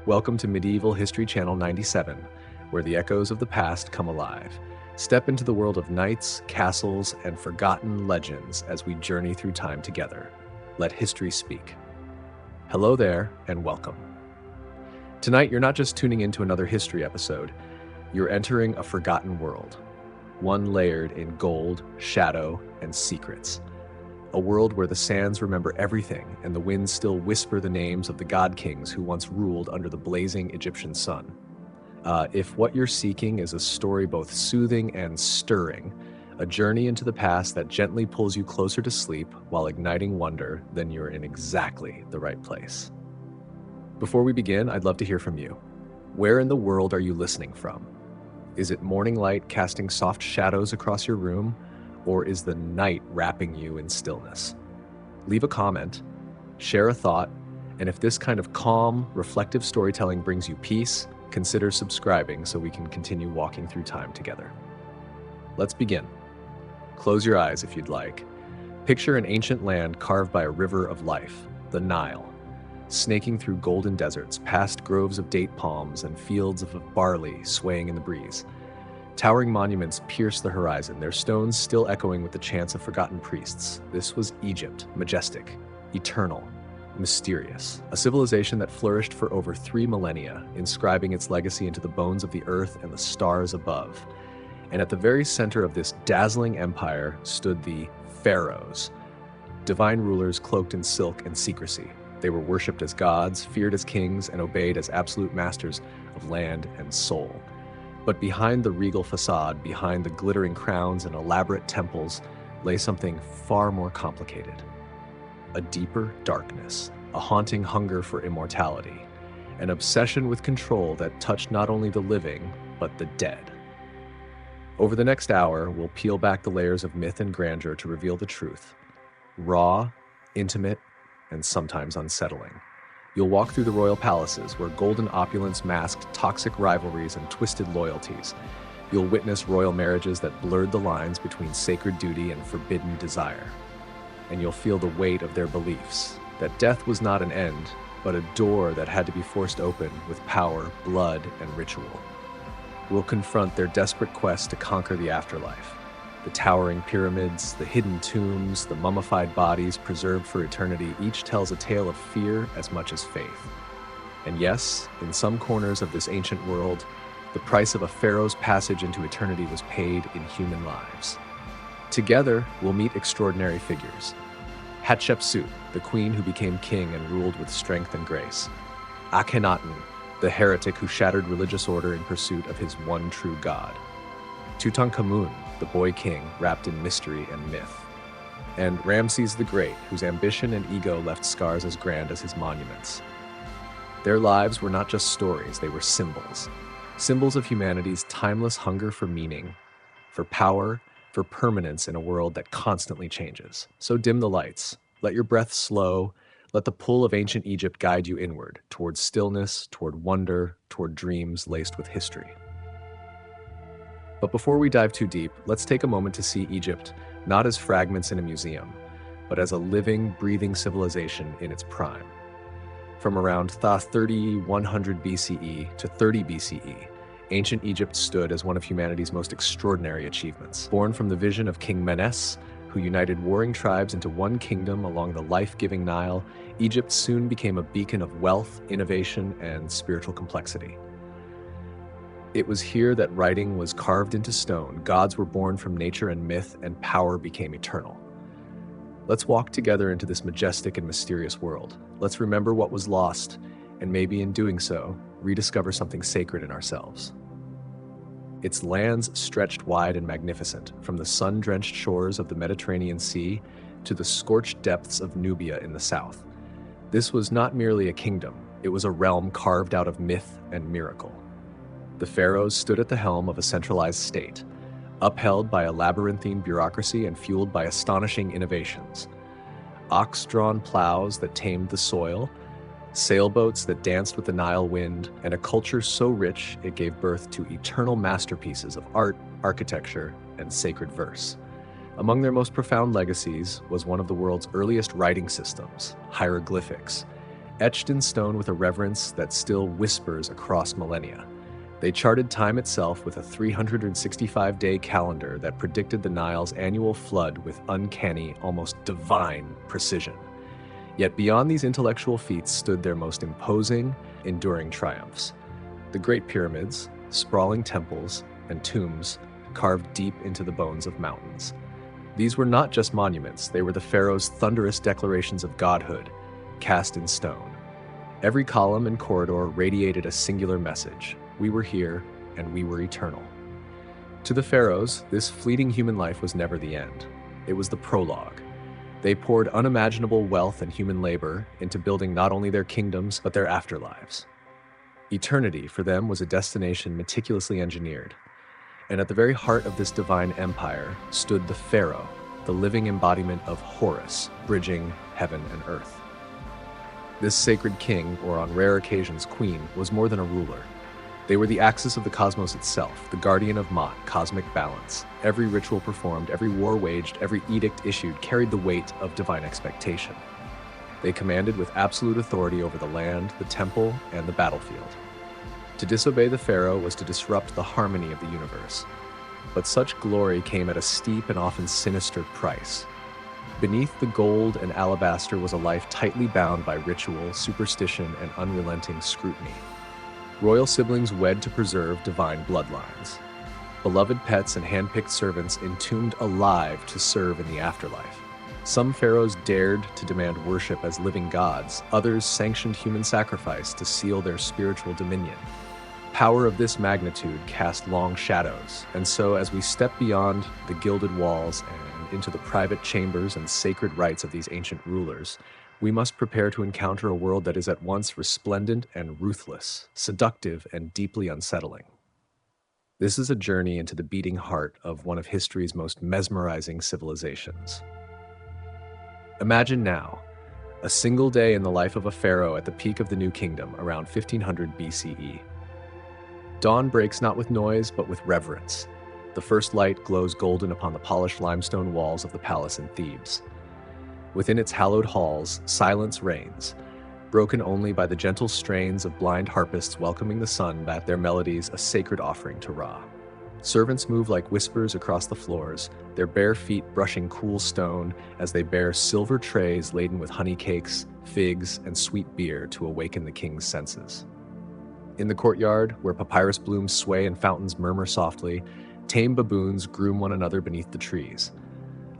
Welcome to Medieval History Channel 97, where the echoes of the past come alive. Step into the world of knights, castles, and forgotten legends as we journey through time together. Let history speak. Hello there, and welcome. Tonight, you're not just tuning into another history episode, you're entering a forgotten world, one layered in gold, shadow, and secrets. A world where the sands remember everything and the winds still whisper the names of the god kings who once ruled under the blazing Egyptian sun. If what you're seeking is a story both soothing and stirring, a journey into the past that gently pulls you closer to sleep while igniting wonder, then you're in exactly the right place. Before we begin, I'd love to hear from you. Where in the world are you listening from? Is it morning light casting soft shadows across your room? Or is the night wrapping you in stillness? Leave a comment, share a thought, and if this kind of calm, reflective storytelling brings you peace, consider subscribing so we can continue walking through time together. Let's begin. Close your eyes if you'd like. Picture an ancient land carved by a river of life, the Nile, snaking through golden deserts, past groves of date palms and fields of barley swaying in the breeze. Towering monuments pierce the horizon, their stones still echoing with the chants of forgotten priests. This was Egypt, majestic, eternal, mysterious, a civilization that flourished for over 3 millennia, inscribing its legacy into the bones of the earth and the stars above. And at the very center of this dazzling empire stood the Pharaohs, divine rulers cloaked in silk and secrecy. They were worshipped as gods, feared as kings, and obeyed as absolute masters of land and soul. But behind the regal facade, behind the glittering crowns and elaborate temples, lay something far more complicated. A deeper darkness, a haunting hunger for immortality, an obsession with control that touched not only the living, but the dead. Over the next hour, we'll peel back the layers of myth and grandeur to reveal the truth. Raw, intimate, and sometimes unsettling. You'll walk through the royal palaces where golden opulence masked toxic rivalries and twisted loyalties. You'll witness royal marriages that blurred the lines between sacred duty and forbidden desire. And you'll feel the weight of their beliefs, that death was not an end, but a door that had to be forced open with power, blood, and ritual. We'll confront their desperate quest to conquer the afterlife. The towering pyramids, the hidden tombs, the mummified bodies preserved for eternity, each tells a tale of fear as much as faith. And yes, in some corners of this ancient world, the price of a pharaoh's passage into eternity was paid in human lives. Together, we'll meet extraordinary figures. Hatshepsut, the queen who became king and ruled with strength and grace. Akhenaten, the heretic who shattered religious order in pursuit of his one true god. Tutankhamun, the boy king wrapped in mystery and myth. And Ramses the Great, whose ambition and ego left scars as grand as his monuments. Their lives were not just stories, they were symbols. Symbols of humanity's timeless hunger for meaning, for power, for permanence in a world that constantly changes. So dim the lights, let your breath slow, let the pull of ancient Egypt guide you inward, toward stillness, toward wonder, toward dreams laced with history. But before we dive too deep, let's take a moment to see Egypt not as fragments in a museum, but as a living, breathing civilization in its prime. From around 3100 BCE to 30 BCE, ancient Egypt stood as one of humanity's most extraordinary achievements. Born from the vision of King Menes, who united warring tribes into one kingdom along the life-giving Nile, Egypt soon became a beacon of wealth, innovation, and spiritual complexity. It was here that writing was carved into stone, gods were born from nature and myth, and power became eternal. Let's walk together into this majestic and mysterious world. Let's remember what was lost, and maybe in doing so, rediscover something sacred in ourselves. Its lands stretched wide and magnificent, from the sun-drenched shores of the Mediterranean Sea to the scorched depths of Nubia in the south. This was not merely a kingdom, it was a realm carved out of myth and miracle. The pharaohs stood at the helm of a centralized state, upheld by a labyrinthine bureaucracy and fueled by astonishing innovations. Ox-drawn plows that tamed the soil, sailboats that danced with the Nile wind, and a culture so rich it gave birth to eternal masterpieces of art, architecture, and sacred verse. Among their most profound legacies was one of the world's earliest writing systems, hieroglyphics, etched in stone with a reverence that still whispers across millennia. They charted time itself with a 365-day calendar that predicted the Nile's annual flood with uncanny, almost divine precision. Yet beyond these intellectual feats stood their most imposing, enduring triumphs. The Great Pyramids, sprawling temples, and tombs carved deep into the bones of mountains. These were not just monuments, they were the pharaoh's thunderous declarations of godhood, cast in stone. Every column and corridor radiated a singular message: we were here, and we were eternal. To the pharaohs, this fleeting human life was never the end. It was the prologue. They poured unimaginable wealth and human labor into building not only their kingdoms, but their afterlives. Eternity, for them, was a destination meticulously engineered. And at the very heart of this divine empire stood the pharaoh, the living embodiment of Horus, bridging heaven and earth. This sacred king, or on rare occasions queen, was more than a ruler. They were the axis of the cosmos itself, the guardian of Ma'at, cosmic balance. Every ritual performed, every war waged, every edict issued carried the weight of divine expectation. They commanded with absolute authority over the land, the temple, and the battlefield. To disobey the pharaoh was to disrupt the harmony of the universe. But such glory came at a steep and often sinister price. Beneath the gold and alabaster was a life tightly bound by ritual, superstition, and unrelenting scrutiny. Royal siblings wed to preserve divine bloodlines. Beloved pets and hand-picked servants entombed alive to serve in the afterlife. Some pharaohs dared to demand worship as living gods, others sanctioned human sacrifice to seal their spiritual dominion. Power of this magnitude cast long shadows, and so as we step beyond the gilded walls and into the private chambers and sacred rites of these ancient rulers, we must prepare to encounter a world that is at once resplendent and ruthless, seductive and deeply unsettling. This is a journey into the beating heart of one of history's most mesmerizing civilizations. Imagine now, a single day in the life of a pharaoh at the peak of the New Kingdom around 1500 BCE. Dawn breaks not with noise, but with reverence. The first light glows golden upon the polished limestone walls of the palace in Thebes. Within its hallowed halls, silence reigns, broken only by the gentle strains of blind harpists welcoming the sun that their melodies a sacred offering to Ra. Servants move like whispers across the floors, their bare feet brushing cool stone as they bear silver trays laden with honey cakes, figs, and sweet beer to awaken the king's senses. In the courtyard, where papyrus blooms sway and fountains murmur softly, tame baboons groom one another beneath the trees.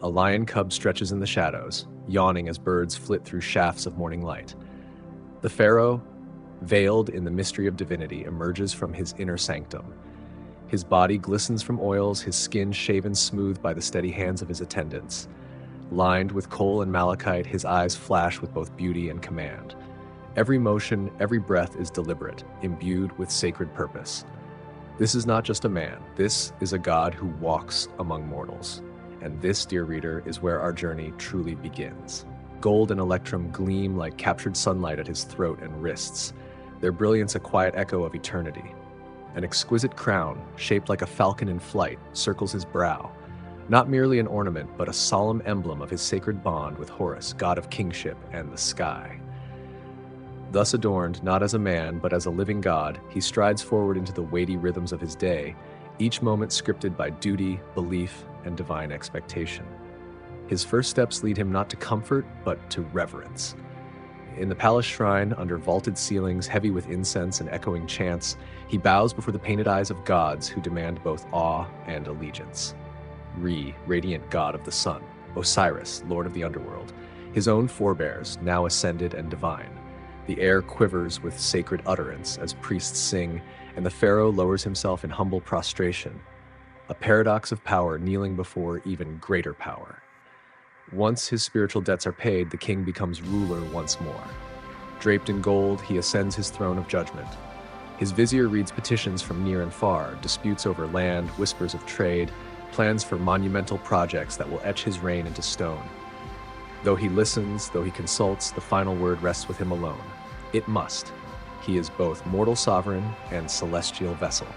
A lion cub stretches in the shadows, yawning as birds flit through shafts of morning light. The pharaoh, veiled in the mystery of divinity, emerges from his inner sanctum. His body glistens from oils, his skin shaven smooth by the steady hands of his attendants. Lined with kohl and malachite, his eyes flash with both beauty and command. Every motion, every breath is deliberate, imbued with sacred purpose. This is not just a man, this is a God who walks among mortals. And this, dear reader, is where our journey truly begins. Gold and electrum gleam like captured sunlight at his throat and wrists, their brilliance a quiet echo of eternity. An exquisite crown, shaped like a falcon in flight, circles his brow, not merely an ornament, but a solemn emblem of his sacred bond with Horus, god of kingship and the sky. Thus adorned, not as a man, but as a living god, he strides forward into the weighty rhythms of his day, each moment scripted by duty, belief, and divine expectation. His first steps lead him not to comfort, but to reverence. In the palace shrine, under vaulted ceilings heavy with incense and echoing chants, he bows before the painted eyes of gods who demand both awe and allegiance. Re, radiant god of the sun, Osiris, lord of the underworld, his own forebears, now ascended and divine. The air quivers with sacred utterance as priests sing, and the pharaoh lowers himself in humble prostration, a paradox of power kneeling before even greater power. Once his spiritual debts are paid, the king becomes ruler once more. Draped in gold, he ascends his throne of judgment. His vizier reads petitions from near and far, disputes over land, whispers of trade, plans for monumental projects that will etch his reign into stone. Though he listens, though he consults, the final word rests with him alone. It must. He is both mortal sovereign and celestial vessel.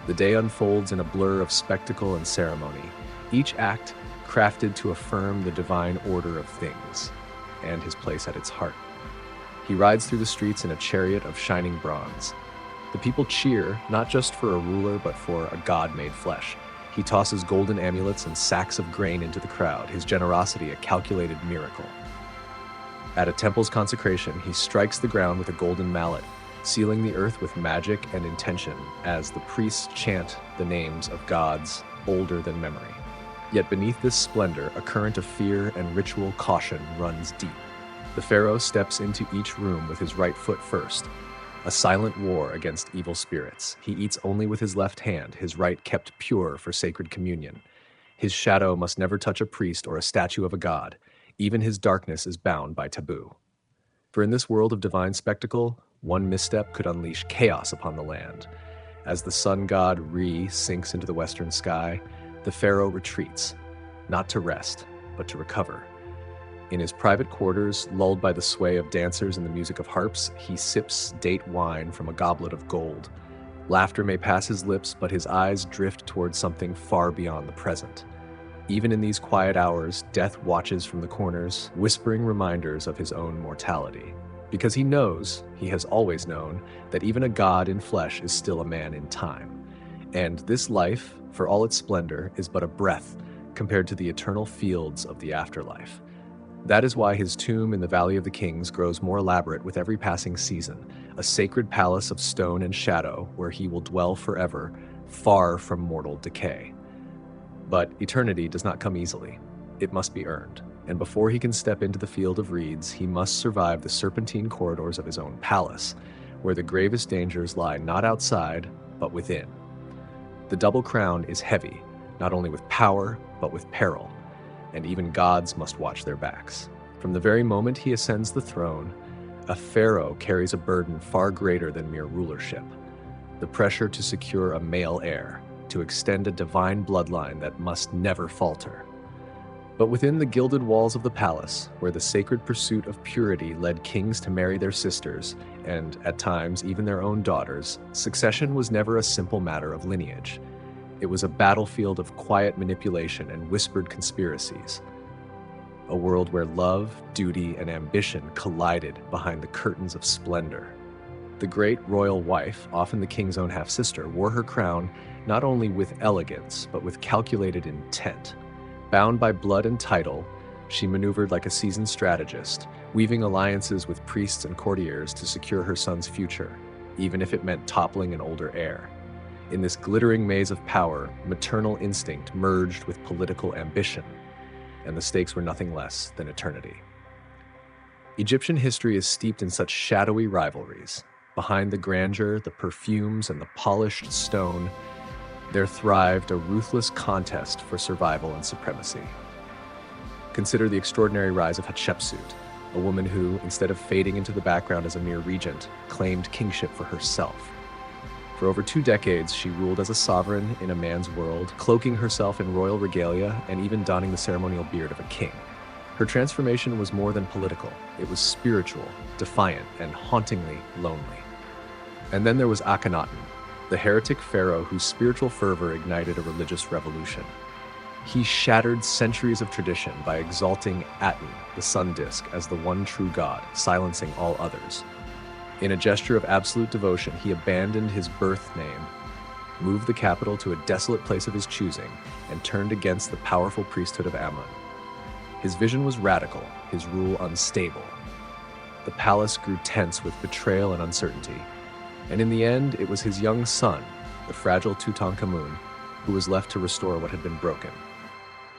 The day unfolds in a blur of spectacle and ceremony, each act crafted to affirm the divine order of things and his place at its heart. He rides through the streets in a chariot of shining bronze. The people cheer, not just for a ruler, but for a god made flesh. He tosses golden amulets and sacks of grain into the crowd, his generosity a calculated miracle. At a temple's consecration, he strikes the ground with a golden mallet, sealing the earth with magic and intention as the priests chant the names of gods older than memory. Yet beneath this splendor, a current of fear and ritual caution runs deep. The pharaoh steps into each room with his right foot first, a silent war against evil spirits. He eats only with his left hand, his right kept pure for sacred communion. His shadow must never touch a priest or a statue of a god. Even his darkness is bound by taboo. For in this world of divine spectacle, one misstep could unleash chaos upon the land. As the sun god Re sinks into the western sky, the pharaoh retreats, not to rest, but to recover. In his private quarters, lulled by the sway of dancers and the music of harps, he sips date wine from a goblet of gold. Laughter may pass his lips, but his eyes drift towards something far beyond the present. Even in these quiet hours, death watches from the corners, whispering reminders of his own mortality. Because he knows, he has always known, that even a god in flesh is still a man in time. And this life, for all its splendor, is but a breath compared to the eternal fields of the afterlife. That is why his tomb in the Valley of the Kings grows more elaborate with every passing season, a sacred palace of stone and shadow where he will dwell forever, far from mortal decay. But eternity does not come easily. It must be earned, and before he can step into the field of reeds, he must survive the serpentine corridors of his own palace, where the gravest dangers lie not outside, but within. The double crown is heavy, not only with power, but with peril, and even gods must watch their backs. From the very moment he ascends the throne, a pharaoh carries a burden far greater than mere rulership, the pressure to secure a male heir, to extend a divine bloodline that must never falter. But within the gilded walls of the palace, where the sacred pursuit of purity led kings to marry their sisters, and at times even their own daughters, succession was never a simple matter of lineage. It was a battlefield of quiet manipulation and whispered conspiracies. A world where love, duty, and ambition collided behind the curtains of splendor. The great royal wife, often the king's own half-sister, wore her crown not only with elegance, but with calculated intent. Bound by blood and title, she maneuvered like a seasoned strategist, weaving alliances with priests and courtiers to secure her son's future, even if it meant toppling an older heir. In this glittering maze of power, maternal instinct merged with political ambition, and the stakes were nothing less than eternity. Egyptian history is steeped in such shadowy rivalries. Behind the grandeur, the perfumes, and the polished stone, there thrived a ruthless contest for survival and supremacy. Consider the extraordinary rise of Hatshepsut, a woman who, instead of fading into the background as a mere regent, claimed kingship for herself. For over 2 decades, she ruled as a sovereign in a man's world, cloaking herself in royal regalia and even donning the ceremonial beard of a king. Her transformation was more than political. It was spiritual, defiant, and hauntingly lonely. And then there was Akhenaten, the heretic pharaoh whose spiritual fervor ignited a religious revolution. He shattered centuries of tradition by exalting Aten, the sun disk, as the one true god, silencing all others. In a gesture of absolute devotion, he abandoned his birth name, moved the capital to a desolate place of his choosing, and turned against the powerful priesthood of Amun. His vision was radical, his rule unstable. The palace grew tense with betrayal and uncertainty, and in the end, it was his young son, the fragile Tutankhamun, who was left to restore what had been broken.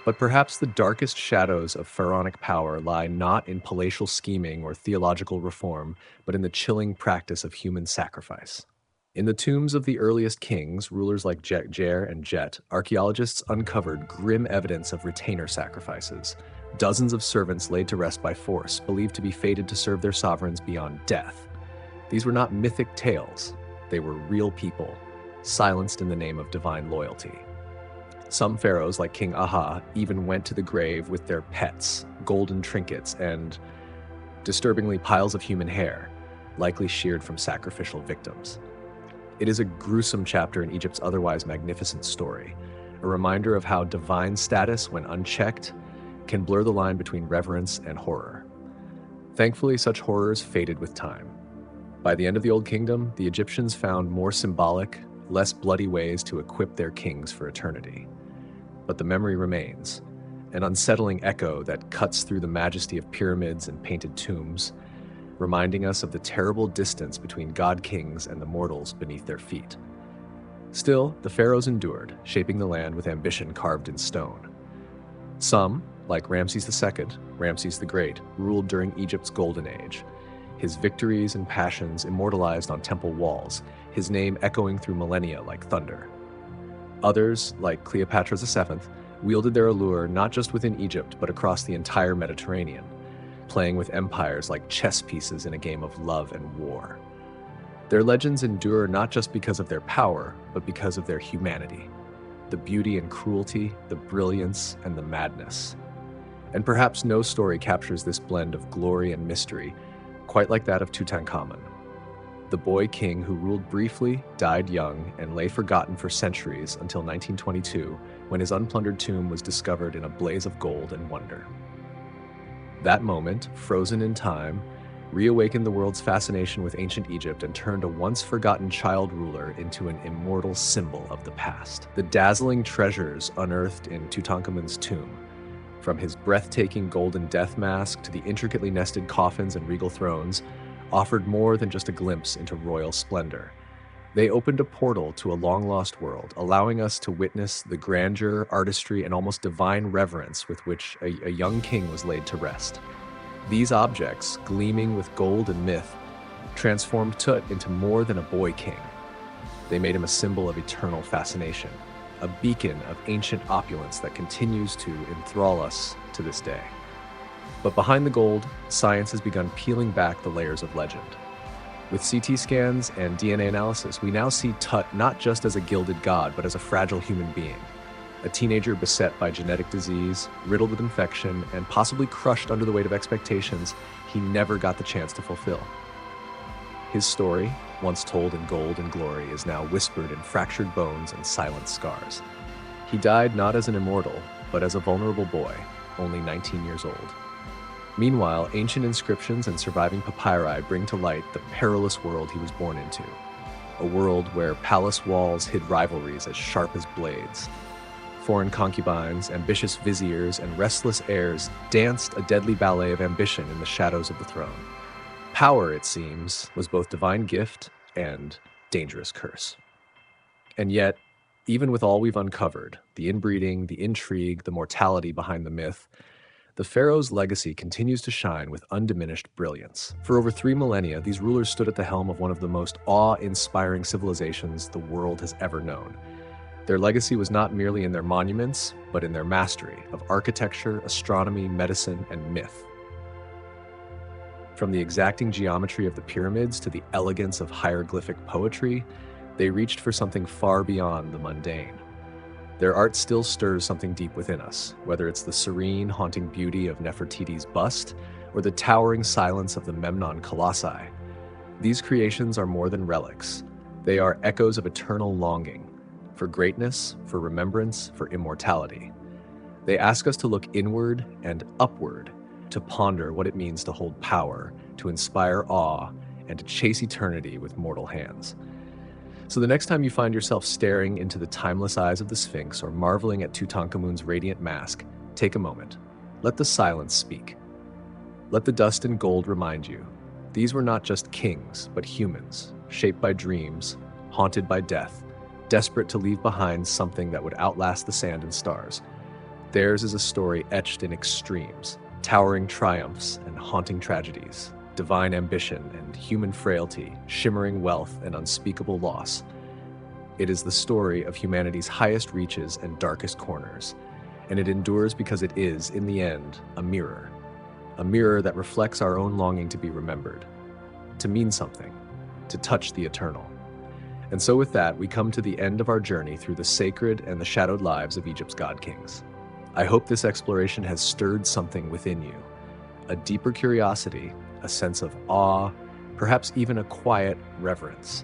But perhaps the darkest shadows of pharaonic power lie not in palatial scheming or theological reform, but in the chilling practice of human sacrifice. In the tombs of the earliest kings, rulers like Djer and Jet, archaeologists uncovered grim evidence of retainer sacrifices, dozens of servants laid to rest by force, believed to be fated to serve their sovereigns beyond death. These were not mythic tales. They were real people, silenced in the name of divine loyalty. Some pharaohs, like King Aha, even went to the grave with their pets, golden trinkets, and, disturbingly, piles of human hair, likely sheared from sacrificial victims. It is a gruesome chapter in Egypt's otherwise magnificent story, a reminder of how divine status, when unchecked, can blur the line between reverence and horror. Thankfully, such horrors faded with time. By the end of the Old Kingdom, the Egyptians found more symbolic, less bloody ways to equip their kings for eternity. But the memory remains, an unsettling echo that cuts through the majesty of pyramids and painted tombs, reminding us of the terrible distance between god-kings and the mortals beneath their feet. Still, the pharaohs endured, shaping the land with ambition carved in stone. Some, like Ramses II, Ramses the Great, ruled during Egypt's golden age, his victories and passions immortalized on temple walls, his name echoing through millennia like thunder. Others, like Cleopatra VII, wielded their allure not just within Egypt but across the entire Mediterranean, playing with empires like chess pieces in a game of love and war. Their legends endure not just because of their power, but because of their humanity, the beauty and cruelty, the brilliance and the madness. And perhaps no story captures this blend of glory and mystery quite like that of Tutankhamun, the boy king who ruled briefly, died young, and lay forgotten for centuries until 1922, when his unplundered tomb was discovered in a blaze of gold and wonder. That moment, frozen in time, reawakened the world's fascination with ancient Egypt and turned a once-forgotten child ruler into an immortal symbol of the past. The dazzling treasures unearthed in Tutankhamun's tomb, from his breathtaking golden death mask to the intricately nested coffins and regal thrones, offered more than just a glimpse into royal splendor. They opened a portal to a long-lost world, allowing us to witness the grandeur, artistry, and almost divine reverence with which a young king was laid to rest. These objects, gleaming with gold and myth, transformed Tut into more than a boy king. They made him a symbol of eternal fascination, a beacon of ancient opulence that continues to enthrall us to this day. But behind the gold, science has begun peeling back the layers of legend. With CT scans and DNA analysis, we now see Tut not just as a gilded god, but as a fragile human being, a teenager beset by genetic disease, riddled with infection, and possibly crushed under the weight of expectations he never got the chance to fulfill. His story, once told in gold and glory, is now whispered in fractured bones and silent scars. He died not as an immortal, but as a vulnerable boy, only 19 years old. Meanwhile, ancient inscriptions and surviving papyri bring to light the perilous world he was born into, a world where palace walls hid rivalries as sharp as blades. Foreign concubines, ambitious viziers, and restless heirs danced a deadly ballet of ambition in the shadows of the throne. Power, it seems, was both divine gift and dangerous curse. And yet, even with all we've uncovered, the inbreeding, the intrigue, the mortality behind the myth, the pharaoh's legacy continues to shine with undiminished brilliance. For over 3 millennia, these rulers stood at the helm of one of the most awe-inspiring civilizations the world has ever known. Their legacy was not merely in their monuments, but in their mastery of architecture, astronomy, medicine, and myth. From the exacting geometry of the pyramids to the elegance of hieroglyphic poetry, they reached for something far beyond the mundane. Their art still stirs something deep within us, whether it's the serene, haunting beauty of Nefertiti's bust or the towering silence of the Memnon Colossi. These creations are more than relics. They are echoes of eternal longing, for greatness, for remembrance, for immortality. They ask us to look inward and upward, to ponder what it means to hold power, to inspire awe, and to chase eternity with mortal hands. So the next time you find yourself staring into the timeless eyes of the Sphinx or marveling at Tutankhamun's radiant mask, take a moment. Let the silence speak. Let the dust and gold remind you, these were not just kings, but humans, shaped by dreams, haunted by death, desperate to leave behind something that would outlast the sand and stars. Theirs is a story etched in extremes, towering triumphs and haunting tragedies, divine ambition and human frailty, shimmering wealth and unspeakable loss. It is the story of humanity's highest reaches and darkest corners, and it endures because it is, in the end, a mirror that reflects our own longing to be remembered, to mean something, to touch the eternal. And so with that, we come to the end of our journey through the sacred and the shadowed lives of Egypt's god-kings. I hope this exploration has stirred something within you, a deeper curiosity, a sense of awe, perhaps even a quiet reverence.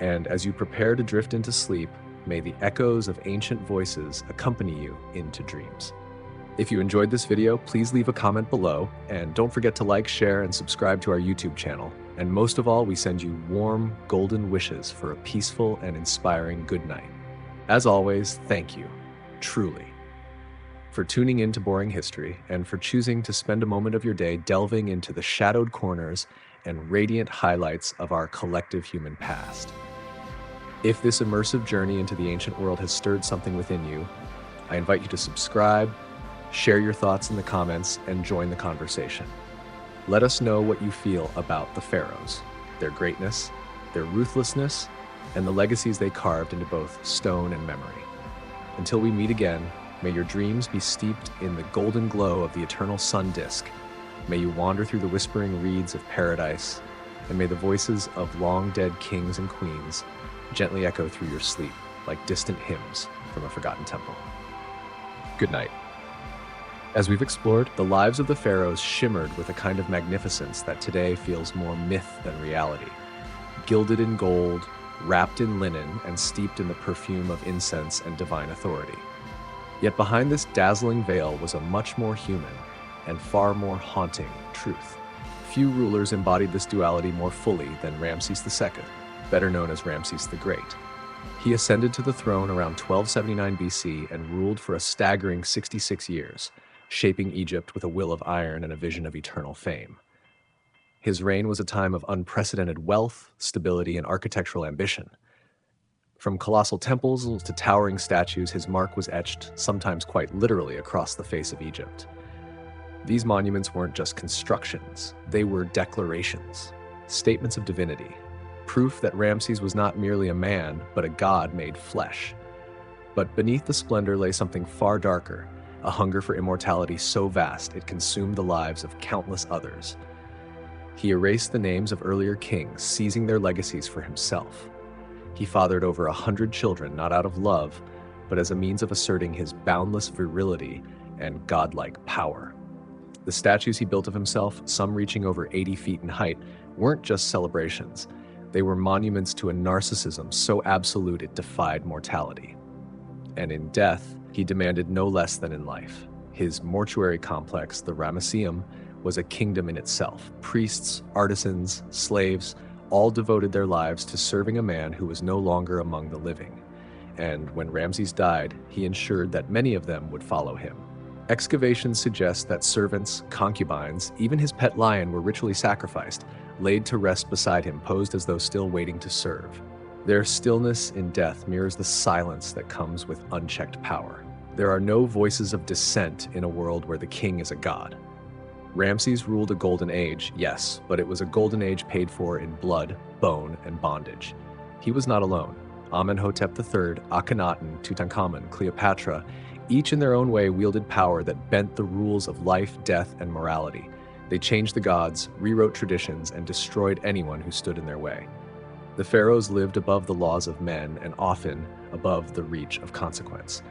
And as you prepare to drift into sleep, may the echoes of ancient voices accompany you into dreams. If you enjoyed this video, please leave a comment below, and don't forget to like, share, and subscribe to our YouTube channel. And most of all, we send you warm, golden wishes for a peaceful and inspiring good night. As always, thank you, truly, for tuning in to Boring History and for choosing to spend a moment of your day delving into the shadowed corners and radiant highlights of our collective human past. If this immersive journey into the ancient world has stirred something within you, I invite you to subscribe, share your thoughts in the comments, and join the conversation. Let us know what you feel about the Pharaohs, their greatness, their ruthlessness, and the legacies they carved into both stone and memory. Until we meet again, may your dreams be steeped in the golden glow of the eternal sun disk. May you wander through the whispering reeds of paradise, and may the voices of long-dead kings and queens gently echo through your sleep like distant hymns from a forgotten temple. Good night. As we've explored, the lives of the pharaohs shimmered with a kind of magnificence that today feels more myth than reality. Gilded in gold, wrapped in linen, and steeped in the perfume of incense and divine authority. Yet behind this dazzling veil was a much more human and far more haunting truth. Few rulers embodied this duality more fully than Ramses II, better known as Ramses the Great. He ascended to the throne around 1279 BC and ruled for a staggering 66 years, shaping Egypt with a will of iron and a vision of eternal fame. His reign was a time of unprecedented wealth, stability, and architectural ambition. From colossal temples to towering statues, his mark was etched, sometimes quite literally, across the face of Egypt. These monuments weren't just constructions, they were declarations, statements of divinity, proof that Ramses was not merely a man, but a god made flesh. But beneath the splendor lay something far darker, a hunger for immortality so vast it consumed the lives of countless others. He erased the names of earlier kings, seizing their legacies for himself. He fathered over 100 children, not out of love, but as a means of asserting his boundless virility and godlike power. The statues he built of himself, some reaching over 80 feet in height, weren't just celebrations. They were monuments to a narcissism so absolute it defied mortality. And in death, he demanded no less than in life. His mortuary complex, the Ramesseum, was a kingdom in itself. Priests, artisans, slaves, all devoted their lives to serving a man who was no longer among the living. And when Ramses died, he ensured that many of them would follow him. Excavations suggest that servants, concubines, even his pet lion were ritually sacrificed, laid to rest beside him, posed as though still waiting to serve. Their stillness in death mirrors the silence that comes with unchecked power. There are no voices of dissent in a world where the king is a god. Ramses ruled a golden age, yes, but it was a golden age paid for in blood, bone, and bondage. He was not alone. Amenhotep III, Akhenaten, Tutankhamun, Cleopatra, each in their own way wielded power that bent the rules of life, death, and morality. They changed the gods, rewrote traditions, and destroyed anyone who stood in their way. The pharaohs lived above the laws of men and often above the reach of consequence.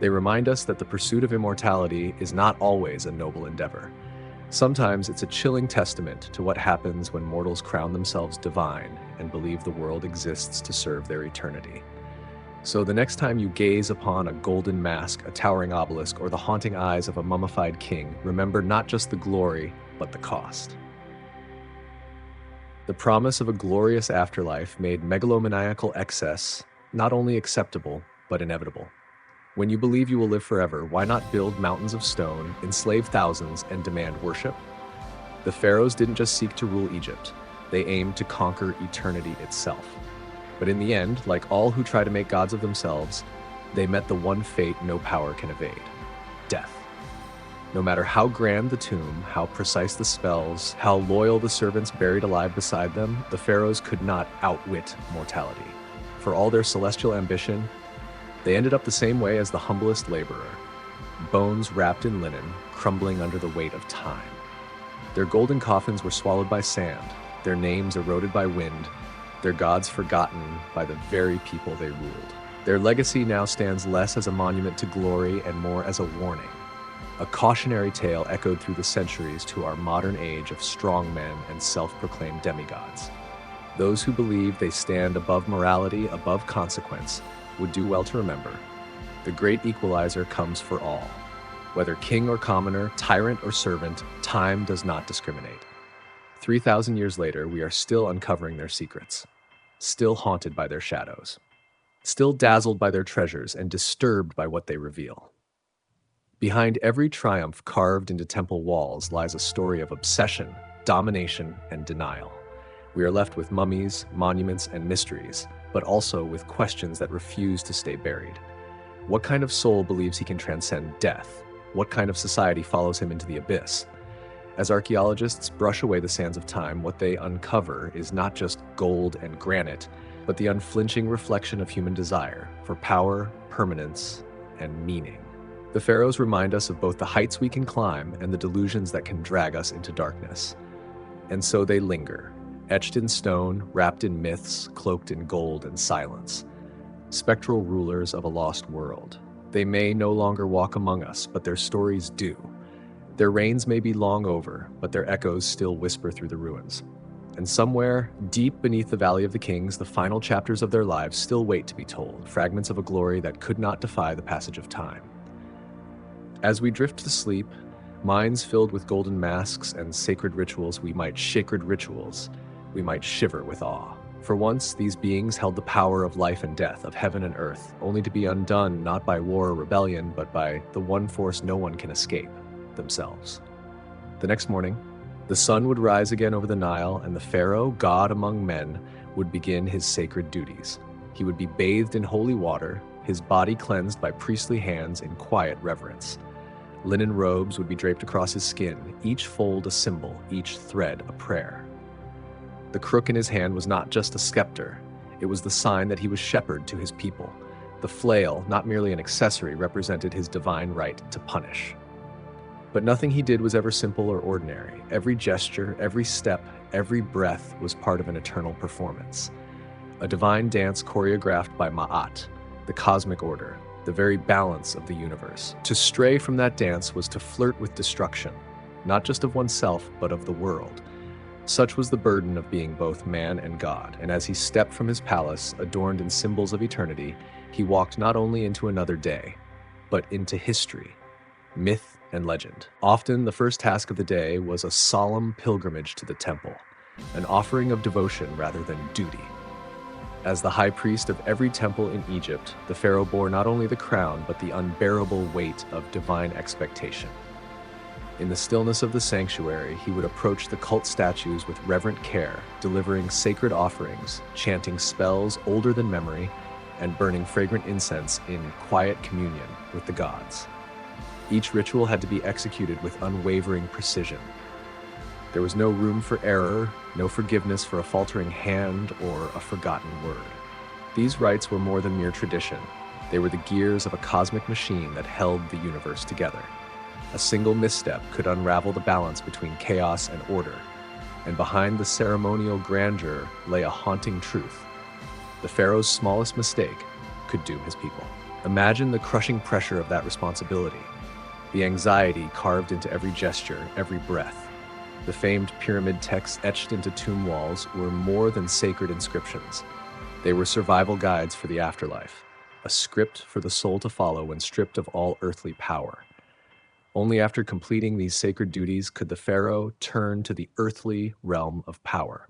They remind us that the pursuit of immortality is not always a noble endeavor. Sometimes it's a chilling testament to what happens when mortals crown themselves divine and believe the world exists to serve their eternity. So the next time you gaze upon a golden mask, a towering obelisk, or the haunting eyes of a mummified king, remember not just the glory, but the cost. The promise of a glorious afterlife made megalomaniacal excess not only acceptable, but inevitable. When you believe you will live forever, why not build mountains of stone, enslave thousands, and demand worship? The pharaohs didn't just seek to rule Egypt, they aimed to conquer eternity itself. But in the end, like all who try to make gods of themselves, they met the one fate no power can evade: death. No matter how grand the tomb, how precise the spells, how loyal the servants buried alive beside them, the pharaohs could not outwit mortality. For all their celestial ambition, they ended up the same way as the humblest laborer, bones wrapped in linen, crumbling under the weight of time. Their golden coffins were swallowed by sand, their names eroded by wind, their gods forgotten by the very people they ruled. Their legacy now stands less as a monument to glory and more as a warning, a cautionary tale echoed through the centuries to our modern age of strongmen and self-proclaimed demigods. Those who believe they stand above morality, above consequence, would do well to remember: the great equalizer comes for all. Whether king or commoner, tyrant or servant, time does not discriminate. 3,000 years later, we are still uncovering their secrets, still haunted by their shadows, still dazzled by their treasures and disturbed by what they reveal. Behind every triumph carved into temple walls lies a story of obsession, domination, and denial. We are left with mummies, monuments, and mysteries, but also with questions that refuse to stay buried. What kind of soul believes he can transcend death? What kind of society follows him into the abyss? As archaeologists brush away the sands of time, what they uncover is not just gold and granite, but the unflinching reflection of human desire for power, permanence, and meaning. The pharaohs remind us of both the heights we can climb and the delusions that can drag us into darkness. And so they linger, etched in stone, wrapped in myths, cloaked in gold and silence. Spectral rulers of a lost world. They may no longer walk among us, but their stories do. Their reigns may be long over, but their echoes still whisper through the ruins. And somewhere, deep beneath the Valley of the Kings, the final chapters of their lives still wait to be told, fragments of a glory that could not defy the passage of time. As we drift to sleep, minds filled with golden masks and sacred rituals, we might shiver with awe. For once, these beings held the power of life and death, of heaven and earth, only to be undone not by war or rebellion, but by the one force no one can escape, themselves. The next morning, the sun would rise again over the Nile, and the pharaoh, god among men, would begin his sacred duties. He would be bathed in holy water, his body cleansed by priestly hands in quiet reverence. Linen robes would be draped across his skin, each fold a symbol, each thread a prayer. The crook in his hand was not just a scepter, it was the sign that he was shepherd to his people. The flail, not merely an accessory, represented his divine right to punish. But nothing he did was ever simple or ordinary. Every gesture, every step, every breath was part of an eternal performance. A divine dance choreographed by Ma'at, the cosmic order, the very balance of the universe. To stray from that dance was to flirt with destruction, not just of oneself, but of the world. Such was the burden of being both man and God, and as he stepped from his palace, adorned in symbols of eternity, he walked not only into another day, but into history, myth, and legend. Often, the first task of the day was a solemn pilgrimage to the temple, an offering of devotion rather than duty. As the high priest of every temple in Egypt, the pharaoh bore not only the crown, but the unbearable weight of divine expectation. In the stillness of the sanctuary, he would approach the cult statues with reverent care, delivering sacred offerings, chanting spells older than memory, and burning fragrant incense in quiet communion with the gods. Each ritual had to be executed with unwavering precision. There was no room for error, no forgiveness for a faltering hand or a forgotten word. These rites were more than mere tradition. They were the gears of a cosmic machine that held the universe together. A single misstep could unravel the balance between chaos and order, and behind the ceremonial grandeur lay a haunting truth. The pharaoh's smallest mistake could doom his people. Imagine the crushing pressure of that responsibility, the anxiety carved into every gesture, every breath. The famed pyramid texts etched into tomb walls were more than sacred inscriptions. They were survival guides for the afterlife, a script for the soul to follow when stripped of all earthly power. Only after completing these sacred duties could the pharaoh turn to the earthly realm of power.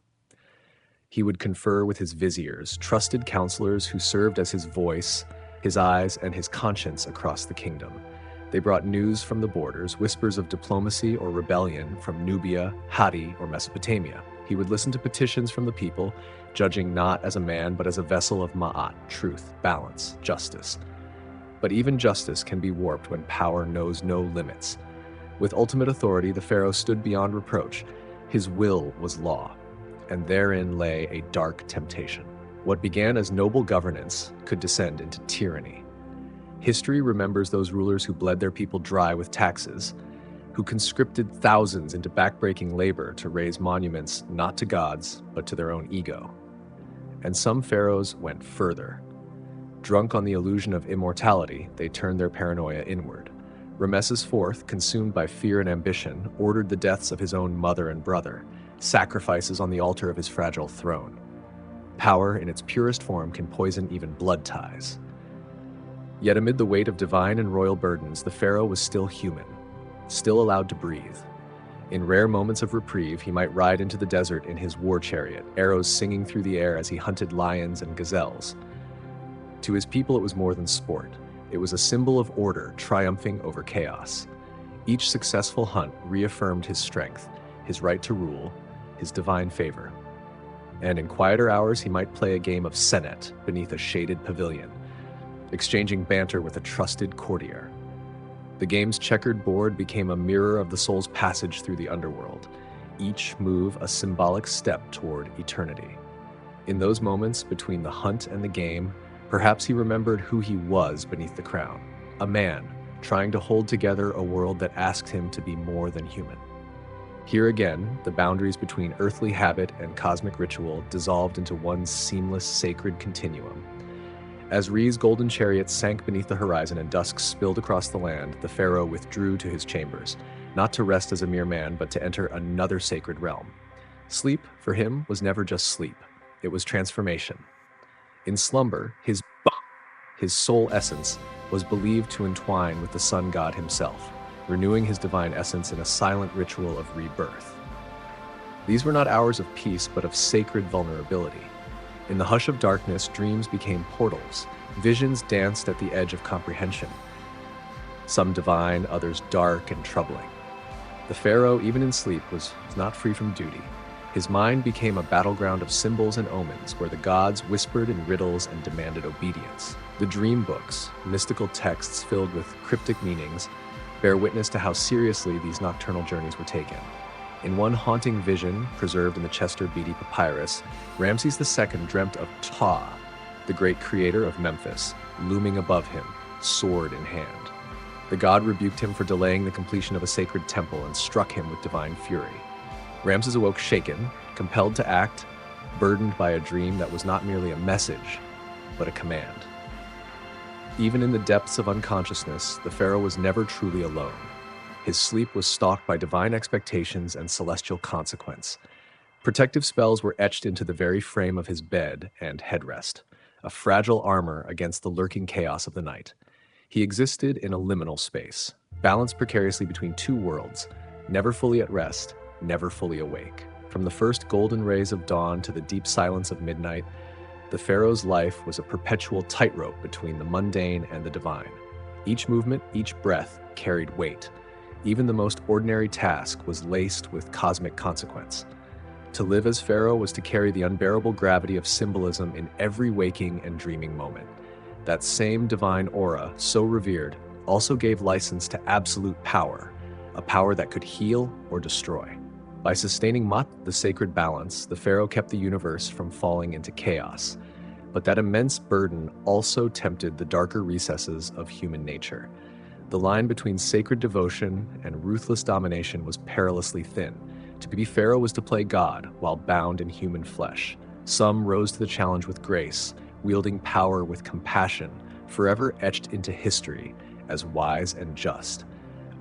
He would confer with his viziers, trusted counselors who served as his voice, his eyes, and his conscience across the kingdom. They brought news from the borders, whispers of diplomacy or rebellion from Nubia, Hatti, or Mesopotamia. He would listen to petitions from the people, judging not as a man but as a vessel of Ma'at, truth, balance, justice. But even justice can be warped when power knows no limits. With ultimate authority, the pharaoh stood beyond reproach. His will was law, and therein lay a dark temptation. What began as noble governance could descend into tyranny. History remembers those rulers who bled their people dry with taxes, who conscripted thousands into backbreaking labor to raise monuments not to gods, but to their own ego. And some pharaohs went further. Drunk on the illusion of immortality, they turned their paranoia inward. Ramesses IV, consumed by fear and ambition, ordered the deaths of his own mother and brother, sacrifices on the altar of his fragile throne. Power in its purest form can poison even blood ties. Yet amid the weight of divine and royal burdens, the pharaoh was still human, still allowed to breathe. In rare moments of reprieve, he might ride into the desert in his war chariot, arrows singing through the air as he hunted lions and gazelles. To his people, it was more than sport. It was a symbol of order triumphing over chaos. Each successful hunt reaffirmed his strength, his right to rule, his divine favor. And in quieter hours, he might play a game of senet beneath a shaded pavilion, exchanging banter with a trusted courtier. The game's checkered board became a mirror of the soul's passage through the underworld, each move a symbolic step toward eternity. In those moments between the hunt and the game, perhaps he remembered who he was beneath the crown, a man trying to hold together a world that asked him to be more than human. Here again, the boundaries between earthly habit and cosmic ritual dissolved into one seamless, sacred continuum. As Re's golden chariot sank beneath the horizon and dusk spilled across the land, the pharaoh withdrew to his chambers, not to rest as a mere man, but to enter another sacred realm. Sleep, for him, was never just sleep. It was transformation. In slumber, his soul essence was believed to entwine with the sun god himself, renewing his divine essence in a silent ritual of rebirth. These were not hours of peace, but of sacred vulnerability. In the hush of darkness, dreams became portals. Visions danced at the edge of comprehension. Some divine, others dark and troubling. The pharaoh, even in sleep, was not free from duty. His mind became a battleground of symbols and omens, where the gods whispered in riddles and demanded obedience. The dream books, mystical texts filled with cryptic meanings, bear witness to how seriously these nocturnal journeys were taken. In one haunting vision, preserved in the Chester Beatty Papyrus, Ramses II dreamt of Ptah, the great creator of Memphis, looming above him, sword in hand. The god rebuked him for delaying the completion of a sacred temple and struck him with divine fury. Ramses awoke shaken, compelled to act, burdened by a dream that was not merely a message, but a command. Even in the depths of unconsciousness, the pharaoh was never truly alone. His sleep was stalked by divine expectations and celestial consequence. Protective spells were etched into the very frame of his bed and headrest, a fragile armor against the lurking chaos of the night. He existed in a liminal space, balanced precariously between two worlds, never fully at rest, never fully awake. From the first golden rays of dawn to the deep silence of midnight, the pharaoh's life was a perpetual tightrope between the mundane and the divine. Each movement, each breath carried weight. Even the most ordinary task was laced with cosmic consequence. To live as pharaoh was to carry the unbearable gravity of symbolism in every waking and dreaming moment. That same divine aura, so revered, also gave license to absolute power, a power that could heal or destroy. By sustaining Mat, the sacred balance, the pharaoh kept the universe from falling into chaos. But that immense burden also tempted the darker recesses of human nature. The line between sacred devotion and ruthless domination was perilously thin. To be pharaoh was to play God while bound in human flesh. Some rose to the challenge with grace, wielding power with compassion, forever etched into history as wise and just.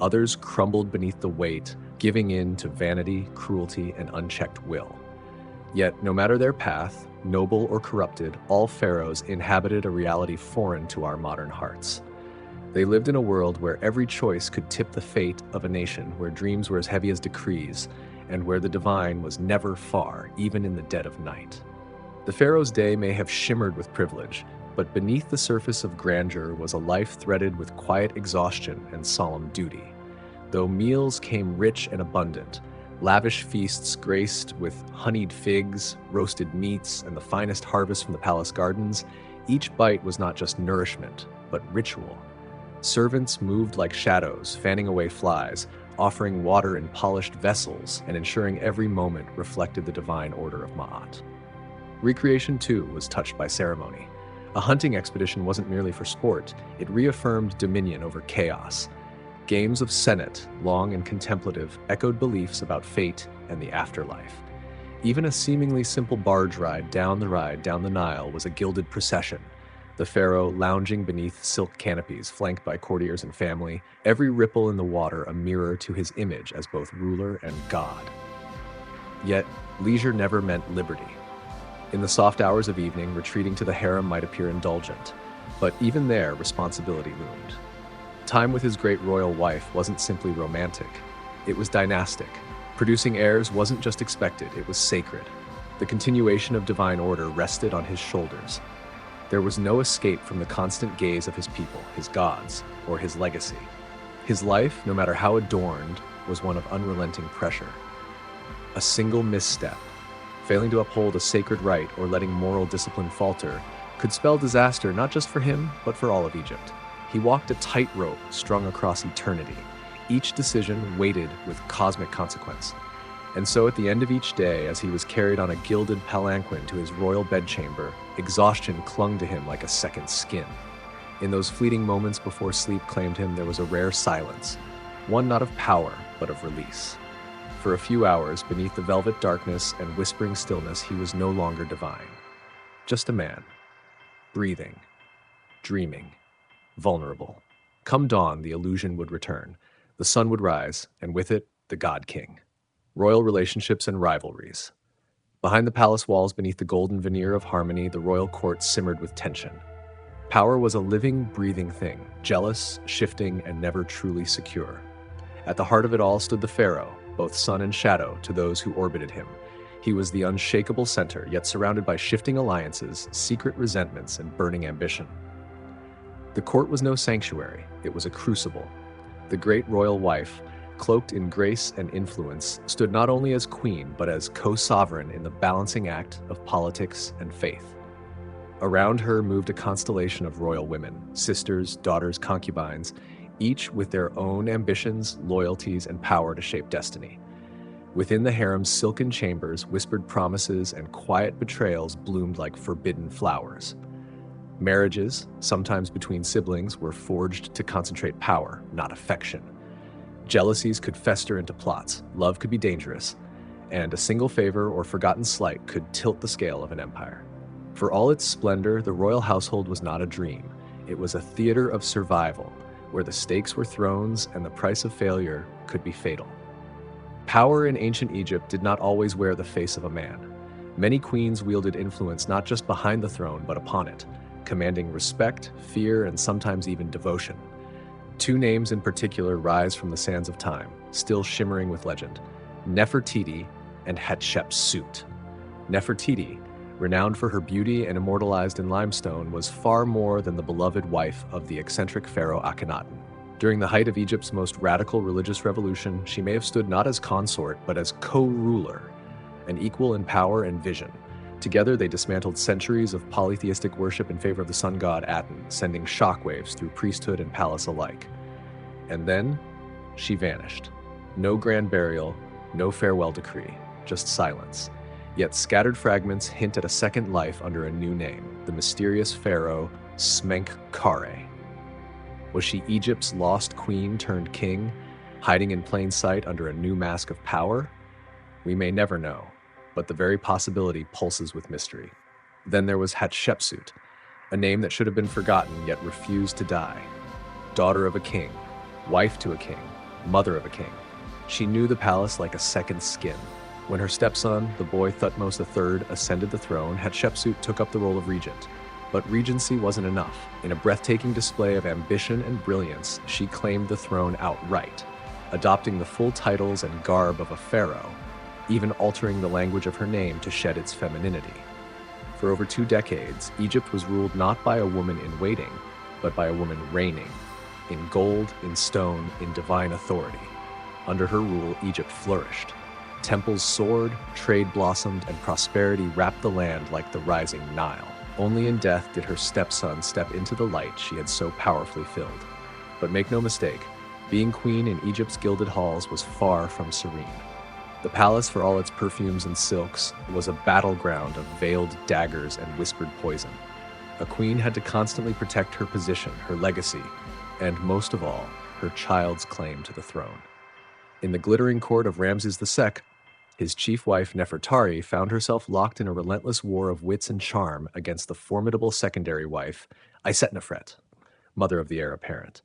Others crumbled beneath the weight, giving in to vanity, cruelty, and unchecked will. Yet, no matter their path, noble or corrupted, all pharaohs inhabited a reality foreign to our modern hearts. They lived in a world where every choice could tip the fate of a nation, where dreams were as heavy as decrees, and where the divine was never far, even in the dead of night. The pharaoh's day may have shimmered with privilege, but beneath the surface of grandeur was a life threaded with quiet exhaustion and solemn duty. Though meals came rich and abundant, lavish feasts graced with honeyed figs, roasted meats, and the finest harvest from the palace gardens, each bite was not just nourishment, but ritual. Servants moved like shadows, fanning away flies, offering water in polished vessels, and ensuring every moment reflected the divine order of Ma'at. Recreation, too, was touched by ceremony. A hunting expedition wasn't merely for sport, it reaffirmed dominion over chaos. Games of senet, long and contemplative, echoed beliefs about fate and the afterlife. Even a seemingly simple barge ride down the Nile was a gilded procession, the pharaoh lounging beneath silk canopies flanked by courtiers and family, every ripple in the water a mirror to his image as both ruler and god. Yet, leisure never meant liberty. In the soft hours of evening, retreating to the harem might appear indulgent. But even there, responsibility loomed. Time with his great royal wife wasn't simply romantic, it was dynastic. Producing heirs wasn't just expected, it was sacred. The continuation of divine order rested on his shoulders. There was no escape from the constant gaze of his people, his gods, or his legacy. His life, no matter how adorned, was one of unrelenting pressure. A single misstep, failing to uphold a sacred right or letting moral discipline falter, could spell disaster not just for him, but for all of Egypt. He walked a tightrope strung across eternity, each decision weighted with cosmic consequence. And so at the end of each day, as he was carried on a gilded palanquin to his royal bedchamber, exhaustion clung to him like a second skin. In those fleeting moments before sleep claimed him, there was a rare silence, one not of power, but of release. For a few hours, beneath the velvet darkness and whispering stillness, he was no longer divine. Just a man, breathing, dreaming, vulnerable. Come dawn, the illusion would return. The sun would rise, and with it, the God King. Royal relationships and rivalries. Behind the palace walls, beneath the golden veneer of harmony, the royal court simmered with tension. Power was a living, breathing thing, jealous, shifting, and never truly secure. At the heart of it all stood the pharaoh, both sun and shadow to those who orbited him. He was the unshakable center, yet surrounded by shifting alliances, secret resentments, and burning ambition. The court was no sanctuary, it was a crucible. The great royal wife, cloaked in grace and influence, stood not only as queen, but as co-sovereign in the balancing act of politics and faith. Around her moved a constellation of royal women, sisters, daughters, concubines, each with their own ambitions, loyalties, and power to shape destiny. Within the harem's silken chambers, whispered promises and quiet betrayals bloomed like forbidden flowers. Marriages, sometimes between siblings, were forged to concentrate power, not affection. Jealousies could fester into plots, love could be dangerous, and a single favor or forgotten slight could tilt the scale of an empire. For all its splendor, the royal household was not a dream. It was a theater of survival, where the stakes were thrones and the price of failure could be fatal. Power in ancient Egypt did not always wear the face of a man. Many queens wielded influence not just behind the throne, but upon it, commanding respect, fear, and sometimes even devotion. Two names in particular rise from the sands of time, still shimmering with legend: Nefertiti and Hatshepsut. Nefertiti, renowned for her beauty and immortalized in limestone, was far more than the beloved wife of the eccentric pharaoh Akhenaten. During the height of Egypt's most radical religious revolution, she may have stood not as consort, but as co-ruler, an equal in power and vision. Together, they dismantled centuries of polytheistic worship in favor of the sun god Aten, sending shockwaves through priesthood and palace alike. And then, she vanished. No grand burial, no farewell decree, just silence. Yet scattered fragments hint at a second life under a new name, the mysterious pharaoh Smenkhkare. Was she Egypt's lost queen turned king, hiding in plain sight under a new mask of power? We may never know, but the very possibility pulses with mystery. Then there was Hatshepsut, a name that should have been forgotten yet refused to die. Daughter of a king, wife to a king, mother of a king. She knew the palace like a second skin. When her stepson, the boy Thutmose III, ascended the throne, Hatshepsut took up the role of regent. But regency wasn't enough. In a breathtaking display of ambition and brilliance, she claimed the throne outright, adopting the full titles and garb of a pharaoh, even altering the language of her name to shed its femininity. For over 2 decades, Egypt was ruled not by a woman in waiting, but by a woman reigning, in gold, in stone, in divine authority. Under her rule, Egypt flourished. Temples soared, trade blossomed, and prosperity wrapped the land like the rising Nile. Only in death did her stepson step into the light she had so powerfully filled. But make no mistake, being queen in Egypt's gilded halls was far from serene. The palace, for all its perfumes and silks, was a battleground of veiled daggers and whispered poison. A queen had to constantly protect her position, her legacy, and most of all, her child's claim to the throne. In the glittering court of Ramses II, his chief wife Nefertari found herself locked in a relentless war of wits and charm against the formidable secondary wife, Isetnefret, mother of the heir apparent.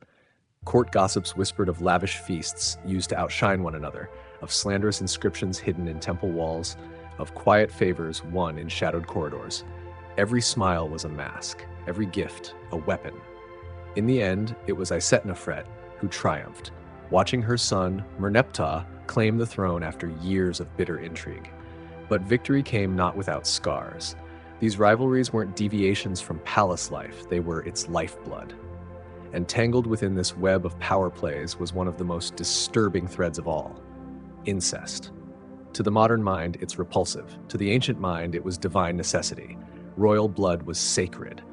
Court gossips whispered of lavish feasts used to outshine one another, of slanderous inscriptions hidden in temple walls, of quiet favors won in shadowed corridors. Every smile was a mask, every gift a weapon. In the end, it was Isetnefret who triumphed, watching her son, Merneptah, claim the throne after years of bitter intrigue. But victory came not without scars. These rivalries weren't deviations from palace life, they were its lifeblood. And tangled within this web of power plays was one of the most disturbing threads of all: incest. To the modern mind, it's repulsive. To the ancient mind, it was divine necessity. Royal blood was sacred,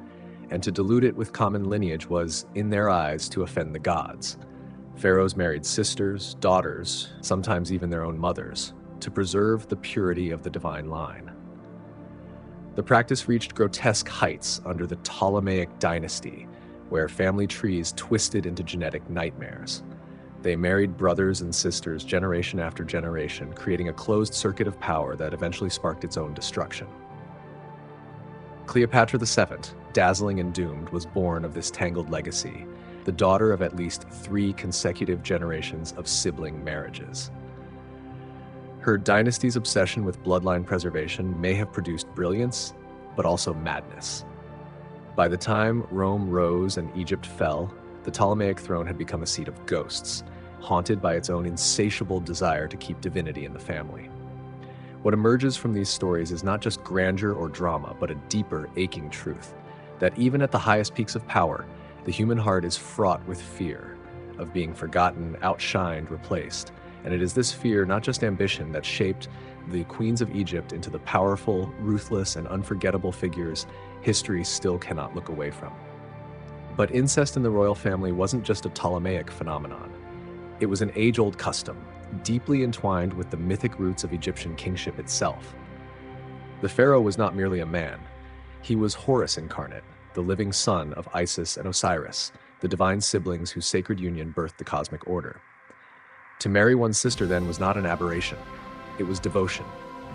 and to dilute it with common lineage was, in their eyes, to offend the gods. Pharaohs married sisters, daughters, sometimes even their own mothers, to preserve the purity of the divine line. The practice reached grotesque heights under the Ptolemaic dynasty, where family trees twisted into genetic nightmares. They married brothers and sisters generation after generation, creating a closed circuit of power that eventually sparked its own destruction. Cleopatra VII, dazzling and doomed, was born of this tangled legacy, the daughter of at least 3 consecutive generations of sibling marriages. Her dynasty's obsession with bloodline preservation may have produced brilliance, but also madness. By the time Rome rose and Egypt fell, the Ptolemaic throne had become a seat of ghosts, haunted by its own insatiable desire to keep divinity in the family. What emerges from these stories is not just grandeur or drama, but a deeper, aching truth, that even at the highest peaks of power, the human heart is fraught with fear of being forgotten, outshined, replaced. And it is this fear, not just ambition, that shaped the queens of Egypt into the powerful, ruthless, and unforgettable figures history still cannot look away from. But incest in the royal family wasn't just a Ptolemaic phenomenon. It was an age-old custom, deeply entwined with the mythic roots of Egyptian kingship itself. The pharaoh was not merely a man. He was Horus incarnate, the living son of Isis and Osiris, the divine siblings whose sacred union birthed the cosmic order. To marry one's sister then was not an aberration. It was devotion.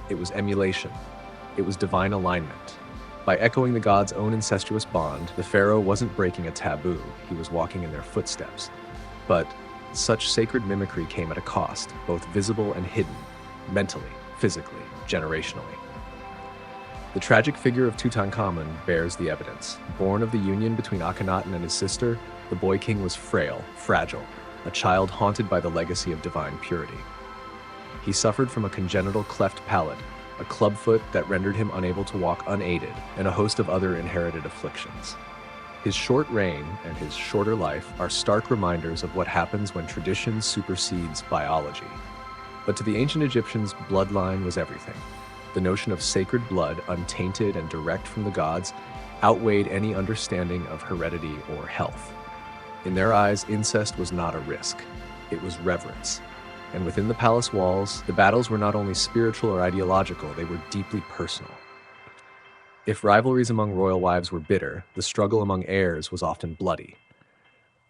It was emulation. It was divine alignment. By echoing the gods' own incestuous bond, the pharaoh wasn't breaking a taboo, he was walking in their footsteps. But such sacred mimicry came at a cost, both visible and hidden, mentally, physically, generationally. The tragic figure of Tutankhamun bears the evidence. Born of the union between Akhenaten and his sister, the boy king was frail, fragile, a child haunted by the legacy of divine purity. He suffered from a congenital cleft palate, a clubfoot that rendered him unable to walk unaided, and a host of other inherited afflictions. His short reign and his shorter life are stark reminders of what happens when tradition supersedes biology. But to the ancient Egyptians, bloodline was everything. The notion of sacred blood, untainted and direct from the gods, outweighed any understanding of heredity or health. In their eyes, incest was not a risk. It was reverence. And within the palace walls, the battles were not only spiritual or ideological, they were deeply personal. If rivalries among royal wives were bitter, the struggle among heirs was often bloody.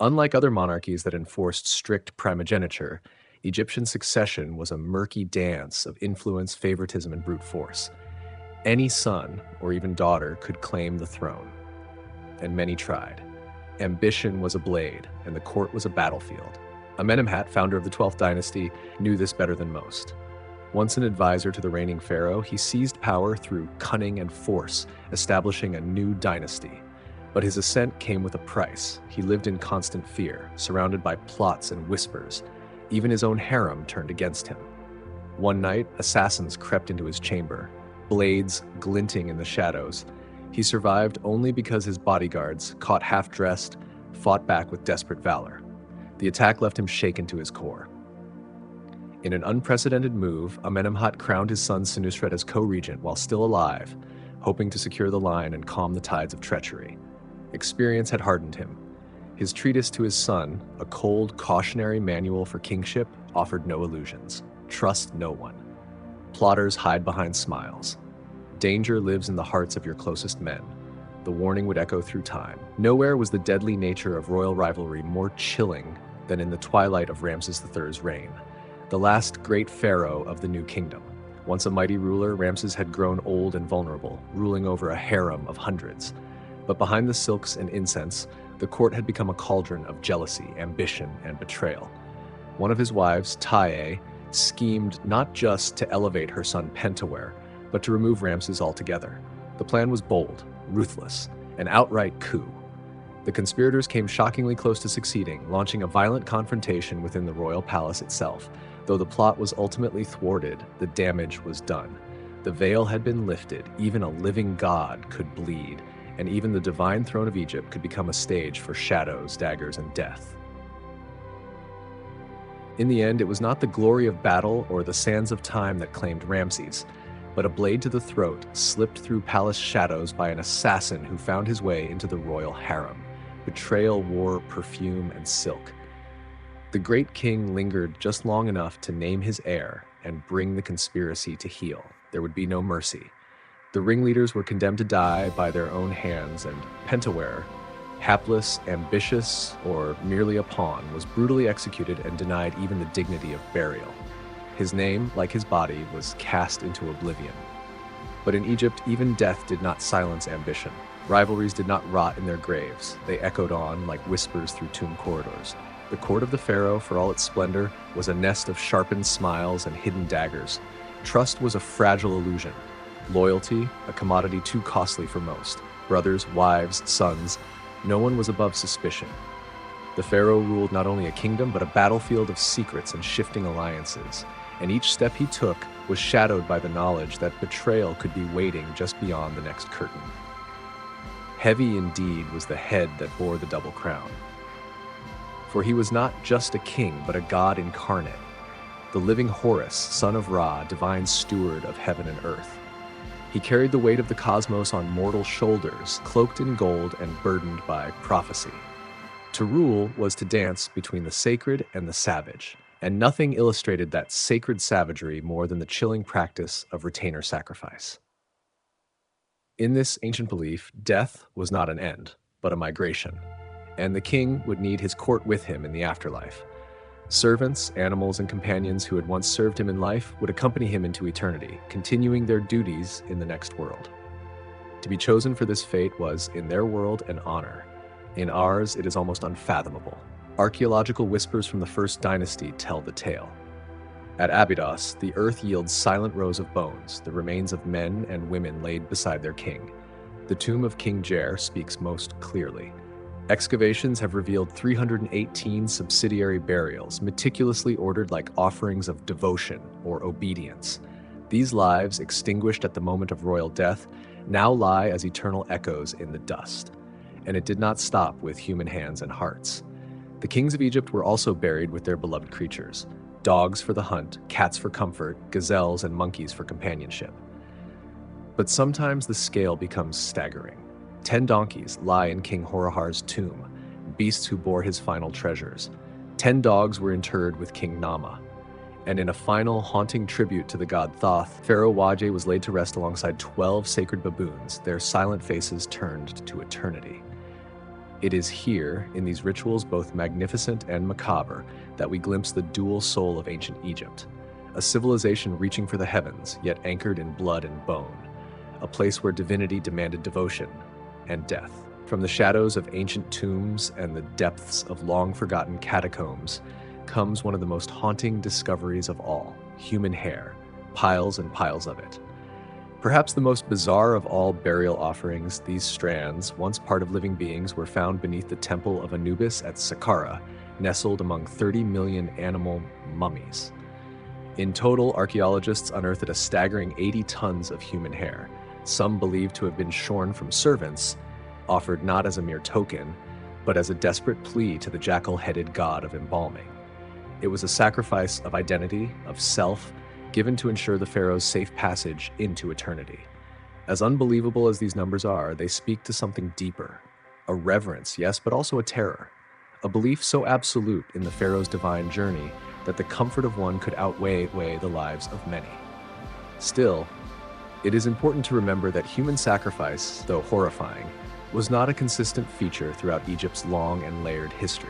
Unlike other monarchies that enforced strict primogeniture, Egyptian succession was a murky dance of influence, favoritism, and brute force. Any son, or even daughter, could claim the throne. And many tried. Ambition was a blade, and the court was a battlefield. Amenemhat, founder of the 12th dynasty, knew this better than most. Once an advisor to the reigning pharaoh, he seized power through cunning and force, establishing a new dynasty. But his ascent came with a price. He lived in constant fear, surrounded by plots and whispers. Even his own harem turned against him. One night, assassins crept into his chamber, blades glinting in the shadows. He survived only because his bodyguards, caught half-dressed, fought back with desperate valor. The attack left him shaken to his core. In an unprecedented move, Amenemhat crowned his son Senusret as co-regent while still alive, hoping to secure the line and calm the tides of treachery. Experience had hardened him. His treatise to his son, a cold, cautionary manual for kingship, offered no illusions. Trust no one. Plotters hide behind smiles. Danger lives in the hearts of your closest men. The warning would echo through time. Nowhere was the deadly nature of royal rivalry more chilling than in the twilight of Ramses III's reign, the last great pharaoh of the New Kingdom. Once a mighty ruler, Ramses had grown old and vulnerable, ruling over a harem of hundreds. But behind the silks and incense, the court had become a cauldron of jealousy, ambition, and betrayal. One of his wives, Tae, schemed not just to elevate her son Pentawere, but to remove Ramses altogether. The plan was bold, ruthless, an outright coup. The conspirators came shockingly close to succeeding, launching a violent confrontation within the royal palace itself. Though the plot was ultimately thwarted, the damage was done. The veil had been lifted, even a living god could bleed, and even the divine throne of Egypt could become a stage for shadows, daggers, and death. In the end, it was not the glory of battle or the sands of time that claimed Ramses, but a blade to the throat slipped through palace shadows by an assassin who found his way into the royal harem. Betrayal wore perfume and silk. The great king lingered just long enough to name his heir and bring the conspiracy to heel. There would be no mercy. The ringleaders were condemned to die by their own hands, and Pentawere, hapless, ambitious, or merely a pawn, was brutally executed and denied even the dignity of burial. His name, like his body, was cast into oblivion. But in Egypt, even death did not silence ambition. Rivalries did not rot in their graves. They echoed on like whispers through tomb corridors. The court of the pharaoh, for all its splendor, was a nest of sharpened smiles and hidden daggers. Trust was a fragile illusion. Loyalty, a commodity too costly for most. Brothers, wives, sons, no one was above suspicion. The pharaoh ruled not only a kingdom, but a battlefield of secrets and shifting alliances. And each step he took was shadowed by the knowledge that betrayal could be waiting just beyond the next curtain. Heavy indeed was the head that bore the double crown. For he was not just a king, but a god incarnate, the living Horus, son of Ra, divine steward of heaven and earth. He carried the weight of the cosmos on mortal shoulders, cloaked in gold and burdened by prophecy. To rule was to dance between the sacred and the savage, and nothing illustrated that sacred savagery more than the chilling practice of retainer sacrifice. In this ancient belief, death was not an end, but a migration, and the king would need his court with him in the afterlife. Servants, animals, and companions who had once served him in life would accompany him into eternity, continuing their duties in the next world. To be chosen for this fate was, in their world, an honor. In ours, it is almost unfathomable. Archaeological whispers from the first dynasty tell the tale. At Abydos, the earth yields silent rows of bones, the remains of men and women laid beside their king. The tomb of King Jer speaks most clearly. Excavations have revealed 318 subsidiary burials, meticulously ordered like offerings of devotion or obedience. These lives, extinguished at the moment of royal death, now lie as eternal echoes in the dust. And it did not stop with human hands and hearts. The kings of Egypt were also buried with their beloved creatures: dogs for the hunt, cats for comfort, gazelles and monkeys for companionship. But sometimes the scale becomes staggering. 10 donkeys lie in King Horohar's tomb, beasts who bore his final treasures. 10 dogs were interred with King Nama. And in a final haunting tribute to the god Thoth, Pharaoh Wajeh was laid to rest alongside 12 sacred baboons, their silent faces turned to eternity. It is here, in these rituals both magnificent and macabre, that we glimpse the dual soul of ancient Egypt, a civilization reaching for the heavens, yet anchored in blood and bone, a place where divinity demanded devotion and death. From the shadows of ancient tombs and the depths of long-forgotten catacombs comes one of the most haunting discoveries of all: human hair, piles and piles of it. Perhaps the most bizarre of all burial offerings, these strands, once part of living beings, were found beneath the temple of Anubis at Saqqara, nestled among 30 million animal mummies. In total, archaeologists unearthed a staggering 80 tons of human hair, some believed to have been shorn from servants, offered not as a mere token, but as a desperate plea to the jackal-headed god of embalming. It was a sacrifice of identity, of self, given to ensure the pharaoh's safe passage into eternity. As unbelievable as these numbers are, they speak to something deeper. A reverence, yes, but also a terror. A belief so absolute in the pharaoh's divine journey that the comfort of one could outweigh the lives of many. Still, it is important to remember that human sacrifice, though horrifying, was not a consistent feature throughout Egypt's long and layered history.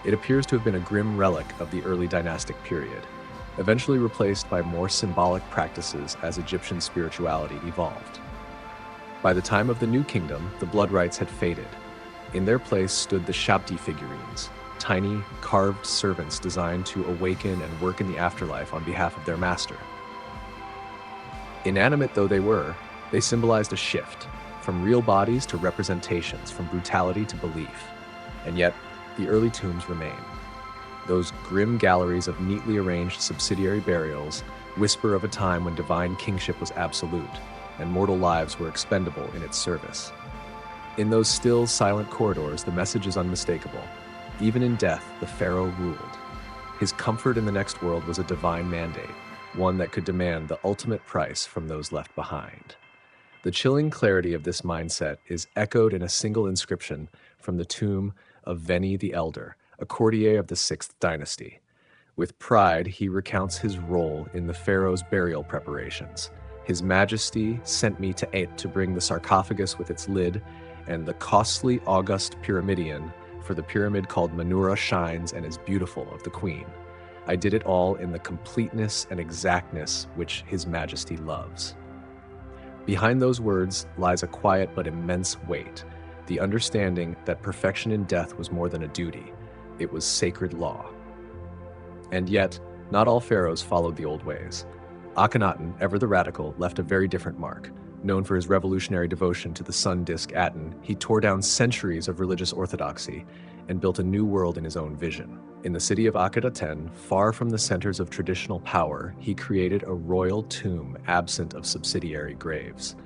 It appears to have been a grim relic of the early dynastic period, eventually replaced by more symbolic practices as Egyptian spirituality evolved. By the time of the New Kingdom, the blood rites had faded. In their place stood the Shabti figurines, tiny, carved servants designed to awaken and work in the afterlife on behalf of their master. Inanimate though they were, They symbolized a shift, from real bodies to representations, from brutality to belief. And yet, the early tombs remain. Those grim galleries of neatly arranged subsidiary burials whisper of a time when divine kingship was absolute, and mortal lives were expendable in its service. In those still, silent corridors, the message is unmistakable. Even in death, the Pharaoh ruled. His comfort in the next world was a divine mandate, one that could demand the ultimate price from those left behind. The chilling clarity of this mindset is echoed in a single inscription from the tomb of Veni the Elder, a courtier of the 6th dynasty. With pride, he recounts his role in the pharaoh's burial preparations. His Majesty sent me to Aet to bring the sarcophagus with its lid and the costly august pyramidion, for the pyramid called Menura shines and is beautiful of the queen. I did it all in the completeness and exactness which His Majesty loves. Behind those words lies a quiet but immense weight, the understanding that perfection in death was more than a duty, it was sacred law. And yet, not all pharaohs followed the old ways. Akhenaten, ever the radical, left a very different mark. Known for his revolutionary devotion to the sun disk Aten, he tore down centuries of religious orthodoxy and built a new world in his own vision. In the city of Akhenaten, far from the centers of traditional power, he created a royal tomb absent of subsidiary graves.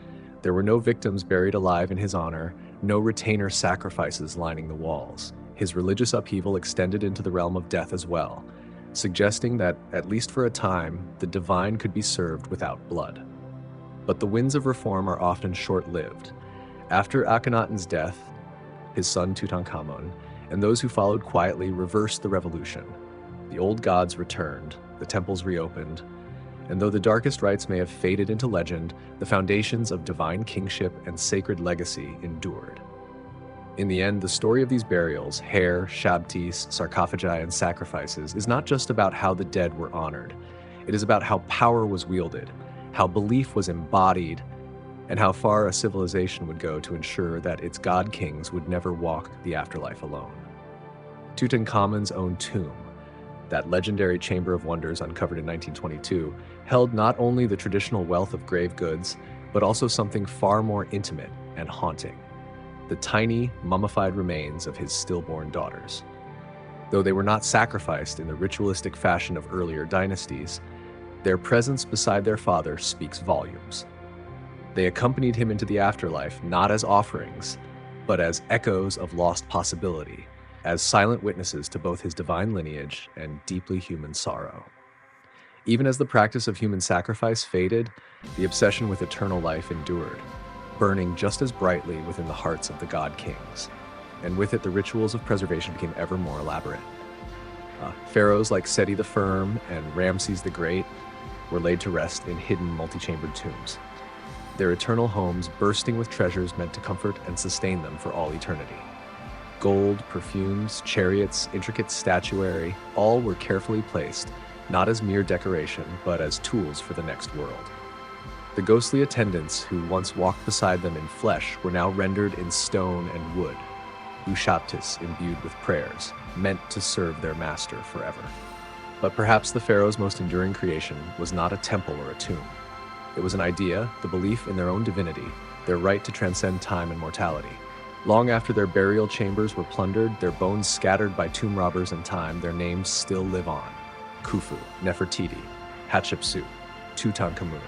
There were no victims buried alive in his honor, no retainer sacrifices lining the walls. His religious upheaval extended into the realm of death as well, suggesting that, at least for a time, the divine could be served without blood. But the winds of reform are often short-lived. After Akhenaten's death, his son Tutankhamun, and those who followed quietly reversed the revolution. The old gods returned, the temples reopened, and though the darkest rites may have faded into legend, the foundations of divine kingship and sacred legacy endured. In the end, the story of these burials, hair, shabtis, sarcophagi, and sacrifices, is not just about how the dead were honored. It is about how power was wielded, how belief was embodied, and how far a civilization would go to ensure that its god-kings would never walk the afterlife alone. Tutankhamun's own tomb, that legendary chamber of wonders uncovered in 1922, held not only the traditional wealth of grave goods, but also something far more intimate and haunting: the tiny, mummified remains of his stillborn daughters. Though they were not sacrificed in the ritualistic fashion of earlier dynasties, their presence beside their father speaks volumes. They accompanied him into the afterlife not as offerings, but as echoes of lost possibility, as silent witnesses to both his divine lineage and deeply human sorrow. Even as the practice of human sacrifice faded, the obsession with eternal life endured, burning just as brightly within the hearts of the god-kings. And with it, the rituals of preservation became ever more elaborate. Pharaohs like Seti the Firm and Ramses the Great were laid to rest in hidden multi-chambered tombs, their eternal homes bursting with treasures meant to comfort and sustain them for all eternity. Gold, perfumes, chariots, intricate statuary, all were carefully placed, not as mere decoration, but as tools for the next world. The ghostly attendants who once walked beside them in flesh were now rendered in stone and wood, ushabtis imbued with prayers, meant to serve their master forever. But perhaps the pharaoh's most enduring creation was not a temple or a tomb. It was an idea, the belief in their own divinity, their right to transcend time and mortality. Long after their burial chambers were plundered, their bones scattered by tomb robbers and time, their names still live on. Khufu, Nefertiti, Hatshepsut, Tutankhamun,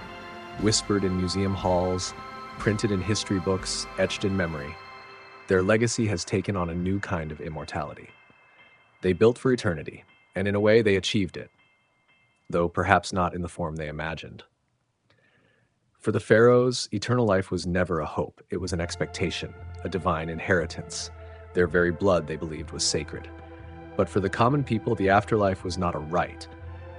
whispered in museum halls, printed in history books, etched in memory. Their legacy has taken on a new kind of immortality. They built for eternity, and in a way they achieved it, though perhaps not in the form they imagined. For the pharaohs, eternal life was never a hope. It was an expectation, a divine inheritance. Their very blood, they believed, was sacred. But for the common people, the afterlife was not a right.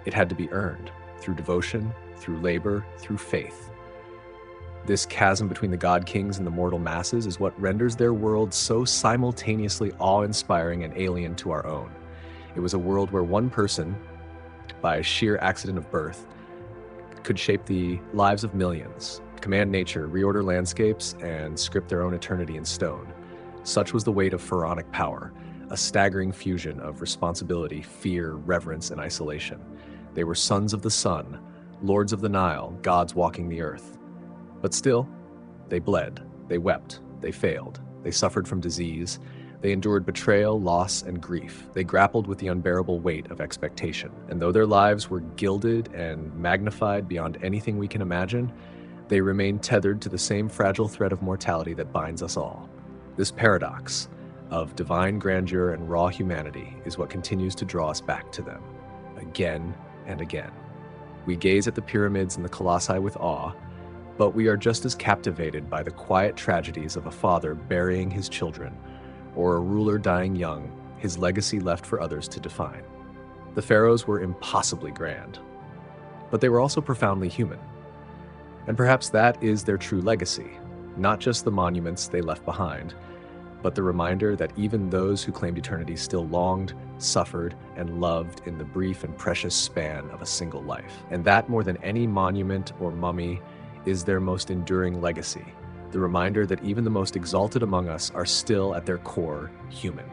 It had to be earned, through devotion, through labor, through faith. This chasm between the god-kings and the mortal masses is what renders their world so simultaneously awe-inspiring and alien to our own. It was a world where one person, by sheer accident of birth, could shape the lives of millions, command nature, reorder landscapes, and script their own eternity in stone. Such was the weight of pharaonic power, a staggering fusion of responsibility, fear, reverence, and isolation. They were sons of the sun, lords of the Nile, gods walking the earth. But still, They bled, they wept, they failed, they suffered from disease, they endured betrayal, loss, and grief. They grappled with the unbearable weight of expectation. And though their lives were gilded and magnified beyond anything we can imagine, they remain tethered to the same fragile thread of mortality that binds us all. This paradox of divine grandeur and raw humanity is what continues to draw us back to them, again and again. We gaze at the pyramids and the colossi with awe, but we are just as captivated by the quiet tragedies of a father burying his children, or a ruler dying young, his legacy left for others to define. The pharaohs were impossibly grand, but they were also profoundly human. And perhaps that is their true legacy, not just the monuments they left behind, but the reminder that even those who claimed eternity still longed, suffered, and loved in the brief and precious span of a single life. And that, more than any monument or mummy, is their most enduring legacy, the reminder that even the most exalted among us are still at their core human.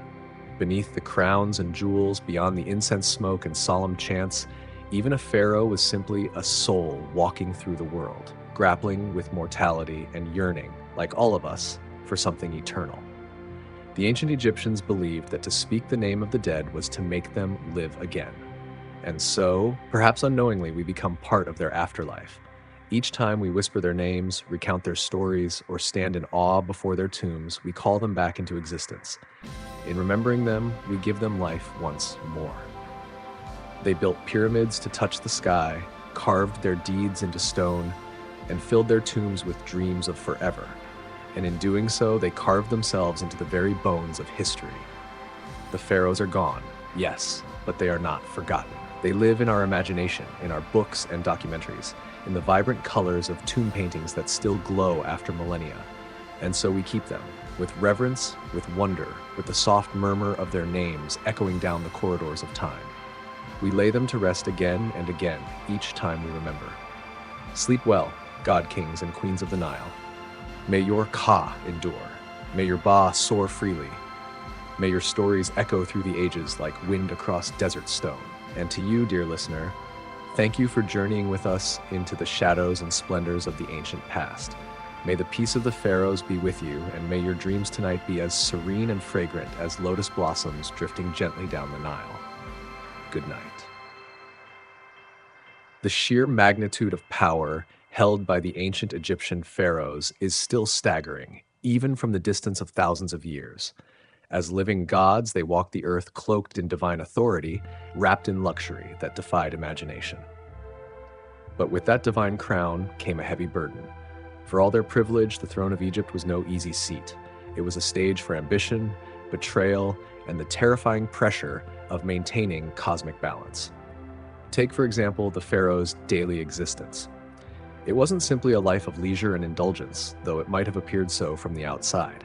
Beneath the crowns and jewels, beyond the incense smoke and solemn chants, even a pharaoh was simply a soul walking through the world, grappling with mortality and yearning, like all of us, for something eternal. The ancient Egyptians believed that to speak the name of the dead was to make them live again. And so, perhaps unknowingly, we become part of their afterlife. Each time we whisper their names, recount their stories, or stand in awe before their tombs, we call them back into existence. In remembering them, we give them life once more. They built pyramids to touch the sky, carved their deeds into stone, and filled their tombs with dreams of forever. And in doing so, they carved themselves into the very bones of history. The pharaohs are gone, yes, but they are not forgotten. They live in our imagination, in our books and documentaries, in the vibrant colors of tomb paintings that still glow after millennia. And so we keep them, with reverence, with wonder, with the soft murmur of their names echoing down the corridors of time. We lay them to rest again and again, each time we remember. Sleep well, god kings and queens of the Nile. May your Ka endure. May your Ba soar freely. May your stories echo through the ages like wind across desert stone. And to you, dear listener, thank you for journeying with us into the shadows and splendors of the ancient past. May the peace of the pharaohs be with you, and may your dreams tonight be as serene and fragrant as lotus blossoms drifting gently down the Nile. Good night. The sheer magnitude of power held by the ancient Egyptian pharaohs is still staggering, even from the distance of thousands of years. As living gods, they walked the earth cloaked in divine authority, wrapped in luxury that defied imagination. But with that divine crown came a heavy burden. For all their privilege, the throne of Egypt was no easy seat. It was a stage for ambition, betrayal, and the terrifying pressure of maintaining cosmic balance. Take, for example, the pharaoh's daily existence. It wasn't simply a life of leisure and indulgence, though it might have appeared so from the outside.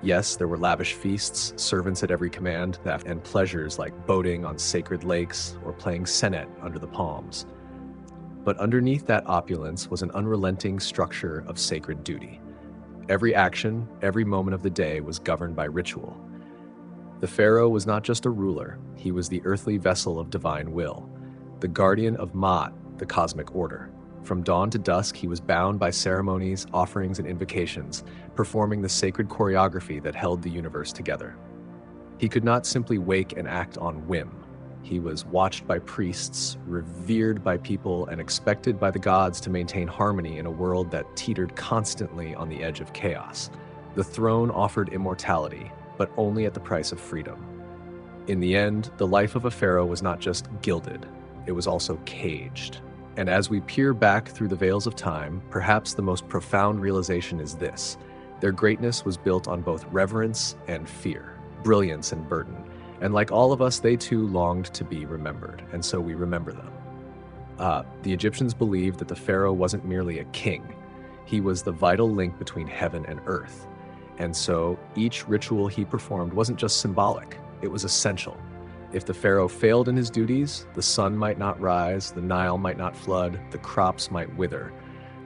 Yes, there were lavish feasts, servants at every command, and pleasures like boating on sacred lakes or playing senet under the palms. But underneath that opulence was an unrelenting structure of sacred duty. Every action, every moment of the day was governed by ritual. The pharaoh was not just a ruler, he was the earthly vessel of divine will, the guardian of Ma'at, the cosmic order. From dawn to dusk, he was bound by ceremonies, offerings, and invocations, performing the sacred choreography that held the universe together. He could not simply wake and act on whim. He was watched by priests, revered by people, and expected by the gods to maintain harmony in a world that teetered constantly on the edge of chaos. The throne offered immortality, but only at the price of freedom. In the end, the life of a pharaoh was not just gilded, it was also caged. And as we peer back through the veils of time, perhaps the most profound realization is this: their greatness was built on both reverence and fear, brilliance and burden. And like all of us, they too longed to be remembered, and so we remember them. The Egyptians believed that the pharaoh wasn't merely a king, he was the vital link between heaven and earth. And so each ritual he performed wasn't just symbolic, it was essential. If the pharaoh failed in his duties, the sun might not rise, the Nile might not flood, the crops might wither.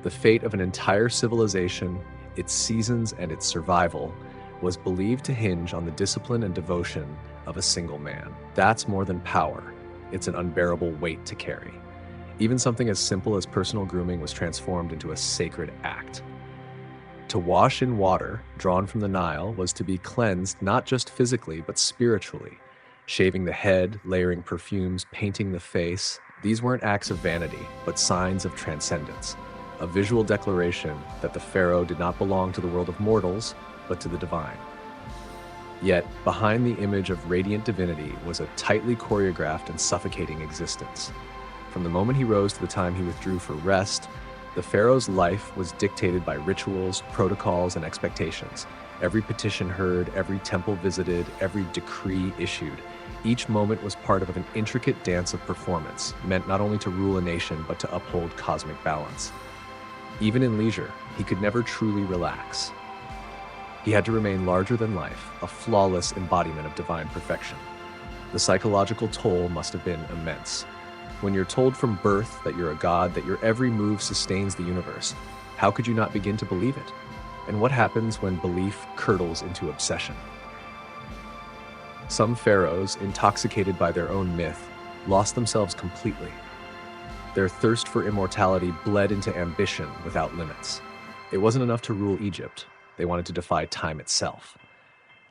The fate of an entire civilization, its seasons and its survival, was believed to hinge on the discipline and devotion of a single man. That's more than power. It's an unbearable weight to carry. Even something as simple as personal grooming was transformed into a sacred act. To wash in water drawn from the Nile was to be cleansed not just physically, but spiritually. Shaving the head, layering perfumes, painting the face, these weren't acts of vanity, but signs of transcendence. A visual declaration that the pharaoh did not belong to the world of mortals, but to the divine. Yet, behind the image of radiant divinity was a tightly choreographed and suffocating existence. From the moment he rose to the time he withdrew for rest, the pharaoh's life was dictated by rituals, protocols, and expectations. Every petition heard, every temple visited, every decree issued. Each moment was part of an intricate dance of performance, meant not only to rule a nation, but to uphold cosmic balance. Even in leisure, he could never truly relax. He had to remain larger than life, a flawless embodiment of divine perfection. The psychological toll must have been immense. When you're told from birth that you're a god, that your every move sustains the universe, how could you not begin to believe it? And what happens when belief curdles into obsession? Some pharaohs, intoxicated by their own myth, lost themselves completely. Their thirst for immortality bled into ambition without limits. It wasn't enough to rule Egypt. They wanted to defy time itself.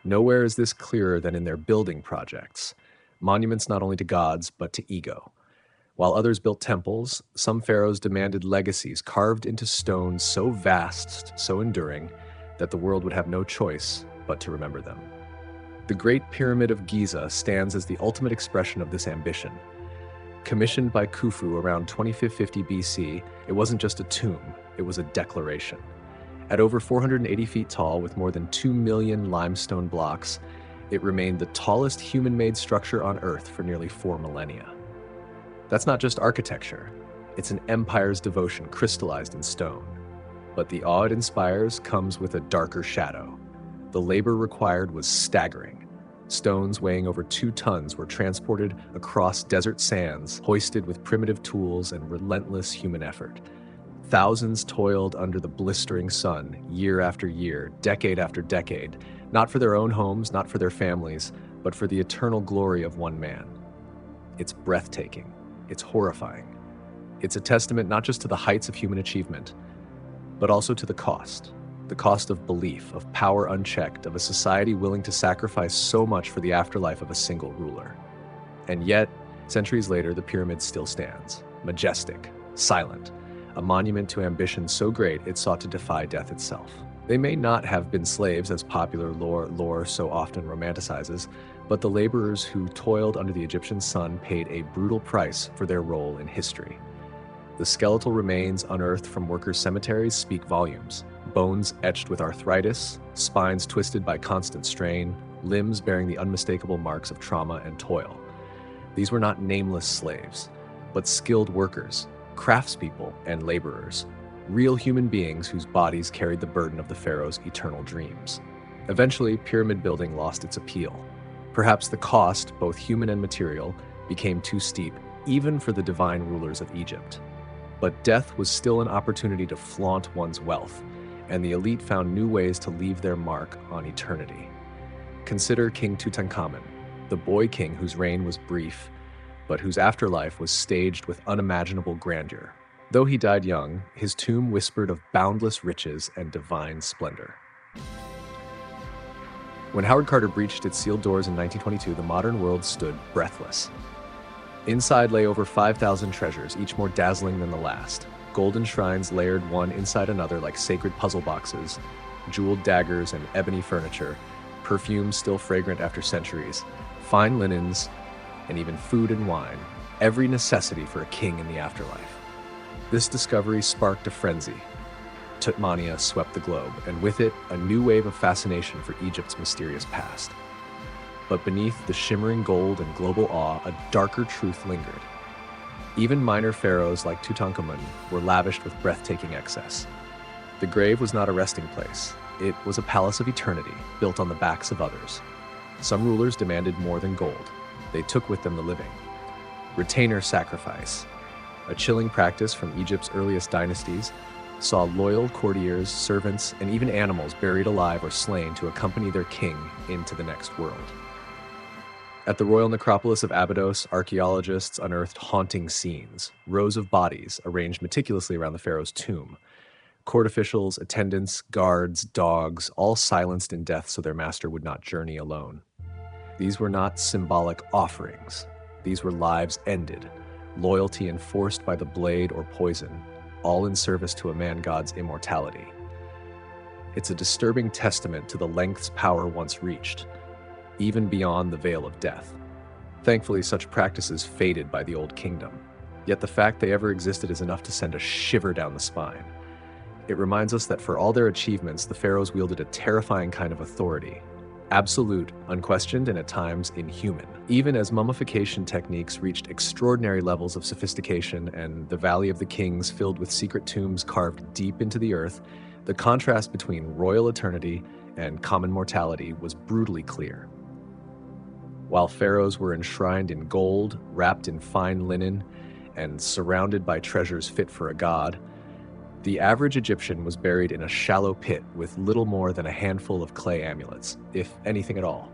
Nowhere is this clearer than in their building projects, monuments not only to gods, but to ego. While others built temples, some pharaohs demanded legacies carved into stone so vast, so enduring, that the world would have no choice but to remember them. The Great Pyramid of Giza stands as the ultimate expression of this ambition. Commissioned by Khufu around 2550 BC, it wasn't just a tomb, it was a declaration. At over 480 feet tall, with more than 2 million limestone blocks, it remained the tallest human-made structure on Earth for nearly 4 millennia. That's not just architecture, it's an empire's devotion crystallized in stone. But the awe it inspires comes with a darker shadow. The labor required was staggering. Stones weighing over 2 tons were transported across desert sands, hoisted with primitive tools and relentless human effort. Thousands toiled under the blistering sun, year after year, decade after decade, not for their own homes, not for their families, but for the eternal glory of one man. It's breathtaking. It's horrifying. It's a testament not just to the heights of human achievement, but also to the cost of belief, of power unchecked, of a society willing to sacrifice so much for the afterlife of a single ruler. And yet, centuries later, the pyramid still stands, majestic, silent, a monument to ambition so great it sought to defy death itself. They may not have been slaves, as popular lore so often romanticizes, but the laborers who toiled under the Egyptian sun paid a brutal price for their role in history. The skeletal remains unearthed from workers' cemeteries speak volumes. Bones etched with arthritis, spines twisted by constant strain, limbs bearing the unmistakable marks of trauma and toil. These were not nameless slaves, but skilled workers, craftspeople, and laborers, real human beings whose bodies carried the burden of the pharaoh's eternal dreams. Eventually, pyramid building lost its appeal. Perhaps the cost, both human and material, became too steep, even for the divine rulers of Egypt. But death was still an opportunity to flaunt one's wealth, and the elite found new ways to leave their mark on eternity. Consider King Tutankhamun, the boy king whose reign was brief, but whose afterlife was staged with unimaginable grandeur. Though he died young, his tomb whispered of boundless riches and divine splendor. When Howard Carter breached its sealed doors in 1922, the modern world stood breathless. Inside lay over 5,000 treasures, each more dazzling than the last. Golden shrines layered one inside another like sacred puzzle boxes, jeweled daggers and ebony furniture, perfumes still fragrant after centuries, fine linens, and even food and wine, every necessity for a king in the afterlife. This discovery sparked a frenzy. Tutmonia swept the globe, and with it, a new wave of fascination for Egypt's mysterious past. But beneath the shimmering gold and global awe, a darker truth lingered. Even minor pharaohs like Tutankhamun were lavished with breathtaking excess. The grave was not a resting place. It was a palace of eternity, built on the backs of others. Some rulers demanded more than gold. They took with them the living. Retainer sacrifice, a chilling practice from Egypt's earliest dynasties, saw loyal courtiers, servants, and even animals buried alive or slain to accompany their king into the next world. At the royal necropolis of Abydos, archaeologists unearthed haunting scenes, rows of bodies arranged meticulously around the pharaoh's tomb. Court officials, attendants, guards, dogs, all silenced in death so their master would not journey alone. These were not symbolic offerings. These were lives ended, loyalty enforced by the blade or poison, all in service to a man-god's immortality. It's a disturbing testament to the lengths power once reached, even beyond the veil of death. Thankfully, such practices faded by the Old Kingdom, yet the fact they ever existed is enough to send a shiver down the spine. It reminds us that for all their achievements, the pharaohs wielded a terrifying kind of authority, absolute, unquestioned, and at times inhuman. Even as mummification techniques reached extraordinary levels of sophistication and the Valley of the Kings filled with secret tombs carved deep into the earth, the contrast between royal eternity and common mortality was brutally clear. While pharaohs were enshrined in gold, wrapped in fine linen, and surrounded by treasures fit for a god, the average Egyptian was buried in a shallow pit with little more than a handful of clay amulets, if anything at all.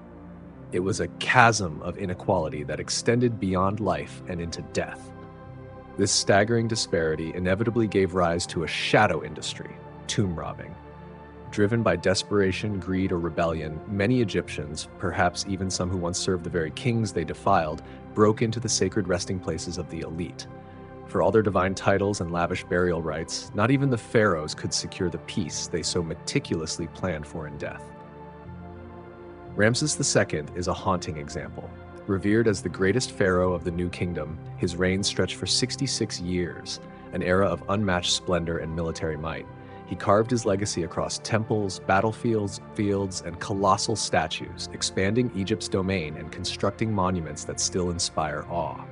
It was a chasm of inequality that extended beyond life and into death. This staggering disparity inevitably gave rise to a shadow industry, tomb robbing. Driven by desperation, greed, or rebellion, many Egyptians, perhaps even some who once served the very kings they defiled, broke into the sacred resting places of the elite. For all their divine titles and lavish burial rites, not even the pharaohs could secure the peace they so meticulously planned for in death. Ramses II is a haunting example. Revered as the greatest pharaoh of the New Kingdom, his reign stretched for 66 years, an era of unmatched splendor and military might. He carved his legacy across temples, battlefields, fields, and colossal statues, expanding Egypt's domain and constructing monuments that still inspire awe.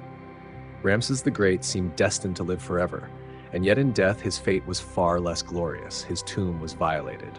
Ramses the Great seemed destined to live forever, and yet in death his fate was far less glorious. His tomb was violated.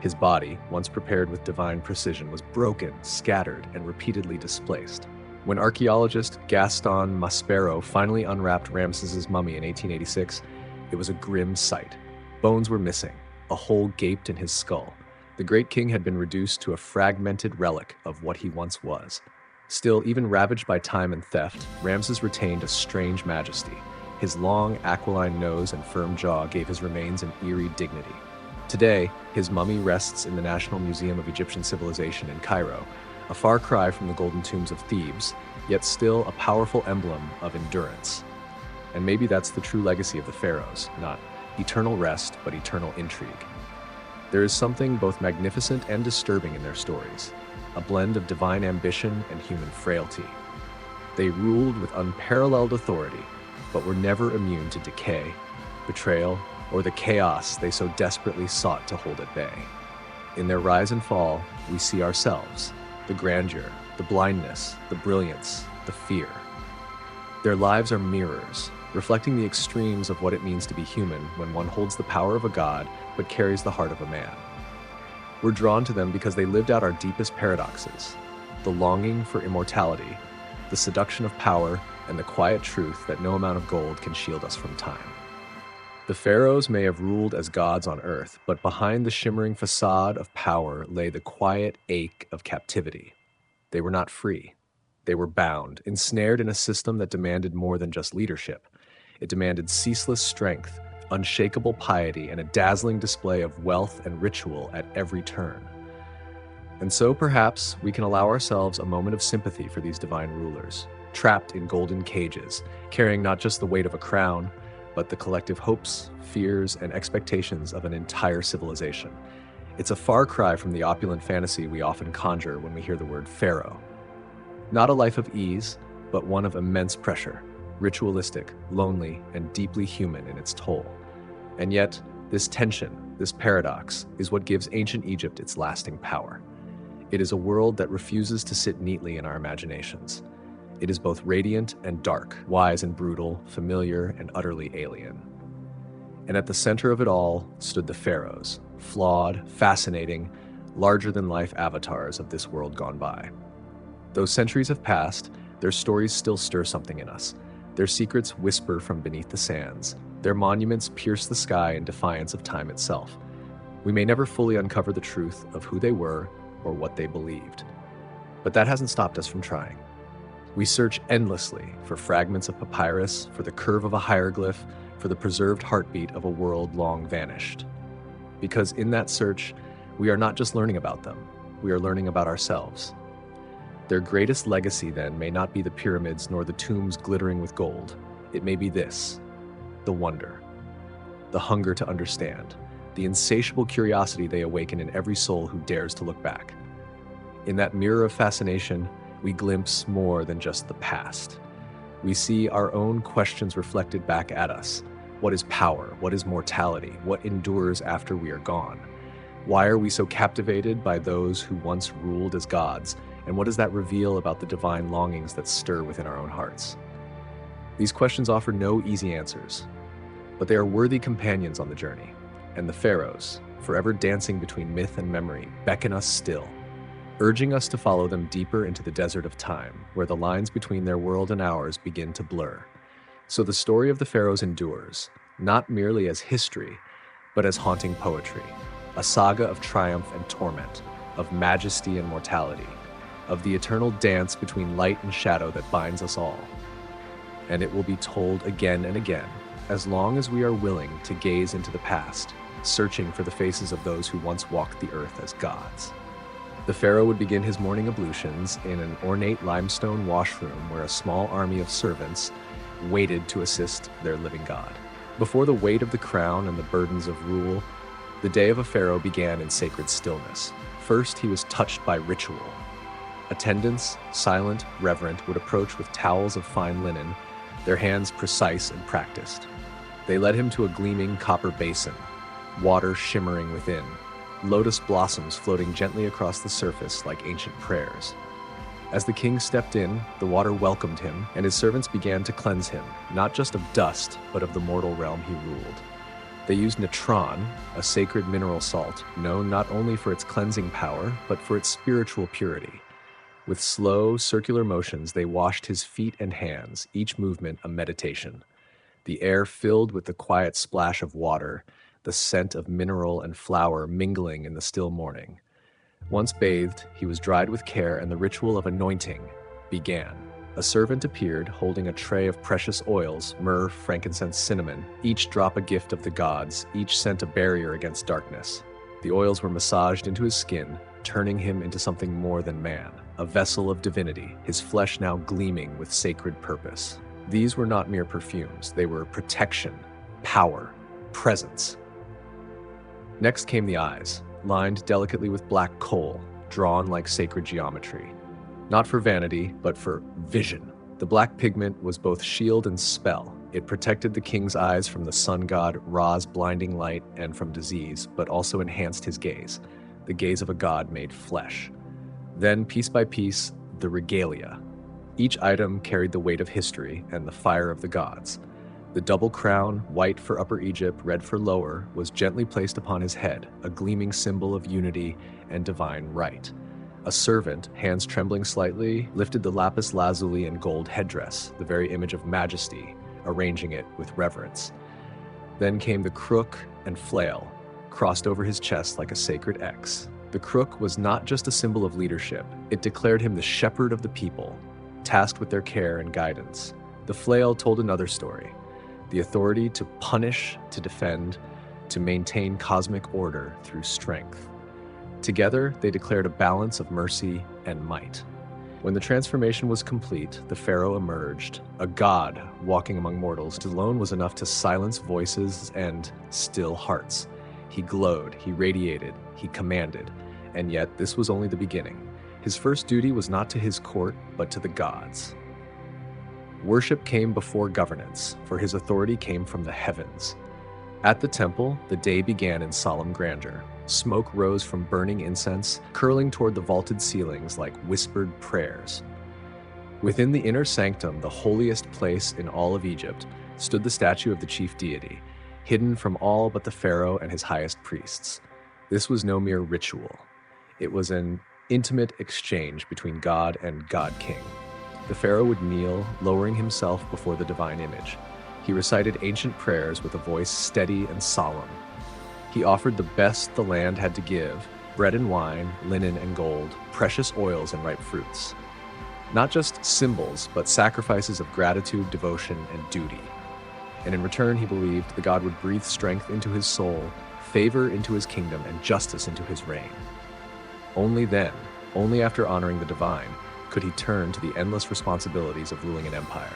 His body, once prepared with divine precision, was broken, scattered, and repeatedly displaced. When archaeologist Gaston Maspero finally unwrapped Ramses's mummy in 1886, it was a grim sight. Bones were missing, a hole gaped in his skull. The great king had been reduced to a fragmented relic of what he once was. Still, even ravaged by time and theft, Ramses retained a strange majesty. His long, aquiline nose and firm jaw gave his remains an eerie dignity. Today, his mummy rests in the National Museum of Egyptian Civilization in Cairo, a far cry from the golden tombs of Thebes, yet still a powerful emblem of endurance. And maybe that's the true legacy of the pharaohs, not eternal rest, but eternal intrigue. There is something both magnificent and disturbing in their stories, a blend of divine ambition and human frailty. They ruled with unparalleled authority, but were never immune to decay, betrayal, or the chaos they so desperately sought to hold at bay. In their rise and fall, we see ourselves, the grandeur, the blindness, the brilliance, the fear. Their lives are mirrors, reflecting the extremes of what it means to be human when one holds the power of a god but carries the heart of a man. We're drawn to them because they lived out our deepest paradoxes, the longing for immortality, the seduction of power, and the quiet truth that no amount of gold can shield us from time. The pharaohs may have ruled as gods on earth, but behind the shimmering facade of power lay the quiet ache of captivity. They were not free. They were bound, ensnared in a system that demanded more than just leadership. It demanded ceaseless strength, unshakable piety, and a dazzling display of wealth and ritual at every turn. And so perhaps we can allow ourselves a moment of sympathy for these divine rulers, trapped in golden cages, carrying not just the weight of a crown, but the collective hopes, fears, and expectations of an entire civilization. It's a far cry from the opulent fantasy we often conjure when we hear the word pharaoh. Not a life of ease, but one of immense pressure, ritualistic, lonely, and deeply human in its toll. And yet, this tension, this paradox, is what gives ancient Egypt its lasting power. It is a world that refuses to sit neatly in our imaginations. It is both radiant and dark, wise and brutal, familiar and utterly alien. And at the center of it all stood the pharaohs, flawed, fascinating, larger-than-life avatars of this world gone by. Though centuries have passed, their stories still stir something in us. Their secrets whisper from beneath the sands. Their monuments pierce the sky in defiance of time itself. We may never fully uncover the truth of who they were or what they believed. But that hasn't stopped us from trying. We search endlessly for fragments of papyrus, for the curve of a hieroglyph, for the preserved heartbeat of a world long vanished. because in that search, we are not just learning about them, we are learning about ourselves. Their greatest legacy, then, may not be the pyramids nor the tombs glittering with gold. It may be this: the wonder, the hunger to understand, the insatiable curiosity they awaken in every soul who dares to look back. In that mirror of fascination, we glimpse more than just the past. We see our own questions reflected back at us. What is power? What is mortality? What endures after we are gone? Why are we so captivated by those who once ruled as gods? And what does that reveal about the divine longings that stir within our own hearts? These questions offer no easy answers, but they are worthy companions on the journey. And the Pharaohs, forever dancing between myth and memory, beckon us still, urging us to follow them deeper into the desert of time, where the lines between their world and ours begin to blur. So the story of the Pharaohs endures, not merely as history, but as haunting poetry, a saga of triumph and torment, of majesty and mortality, of the eternal dance between light and shadow that binds us all. And it will be told again and again, as long as we are willing to gaze into the past, searching for the faces of those who once walked the earth as gods. The pharaoh would begin his morning ablutions in an ornate limestone washroom where a small army of servants waited to assist their living god. Before the weight of the crown and the burdens of rule, the day of a pharaoh began in sacred stillness. First, he was touched by ritual. Attendants, silent, reverent, would approach with towels of fine linen, their hands precise and practiced. They led him to a gleaming copper basin, water shimmering within, lotus blossoms floating gently across the surface like ancient prayers. As the king stepped in, the water welcomed him, and his servants began to cleanse him, not just of dust, but of the mortal realm he ruled. They used natron, a sacred mineral salt, known not only for its cleansing power, but for its spiritual purity. With slow, circular motions, they washed his feet and hands, each movement a meditation. The air filled with the quiet splash of water, the scent of mineral and flower mingling in the still morning. Once bathed, he was dried with care, and the ritual of anointing began. A servant appeared, holding a tray of precious oils, myrrh, frankincense, cinnamon, each drop a gift of the gods, each scent a barrier against darkness. The oils were massaged into his skin, turning him into something more than man, a vessel of divinity, his flesh now gleaming with sacred purpose. These were not mere perfumes, they were protection, power, presence. Next came the eyes, lined delicately with black coal, drawn like sacred geometry. Not for vanity, but for vision. The black pigment was both shield and spell. It protected the king's eyes from the sun god Ra's blinding light and from disease, but also enhanced his gaze, the gaze of a god made flesh. Then, piece by piece, the regalia. Each item carried the weight of history and the fire of the gods. The double crown, white for Upper Egypt, red for Lower, was gently placed upon his head, a gleaming symbol of unity and divine right. A servant, hands trembling slightly, lifted the lapis lazuli and gold headdress, the very image of majesty, arranging it with reverence. Then came the crook and flail, crossed over his chest like a sacred X. The crook was not just a symbol of leadership, it declared him the shepherd of the people, tasked with their care and guidance. The flail told another story, the authority to punish, to defend, to maintain cosmic order through strength. Together, they declared a balance of mercy and might. When the transformation was complete, the pharaoh emerged, a god walking among mortals. Alone was enough to silence voices and still hearts. He glowed, he radiated, he commanded, and yet this was only the beginning. His first duty was not to his court, but to the gods. Worship came before governance, for his authority came from the heavens. At the temple, the day began in solemn grandeur. Smoke rose from burning incense, curling toward the vaulted ceilings like whispered prayers. Within the inner sanctum, the holiest place in all of Egypt, stood the statue of the chief deity, hidden from all but the pharaoh and his highest priests. This was no mere ritual. It was an intimate exchange between God and God-King. The pharaoh would kneel, lowering himself before the divine image. He recited ancient prayers with a voice steady and solemn. He offered the best the land had to give, bread and wine, linen and gold, precious oils and ripe fruits. Not just symbols, but sacrifices of gratitude, devotion, and duty. And in return, he believed the god would breathe strength into his soul, favor into his kingdom, and justice into his reign. Only then, only after honoring the divine, could he turn to the endless responsibilities of ruling an empire.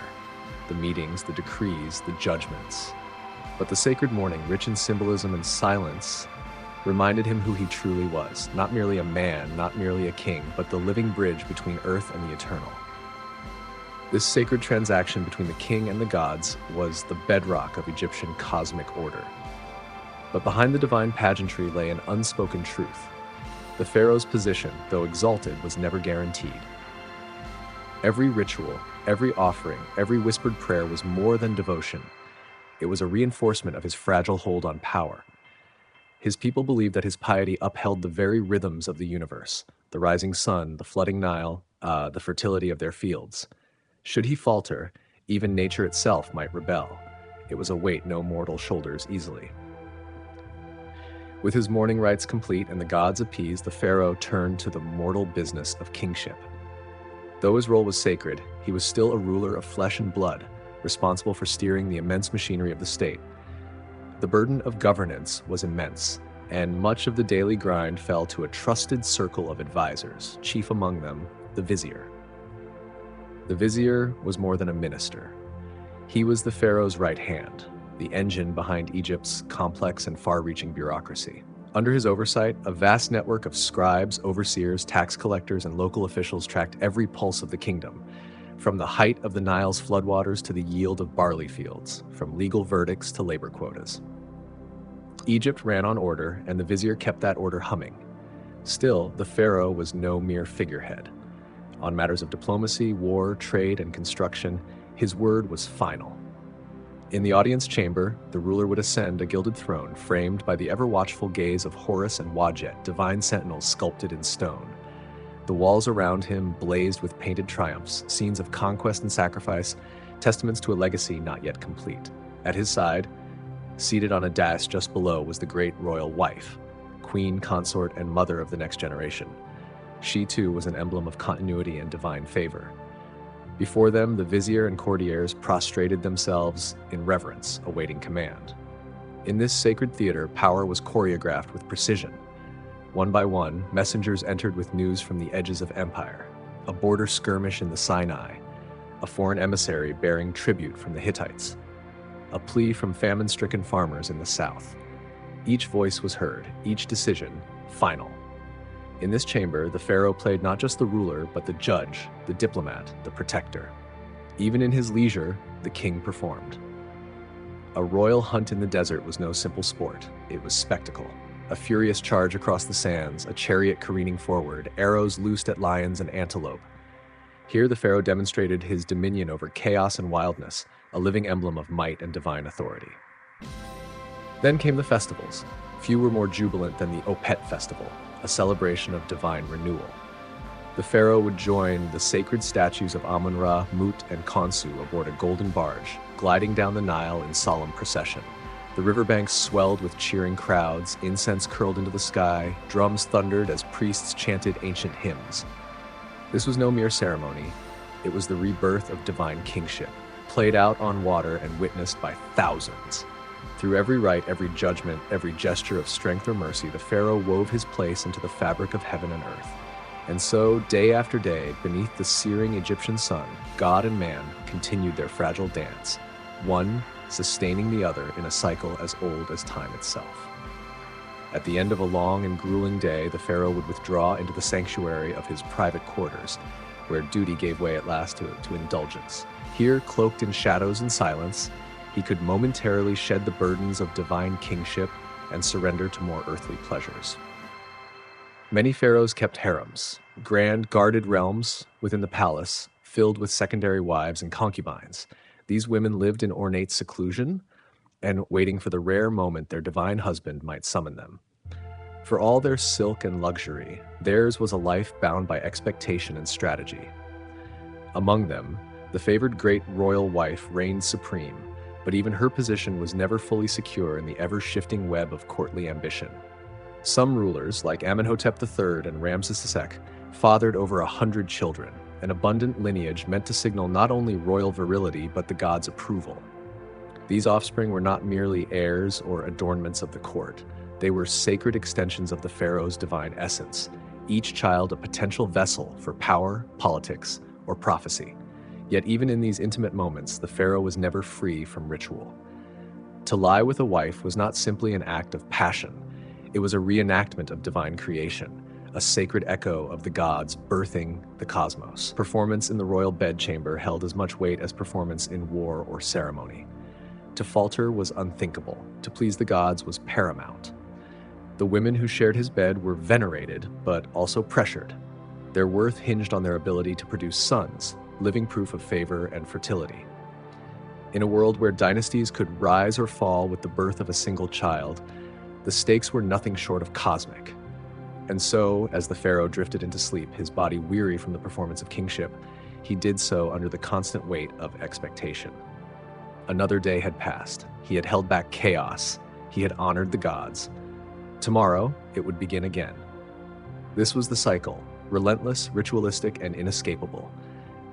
The meetings, the decrees, the judgments. But the sacred morning, rich in symbolism and silence, reminded him who he truly was, not merely a man, not merely a king, but the living bridge between earth and the eternal. This sacred transaction between the king and the gods was the bedrock of Egyptian cosmic order. But behind the divine pageantry lay an unspoken truth. The pharaoh's position, though exalted, was never guaranteed. Every ritual, every offering, every whispered prayer was more than devotion. It was a reinforcement of his fragile hold on power. His people believed that his piety upheld the very rhythms of the universe, the rising sun, the flooding Nile, the fertility of their fields. Should he falter, even nature itself might rebel. It was a weight no mortal shoulders easily. With his mourning rites complete and the gods appeased, the pharaoh turned to the mortal business of kingship. Though his role was sacred, he was still a ruler of flesh and blood, responsible for steering the immense machinery of the state. The burden of governance was immense, and much of the daily grind fell to a trusted circle of advisors, chief among them, the vizier. The vizier was more than a minister. He was the pharaoh's right hand, the engine behind Egypt's complex and far-reaching bureaucracy. Under his oversight, a vast network of scribes, overseers, tax collectors, and local officials tracked every pulse of the kingdom, from the height of the Nile's floodwaters to the yield of barley fields, from legal verdicts to labor quotas. Egypt ran on order, and the vizier kept that order humming. Still, the pharaoh was no mere figurehead. On matters of diplomacy, war, trade, and construction, his word was final. In the audience chamber, the ruler would ascend a gilded throne framed by the ever-watchful gaze of Horus and Wadjet, divine sentinels sculpted in stone. The walls around him blazed with painted triumphs, scenes of conquest and sacrifice, testaments to a legacy not yet complete. At his side, seated on a dais just below, was the great royal wife, queen, consort, and mother of the next generation. She too was an emblem of continuity and divine favor. Before them, the vizier and courtiers prostrated themselves in reverence, awaiting command. In this sacred theater, power was choreographed with precision. One by one, messengers entered with news from the edges of empire, a border skirmish in the Sinai, a foreign emissary bearing tribute from the Hittites, a plea from famine-stricken farmers in the south. Each voice was heard, each decision final. In this chamber, the pharaoh played not just the ruler, but the judge, the diplomat, the protector. Even in his leisure, the king performed. A royal hunt in the desert was no simple sport. It was spectacle. A furious charge across the sands, a chariot careening forward, arrows loosed at lions and antelope. Here the pharaoh demonstrated his dominion over chaos and wildness, a living emblem of might and divine authority. Then came the festivals. Few were more jubilant than the Opet festival, a celebration of divine renewal. The pharaoh would join the sacred statues of Amun-Ra, Mut, and Khonsu aboard a golden barge, gliding down the Nile in solemn procession. The riverbanks swelled with cheering crowds, incense curled into the sky, drums thundered as priests chanted ancient hymns. This was no mere ceremony. It was the rebirth of divine kingship, played out on water and witnessed by thousands. Through every rite, every judgment, every gesture of strength or mercy, the pharaoh wove his place into the fabric of heaven and earth. And so, day after day, beneath the searing Egyptian sun, God and man continued their fragile dance, one sustaining the other in a cycle as old as time itself. At the end of a long and grueling day, the pharaoh would withdraw into the sanctuary of his private quarters, where duty gave way at last to indulgence. Here, cloaked in shadows and silence, he could momentarily shed the burdens of divine kingship and surrender to more earthly pleasures. Many pharaohs kept harems, grand guarded realms within the palace, filled with secondary wives and concubines. These women lived in ornate seclusion and waiting for the rare moment their divine husband might summon them. For all their silk and luxury, theirs was a life bound by expectation and strategy. Among them, the favored great royal wife reigned supreme, but even her position was never fully secure in the ever-shifting web of courtly ambition. Some rulers, like Amenhotep III and Ramses II, fathered over 100 children, an abundant lineage meant to signal not only royal virility but the gods' approval. These offspring were not merely heirs or adornments of the court. They were sacred extensions of the pharaoh's divine essence, each child a potential vessel for power, politics, or prophecy. Yet even in these intimate moments, the pharaoh was never free from ritual. To lie with a wife was not simply an act of passion. It was a reenactment of divine creation, a sacred echo of the gods birthing the cosmos. Performance in the royal bedchamber held as much weight as performance in war or ceremony. To falter was unthinkable. To please the gods was paramount. The women who shared his bed were venerated, but also pressured. Their worth hinged on their ability to produce sons, living proof of favor and fertility. In a world where dynasties could rise or fall with the birth of a single child, the stakes were nothing short of cosmic. And so, as the pharaoh drifted into sleep, his body weary from the performance of kingship, he did so under the constant weight of expectation. Another day had passed. He had held back chaos. He had honored the gods. Tomorrow, it would begin again. This was the cycle, relentless, ritualistic, and inescapable.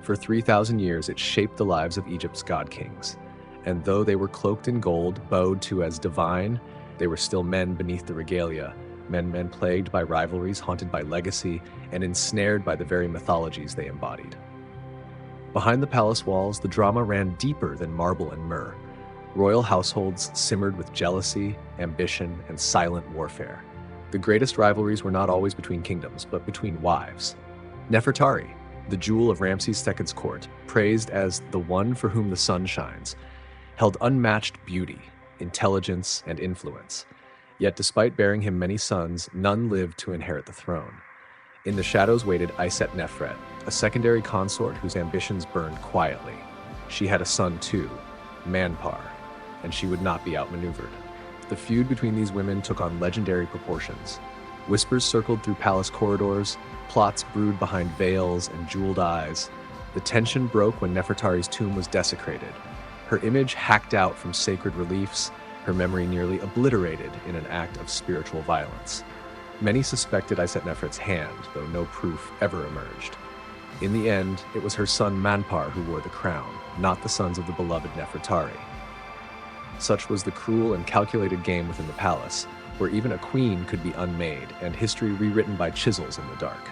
For 3,000 years, it shaped the lives of Egypt's god-kings. And though they were cloaked in gold, bowed to as divine, they were still men beneath the regalia, men plagued by rivalries, haunted by legacy, and ensnared by the very mythologies they embodied. Behind the palace walls, the drama ran deeper than marble and myrrh. Royal households simmered with jealousy, ambition, and silent warfare. The greatest rivalries were not always between kingdoms, but between wives. Nefertari, the jewel of Ramses II's court, praised as the one for whom the sun shines, held unmatched beauty, intelligence, and influence. Yet despite bearing him many sons, none lived to inherit the throne. In the shadows waited Iset-Nefret, a secondary consort whose ambitions burned quietly. She had a son too, Manpar, and she would not be outmaneuvered. The feud between these women took on legendary proportions. Whispers circled through palace corridors, plots brewed behind veils and jeweled eyes. The tension broke when Nefertari's tomb was desecrated, her image hacked out from sacred reliefs, her memory nearly obliterated in an act of spiritual violence. Many suspected Iset-Nefret's hand, though no proof ever emerged. In the end, it was her son Manpar who wore the crown, not the sons of the beloved Nefertari. Such was the cruel and calculated game within the palace, where even a queen could be unmade and history rewritten by chisels in the dark.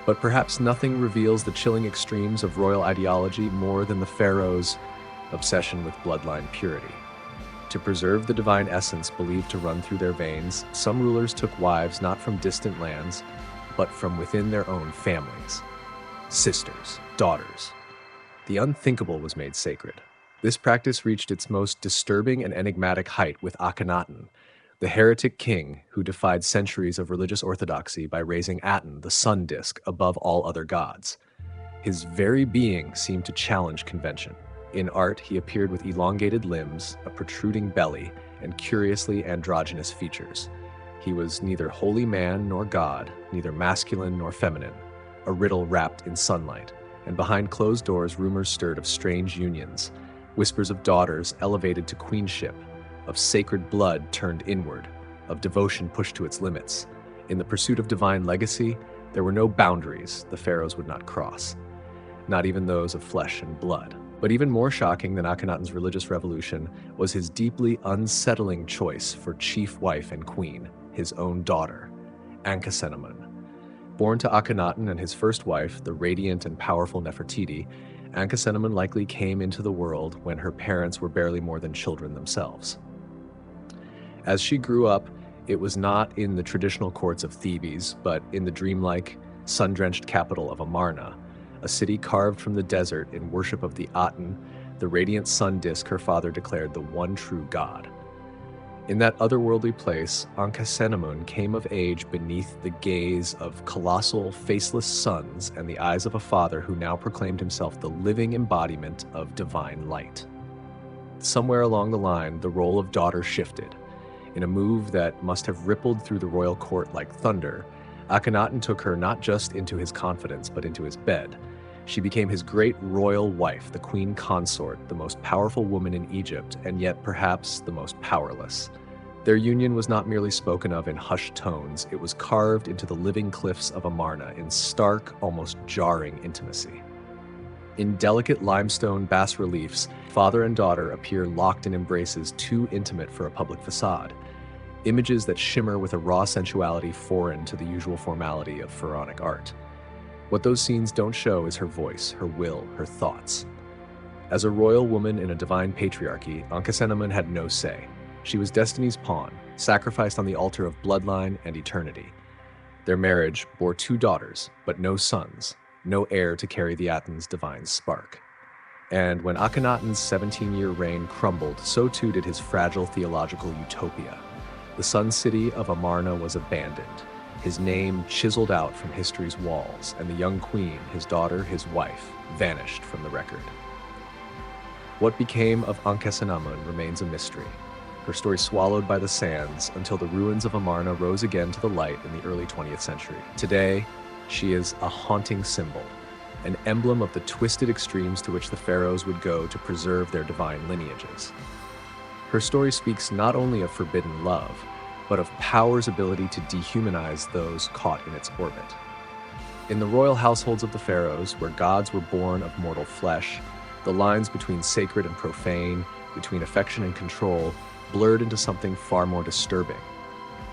But perhaps nothing reveals the chilling extremes of royal ideology more than the pharaoh's obsession with bloodline purity. To preserve the divine essence believed to run through their veins, some rulers took wives not from distant lands, but from within their own families. Sisters, daughters. The unthinkable was made sacred. This practice reached its most disturbing and enigmatic height with Akhenaten, the heretic king who defied centuries of religious orthodoxy by raising Aten, the sun disk, above all other gods. His very being seemed to challenge convention. In art, he appeared with elongated limbs, a protruding belly, and curiously androgynous features. He was neither holy man nor god, neither masculine nor feminine, a riddle wrapped in sunlight, and behind closed doors rumors stirred of strange unions, whispers of daughters elevated to queenship, of sacred blood turned inward, of devotion pushed to its limits. In the pursuit of divine legacy, there were no boundaries the pharaohs would not cross, not even those of flesh and blood. But even more shocking than Akhenaten's religious revolution was his deeply unsettling choice for chief wife and queen, his own daughter, Ankhesenamun. Born to Akhenaten and his first wife, the radiant and powerful Nefertiti, Ankhesenamun likely came into the world when her parents were barely more than children themselves. As she grew up, it was not in the traditional courts of Thebes, but in the dreamlike, sun-drenched capital of Amarna, a city carved from the desert in worship of the Aten, the radiant sun disk her father declared the one true god. In that otherworldly place, Ankhesenamun came of age beneath the gaze of colossal, faceless suns and the eyes of a father who now proclaimed himself the living embodiment of divine light. Somewhere along the line, the role of daughter shifted. In a move that must have rippled through the royal court like thunder, Akhenaten took her not just into his confidence, but into his bed. She became his great royal wife, the queen consort, the most powerful woman in Egypt, and yet perhaps the most powerless. Their union was not merely spoken of in hushed tones, it was carved into the living cliffs of Amarna in stark, almost jarring intimacy. In delicate limestone bas-reliefs, father and daughter appear locked in embraces too intimate for a public facade. images that shimmer with a raw sensuality foreign to the usual formality of pharaonic art. What those scenes don't show is her voice, her will, her thoughts. As a royal woman in a divine patriarchy, Ankhesenamun had no say. She was destiny's pawn, sacrificed on the altar of bloodline and eternity. Their marriage bore 2 daughters, but no sons, no heir to carry the Aten's divine spark. And when Akhenaten's 17-year reign crumbled, so too did his fragile theological utopia. The sun city of Amarna was abandoned, his name chiseled out from history's walls, and the young queen, his daughter, his wife, vanished from the record. What became of Ankhesenamun remains a mystery, her story swallowed by the sands until the ruins of Amarna rose again to the light in the early 20th century. Today, she is a haunting symbol, an emblem of the twisted extremes to which the pharaohs would go to preserve their divine lineages. Her story speaks not only of forbidden love, but of power's ability to dehumanize those caught in its orbit. In the royal households of the pharaohs, where gods were born of mortal flesh, the lines between sacred and profane, between affection and control, blurred into something far more disturbing.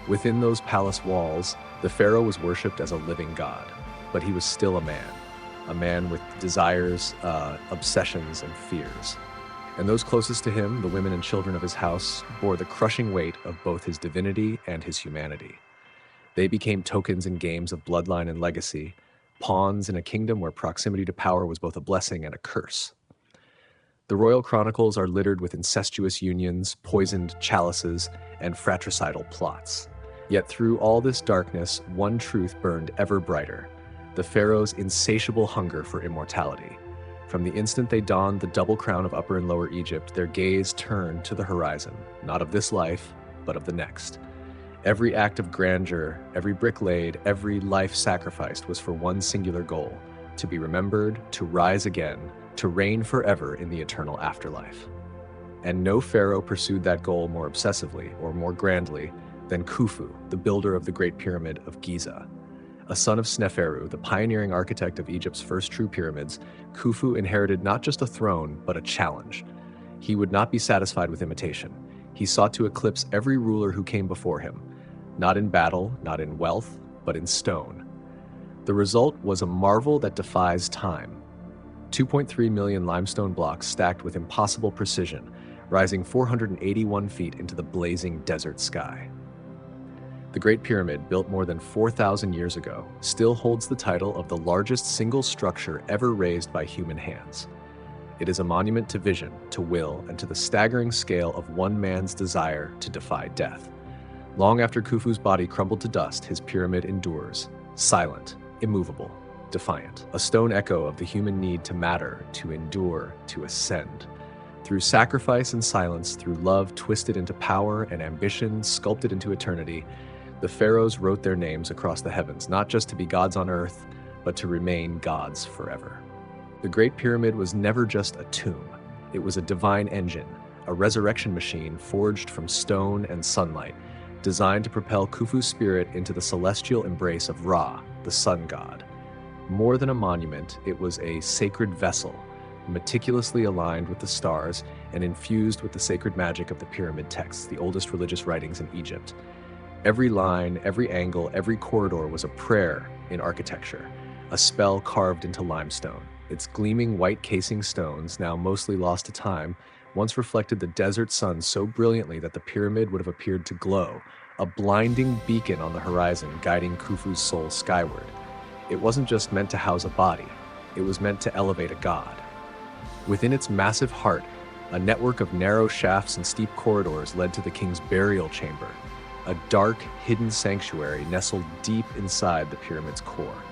Within those palace walls, the pharaoh was worshipped as a living god, but he was still a man with desires, obsessions, and fears. And those closest to him, the women and children of his house, bore the crushing weight of both his divinity and his humanity. They became tokens in games of bloodline and legacy, pawns in a kingdom where proximity to power was both a blessing and a curse. The royal chronicles are littered with incestuous unions, poisoned chalices, and fratricidal plots. Yet through all this darkness, one truth burned ever brighter: the pharaohs' insatiable hunger for immortality. From the instant they donned the double crown of Upper and Lower Egypt, their gaze turned to the horizon, not of this life, but of the next. Every act of grandeur, every brick laid, every life sacrificed was for one singular goal: to be remembered, to rise again, to reign forever in the eternal afterlife. And no pharaoh pursued that goal more obsessively or more grandly than Khufu, the builder of the Great Pyramid of Giza. A son of Sneferu, the pioneering architect of Egypt's first true pyramids, Khufu inherited not just a throne, but a challenge. He would not be satisfied with imitation. He sought to eclipse every ruler who came before him, not in battle, not in wealth, but in stone. The result was a marvel that defies time. 2.3 million limestone blocks stacked with impossible precision, rising 481 feet into the blazing desert sky. The Great Pyramid, built more than 4,000 years ago, still holds the title of the largest single structure ever raised by human hands. It is a monument to vision, to will, and to the staggering scale of one man's desire to defy death. Long after Khufu's body crumbled to dust, his pyramid endures, silent, immovable, defiant, a stone echo of the human need to matter, to endure, to ascend. Through sacrifice and silence, through love twisted into power and ambition sculpted into eternity, the pharaohs wrote their names across the heavens, not just to be gods on earth, but to remain gods forever. The Great Pyramid was never just a tomb. It was a divine engine, a resurrection machine forged from stone and sunlight, designed to propel Khufu's spirit into the celestial embrace of Ra, the sun god. More than a monument, it was a sacred vessel, meticulously aligned with the stars and infused with the sacred magic of the pyramid texts, the oldest religious writings in Egypt. Every line, every angle, every corridor was a prayer in architecture, a spell carved into limestone. Its gleaming white casing stones, now mostly lost to time, once reflected the desert sun so brilliantly that the pyramid would have appeared to glow, a blinding beacon on the horizon guiding Khufu's soul skyward. It wasn't just meant to house a body, it was meant to elevate a god. Within its massive heart, a network of narrow shafts and steep corridors led to the king's burial chamber, a dark, hidden sanctuary nestled deep inside the pyramid's core.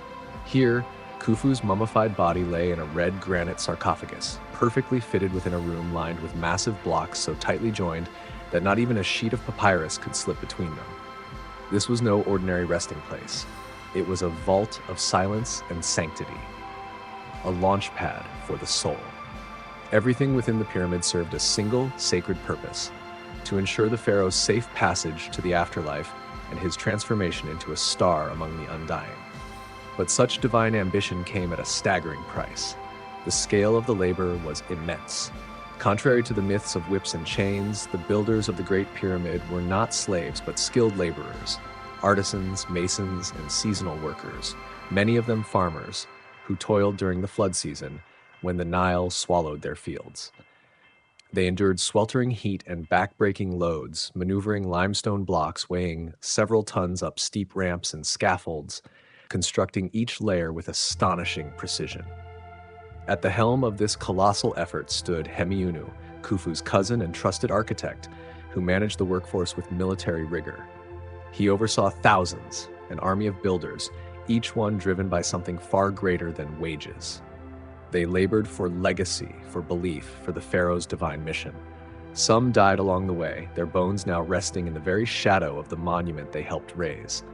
Here, Khufu's mummified body lay in a red granite sarcophagus, perfectly fitted within a room lined with massive blocks so tightly joined that not even a sheet of papyrus could slip between them. This was no ordinary resting place. It was a vault of silence and sanctity, a launch pad for the soul. Everything within the pyramid served a single sacred purpose: to ensure the pharaoh's safe passage to the afterlife and his transformation into a star among the undying. But such divine ambition came at a staggering price. The scale of the labor was immense. Contrary to the myths of whips and chains, the builders of the Great Pyramid were not slaves but skilled laborers, artisans, masons, and seasonal workers, many of them farmers, who toiled during the flood season when the Nile swallowed their fields. They endured sweltering heat and back-breaking loads, maneuvering limestone blocks weighing several tons up steep ramps and scaffolds, constructing each layer with astonishing precision. At the helm of this colossal effort stood Hemiunu, Khufu's cousin and trusted architect, who managed the workforce with military rigor. He oversaw thousands, an army of builders, each one driven by something far greater than wages. They labored for legacy, for belief, for the pharaoh's divine mission. Some died along the way, their bones now resting in the very shadow of the monument they helped raise.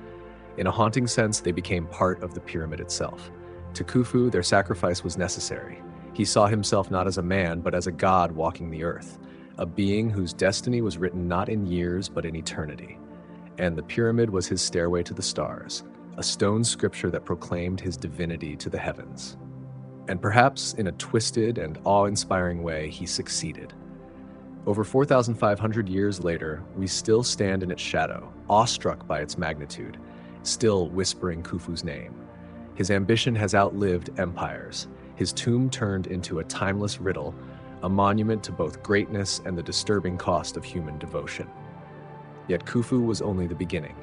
In a haunting sense, they became part of the pyramid itself. To Khufu, their sacrifice was necessary. He saw himself not as a man, but as a god walking the earth, a being whose destiny was written not in years, but in eternity. And the pyramid was his stairway to the stars, a stone scripture that proclaimed his divinity to the heavens. And perhaps in a twisted and awe-inspiring way, he succeeded. Over 4,500 years later, we still stand in its shadow, awestruck by its magnitude, still whispering Khufu's name. His ambition has outlived empires, his tomb turned into a timeless riddle, a monument to both greatness and the disturbing cost of human devotion. Yet Khufu was only the beginning.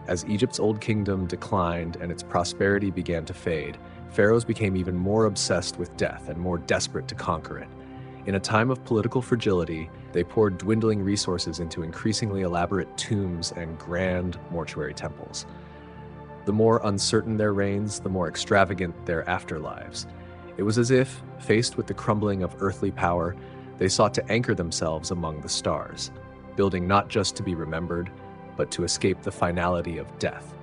As Egypt's old kingdom declined and its prosperity began to fade, pharaohs became even more obsessed with death and more desperate to conquer it. In a time of political fragility, they poured dwindling resources into increasingly elaborate tombs and grand mortuary temples. The more uncertain their reigns, the more extravagant their afterlives. It was as if, faced with the crumbling of earthly power, they sought to anchor themselves among the stars, building not just to be remembered, but to escape the finality of death.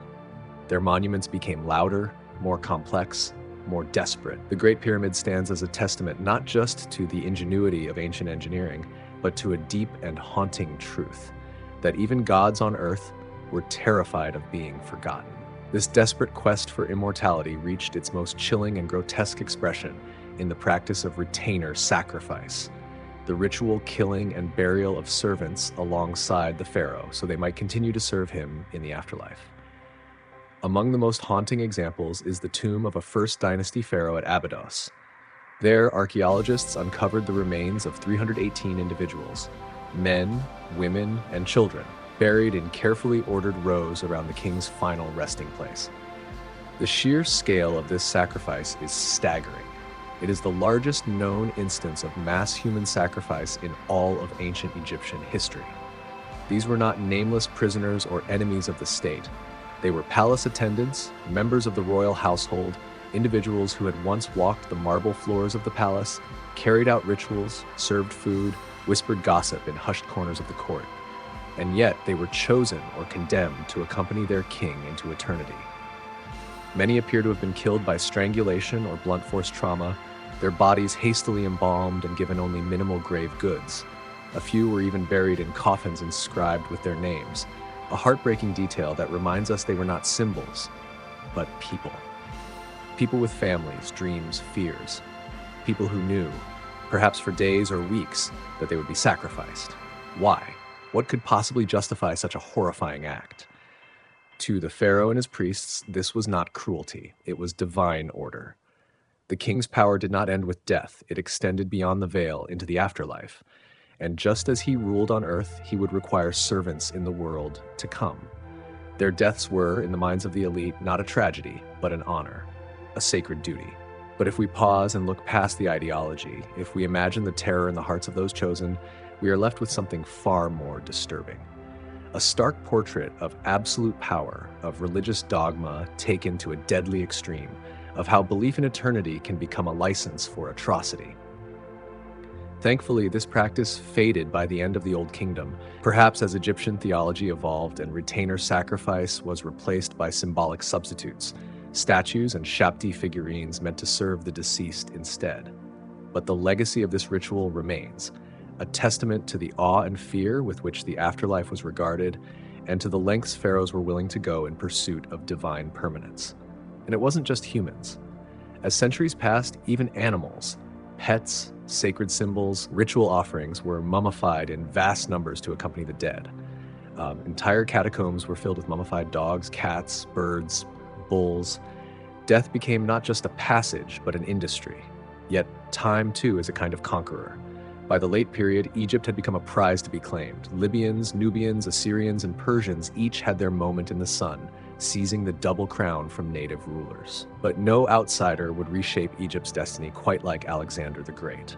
Their monuments became louder, more complex, more desperate. The Great Pyramid stands as a testament not just to the ingenuity of ancient engineering, but to a deep and haunting truth, that even gods on earth were terrified of being forgotten. This desperate quest for immortality reached its most chilling and grotesque expression in the practice of retainer sacrifice, the ritual killing and burial of servants alongside the pharaoh so they might continue to serve him in the afterlife. Among the most haunting examples is the tomb of a First Dynasty pharaoh at Abydos. There, archaeologists uncovered the remains of 318 individuals, men, women, and children, buried in carefully ordered rows around the king's final resting place. The sheer scale of this sacrifice is staggering. It is the largest known instance of mass human sacrifice in all of ancient Egyptian history. These were not nameless prisoners or enemies of the state. They were palace attendants, members of the royal household, individuals who had once walked the marble floors of the palace, carried out rituals, served food, whispered gossip in hushed corners of the court. And yet they were chosen or condemned to accompany their king into eternity. Many appear to have been killed by strangulation or blunt force trauma, their bodies hastily embalmed and given only minimal grave goods. A few were even buried in coffins inscribed with their names, a heartbreaking detail that reminds us they were not symbols, but people. People with families, dreams, fears. People who knew, perhaps for days or weeks, that they would be sacrificed. Why? What could possibly justify such a horrifying act? To the pharaoh and his priests, this was not cruelty, it was divine order. The king's power did not end with death, it extended beyond the veil into the afterlife. And just as he ruled on earth, he would require servants in the world to come. Their deaths were, in the minds of the elite, not a tragedy, but an honor, a sacred duty. But if we pause and look past the ideology, if we imagine the terror in the hearts of those chosen, we are left with something far more disturbing. A stark portrait of absolute power, of religious dogma taken to a deadly extreme, of how belief in eternity can become a license for atrocity. Thankfully, this practice faded by the end of the Old Kingdom, perhaps as Egyptian theology evolved and retainer sacrifice was replaced by symbolic substitutes, statues and Shabti figurines meant to serve the deceased instead. But the legacy of this ritual remains, a testament to the awe and fear with which the afterlife was regarded, and to the lengths pharaohs were willing to go in pursuit of divine permanence. And it wasn't just humans. As centuries passed, even animals, pets, sacred symbols, ritual offerings were mummified in vast numbers to accompany the dead. Entire catacombs were filled with mummified dogs, cats, birds, bulls. Death became not just a passage, but an industry. Yet time, too, is a kind of conqueror. By the late period, Egypt had become a prize to be claimed. Libyans, Nubians, Assyrians, and Persians each had their moment in the sun, seizing the double crown from native rulers. But no outsider would reshape Egypt's destiny quite like Alexander the Great.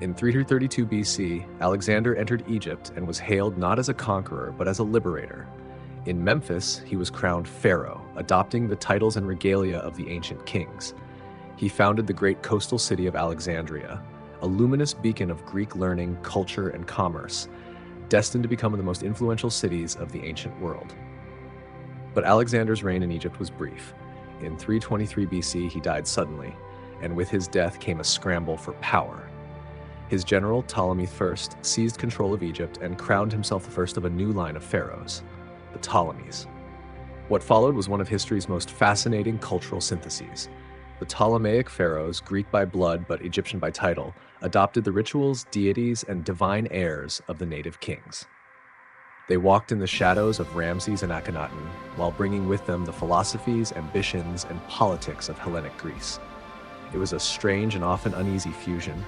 In 332 BC, Alexander entered Egypt and was hailed not as a conqueror, but as a liberator. In Memphis, he was crowned pharaoh, adopting the titles and regalia of the ancient kings. He founded the great coastal city of Alexandria, a luminous beacon of Greek learning, culture, and commerce, destined to become one of the most influential cities of the ancient world. But Alexander's reign in Egypt was brief. In 323 BC, he died suddenly, and with his death came a scramble for power. His general, Ptolemy I, seized control of Egypt and crowned himself the first of a new line of pharaohs, the Ptolemies. What followed was one of history's most fascinating cultural syntheses. The Ptolemaic pharaohs, Greek by blood but Egyptian by title, adopted the rituals, deities, and divine airs of the native kings. They walked in the shadows of Ramses and Akhenaten, while bringing with them the philosophies, ambitions, and politics of Hellenic Greece. It was a strange and often uneasy fusion,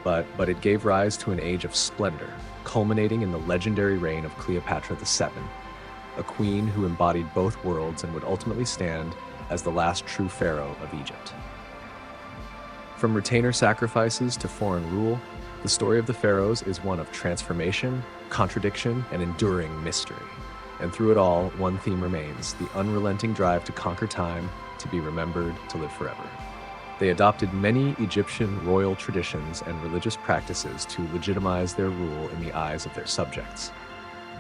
but it gave rise to an age of splendor, culminating in the legendary reign of Cleopatra VII, a queen who embodied both worlds and would ultimately stand as the last true pharaoh of Egypt. From retainer sacrifices to foreign rule, the story of the pharaohs is one of transformation, contradiction, and enduring mystery. And through it all, one theme remains: the unrelenting drive to conquer time, to be remembered, to live forever. They adopted many Egyptian royal traditions and religious practices to legitimize their rule in the eyes of their subjects.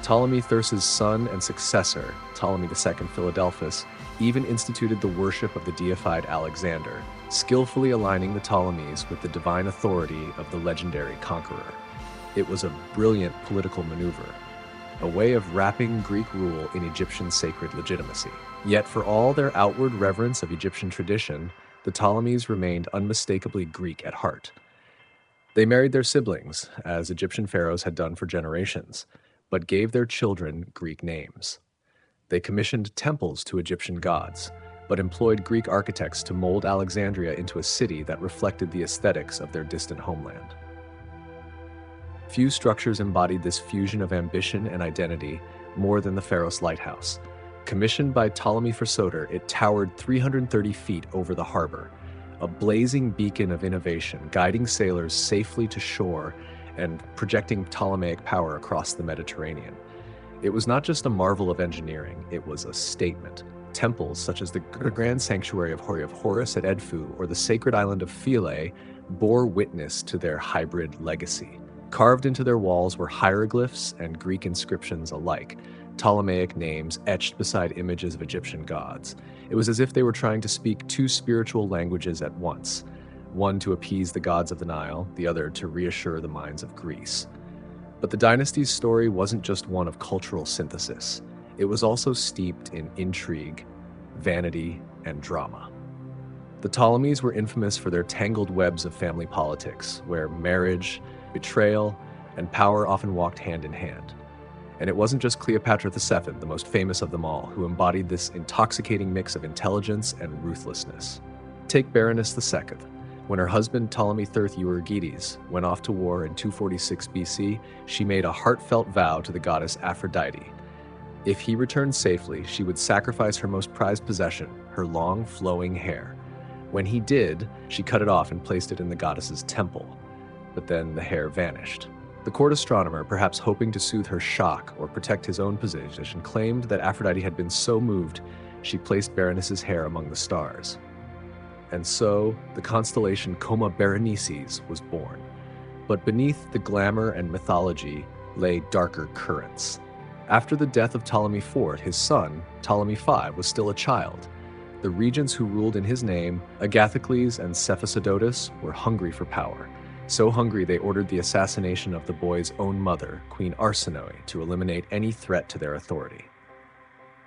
Ptolemy Thurs's son and successor, Ptolemy II Philadelphus, even instituted the worship of the deified Alexander, skillfully aligning the Ptolemies with the divine authority of the legendary conqueror. It was a brilliant political maneuver, a way of wrapping Greek rule in Egyptian sacred legitimacy. Yet for all their outward reverence of Egyptian tradition, the Ptolemies remained unmistakably Greek at heart. They married their siblings, as Egyptian pharaohs had done for generations, but gave their children Greek names. They commissioned temples to Egyptian gods, but employed Greek architects to mold Alexandria into a city that reflected the aesthetics of their distant homeland. Few structures embodied this fusion of ambition and identity more than the Pharos Lighthouse. Commissioned by Ptolemy for Soter, it towered 330 feet over the harbor, a blazing beacon of innovation, guiding sailors safely to shore and projecting Ptolemaic power across the Mediterranean. It was not just a marvel of engineering, it was a statement. Temples such as the Grand Sanctuary of Horus at Edfu or the sacred island of Philae bore witness to their hybrid legacy. Carved into their walls were hieroglyphs and Greek inscriptions alike, Ptolemaic names etched beside images of Egyptian gods. It was as if they were trying to speak two spiritual languages at once, one to appease the gods of the Nile, the other to reassure the minds of Greece. But the dynasty's story wasn't just one of cultural synthesis. It was also steeped in intrigue, vanity, and drama. The Ptolemies were infamous for their tangled webs of family politics, where marriage, betrayal, and power often walked hand in hand. And it wasn't just Cleopatra VII, the most famous of them all, who embodied this intoxicating mix of intelligence and ruthlessness. Take Berenice II. When her husband Ptolemy III Euergetes went off to war in 246 BC, she made a heartfelt vow to the goddess Aphrodite. If he returned safely, she would sacrifice her most prized possession, her long, flowing hair. When he did, she cut it off and placed it in the goddess's temple. But then the hair vanished. The court astronomer, perhaps hoping to soothe her shock or protect his own position, claimed that Aphrodite had been so moved she placed Berenice's hair among the stars. And so, the constellation Coma Berenices was born. But beneath the glamour and mythology lay darker currents. After the death of Ptolemy IV, his son, Ptolemy V, was still a child. The regents who ruled in his name, Agathocles and Cephisodotus, were hungry for power. So hungry they ordered the assassination of the boy's own mother, Queen Arsinoe, to eliminate any threat to their authority.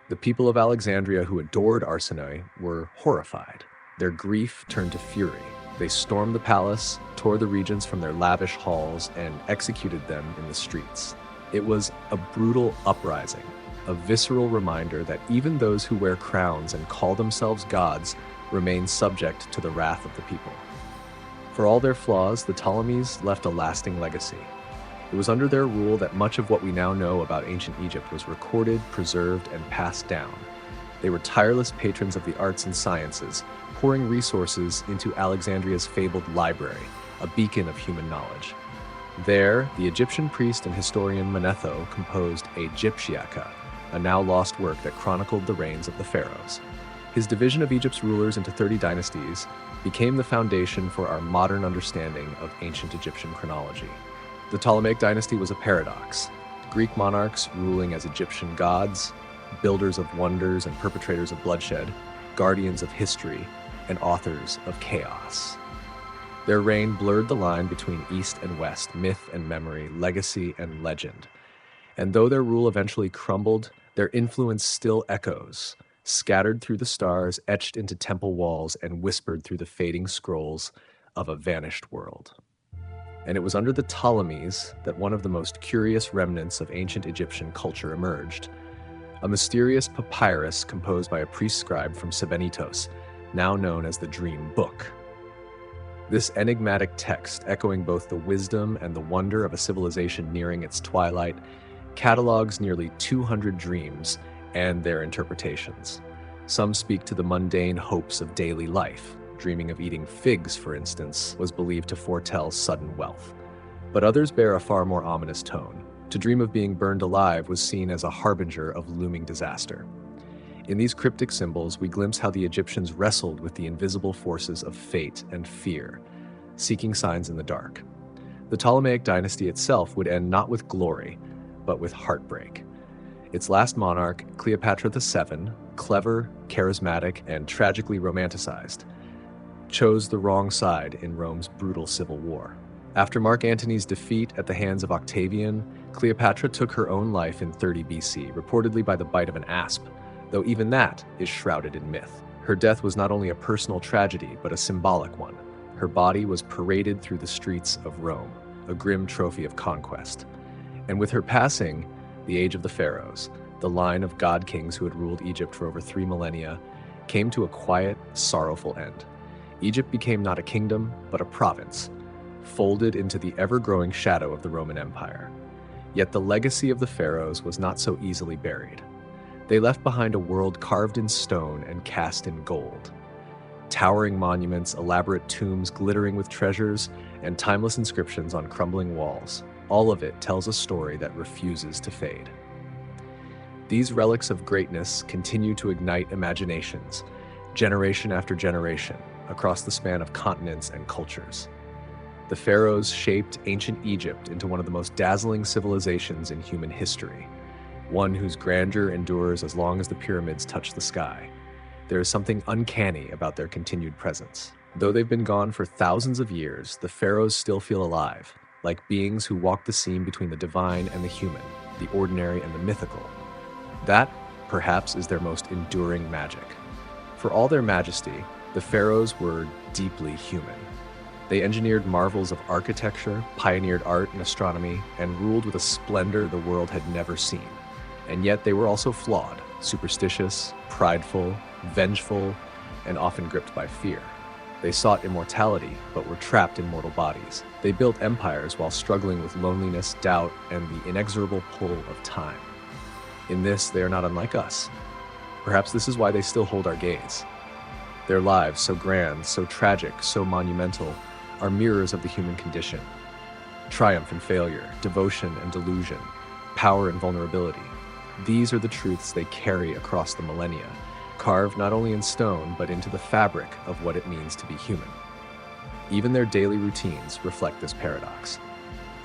The people of Alexandria who adored Arsinoe were horrified. Their grief turned to fury. They stormed the palace, tore the regents from their lavish halls, and executed them in the streets. It was a brutal uprising, a visceral reminder that even those who wear crowns and call themselves gods remain subject to the wrath of the people. For all their flaws, the Ptolemies left a lasting legacy. It was under their rule that much of what we now know about ancient Egypt was recorded, preserved, and passed down. They were tireless patrons of the arts and sciences, pouring resources into Alexandria's fabled library, a beacon of human knowledge. There, the Egyptian priest and historian Manetho composed a Gyptiaca, a now lost work that chronicled the reigns of the pharaohs. His division of Egypt's rulers into 30 dynasties became the foundation for our modern understanding of ancient Egyptian chronology. The Ptolemaic dynasty was a paradox. Greek monarchs ruling as Egyptian gods, builders of wonders and perpetrators of bloodshed, guardians of history, and authors of chaos. Their reign blurred the line between East and West, myth and memory, legacy and legend. And though their rule eventually crumbled, their influence still echoes, scattered through the stars, etched into temple walls, and whispered through the fading scrolls of a vanished world. And it was under the Ptolemies that one of the most curious remnants of ancient Egyptian culture emerged, a mysterious papyrus composed by a priest scribe from Sebennytos, now known as the Dream Book. This enigmatic text, echoing both the wisdom and the wonder of a civilization nearing its twilight, catalogs nearly 200 dreams and their interpretations. Some speak to the mundane hopes of daily life. Dreaming of eating figs, for instance, was believed to foretell sudden wealth. But others bear a far more ominous tone. To dream of being burned alive was seen as a harbinger of looming disaster. In these cryptic symbols, we glimpse how the Egyptians wrestled with the invisible forces of fate and fear, seeking signs in the dark. The Ptolemaic dynasty itself would end not with glory, but with heartbreak. Its last monarch, Cleopatra VII, clever, charismatic, and tragically romanticized, chose the wrong side in Rome's brutal civil war. After Mark Antony's defeat at the hands of Octavian, Cleopatra took her own life in 30 BC, reportedly by the bite of an asp, though even that is shrouded in myth. Her death was not only a personal tragedy, but a symbolic one. Her body was paraded through the streets of Rome, a grim trophy of conquest. And with her passing, the age of the Pharaohs, the line of god-kings who had ruled Egypt for over 3 millennia, came to a quiet, sorrowful end. Egypt became not a kingdom, but a province, folded into the ever-growing shadow of the Roman Empire. Yet the legacy of the pharaohs was not so easily buried. They left behind a world carved in stone and cast in gold. Towering monuments, elaborate tombs glittering with treasures, and timeless inscriptions on crumbling walls. All of it tells a story that refuses to fade. These relics of greatness continue to ignite imaginations, generation after generation, across the span of continents and cultures. The pharaohs shaped ancient Egypt into one of the most dazzling civilizations in human history, one whose grandeur endures as long as the pyramids touch the sky. There is something uncanny about their continued presence. Though they've been gone for thousands of years, the pharaohs still feel alive, like beings who walk the seam between the divine and the human, the ordinary and the mythical. That, perhaps, is their most enduring magic. For all their majesty, the pharaohs were deeply human. They engineered marvels of architecture, pioneered art and astronomy, and ruled with a splendor the world had never seen. And yet they were also flawed, superstitious, prideful, vengeful, and often gripped by fear. They sought immortality, but were trapped in mortal bodies. They built empires while struggling with loneliness, doubt, and the inexorable pull of time. In this, they are not unlike us. Perhaps this is why they still hold our gaze. Their lives, so grand, so tragic, so monumental, are mirrors of the human condition. Triumph and failure, devotion and delusion, power and vulnerability. These are the truths they carry across the millennia, carved not only in stone, but into the fabric of what it means to be human. Even their daily routines reflect this paradox.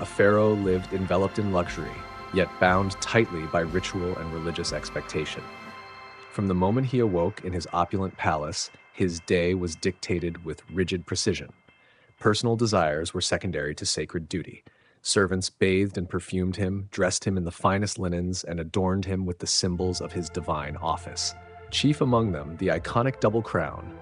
A pharaoh lived enveloped in luxury, yet bound tightly by ritual and religious expectation. From the moment he awoke in his opulent palace, his day was dictated with rigid precision. Personal desires were secondary to sacred duty. Servants bathed and perfumed him, dressed him in the finest linens, and adorned him with the symbols of his divine office. Chief among them, the iconic double crown,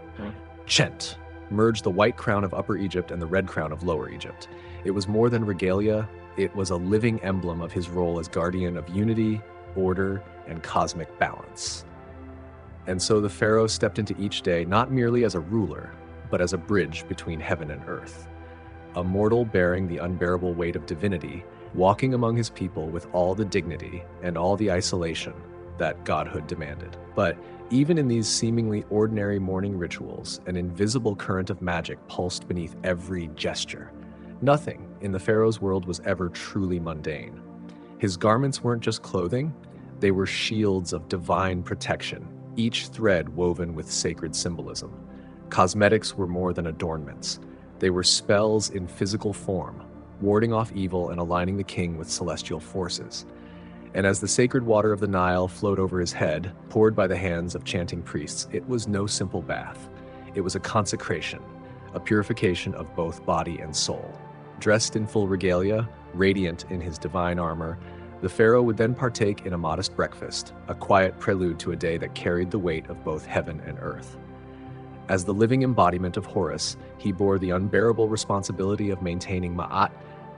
Chent, merged the white crown of Upper Egypt and the red crown of Lower Egypt. It was more than regalia, it was a living emblem of his role as guardian of unity, order, and cosmic balance. And so the pharaoh stepped into each day not merely as a ruler, but as a bridge between heaven and earth. A mortal bearing the unbearable weight of divinity, walking among his people with all the dignity and all the isolation that godhood demanded. But even in these seemingly ordinary morning rituals, an invisible current of magic pulsed beneath every gesture. Nothing in the pharaoh's world was ever truly mundane. His garments weren't just clothing, they were shields of divine protection, each thread woven with sacred symbolism. Cosmetics were more than adornments. They were spells in physical form, warding off evil and aligning the king with celestial forces. And as the sacred water of the Nile flowed over his head, poured by the hands of chanting priests, it was no simple bath. It was a consecration, a purification of both body and soul. Dressed in full regalia, radiant in his divine armor, the pharaoh would then partake in a modest breakfast, a quiet prelude to a day that carried the weight of both heaven and earth. As the living embodiment of Horus, he bore the unbearable responsibility of maintaining Ma'at,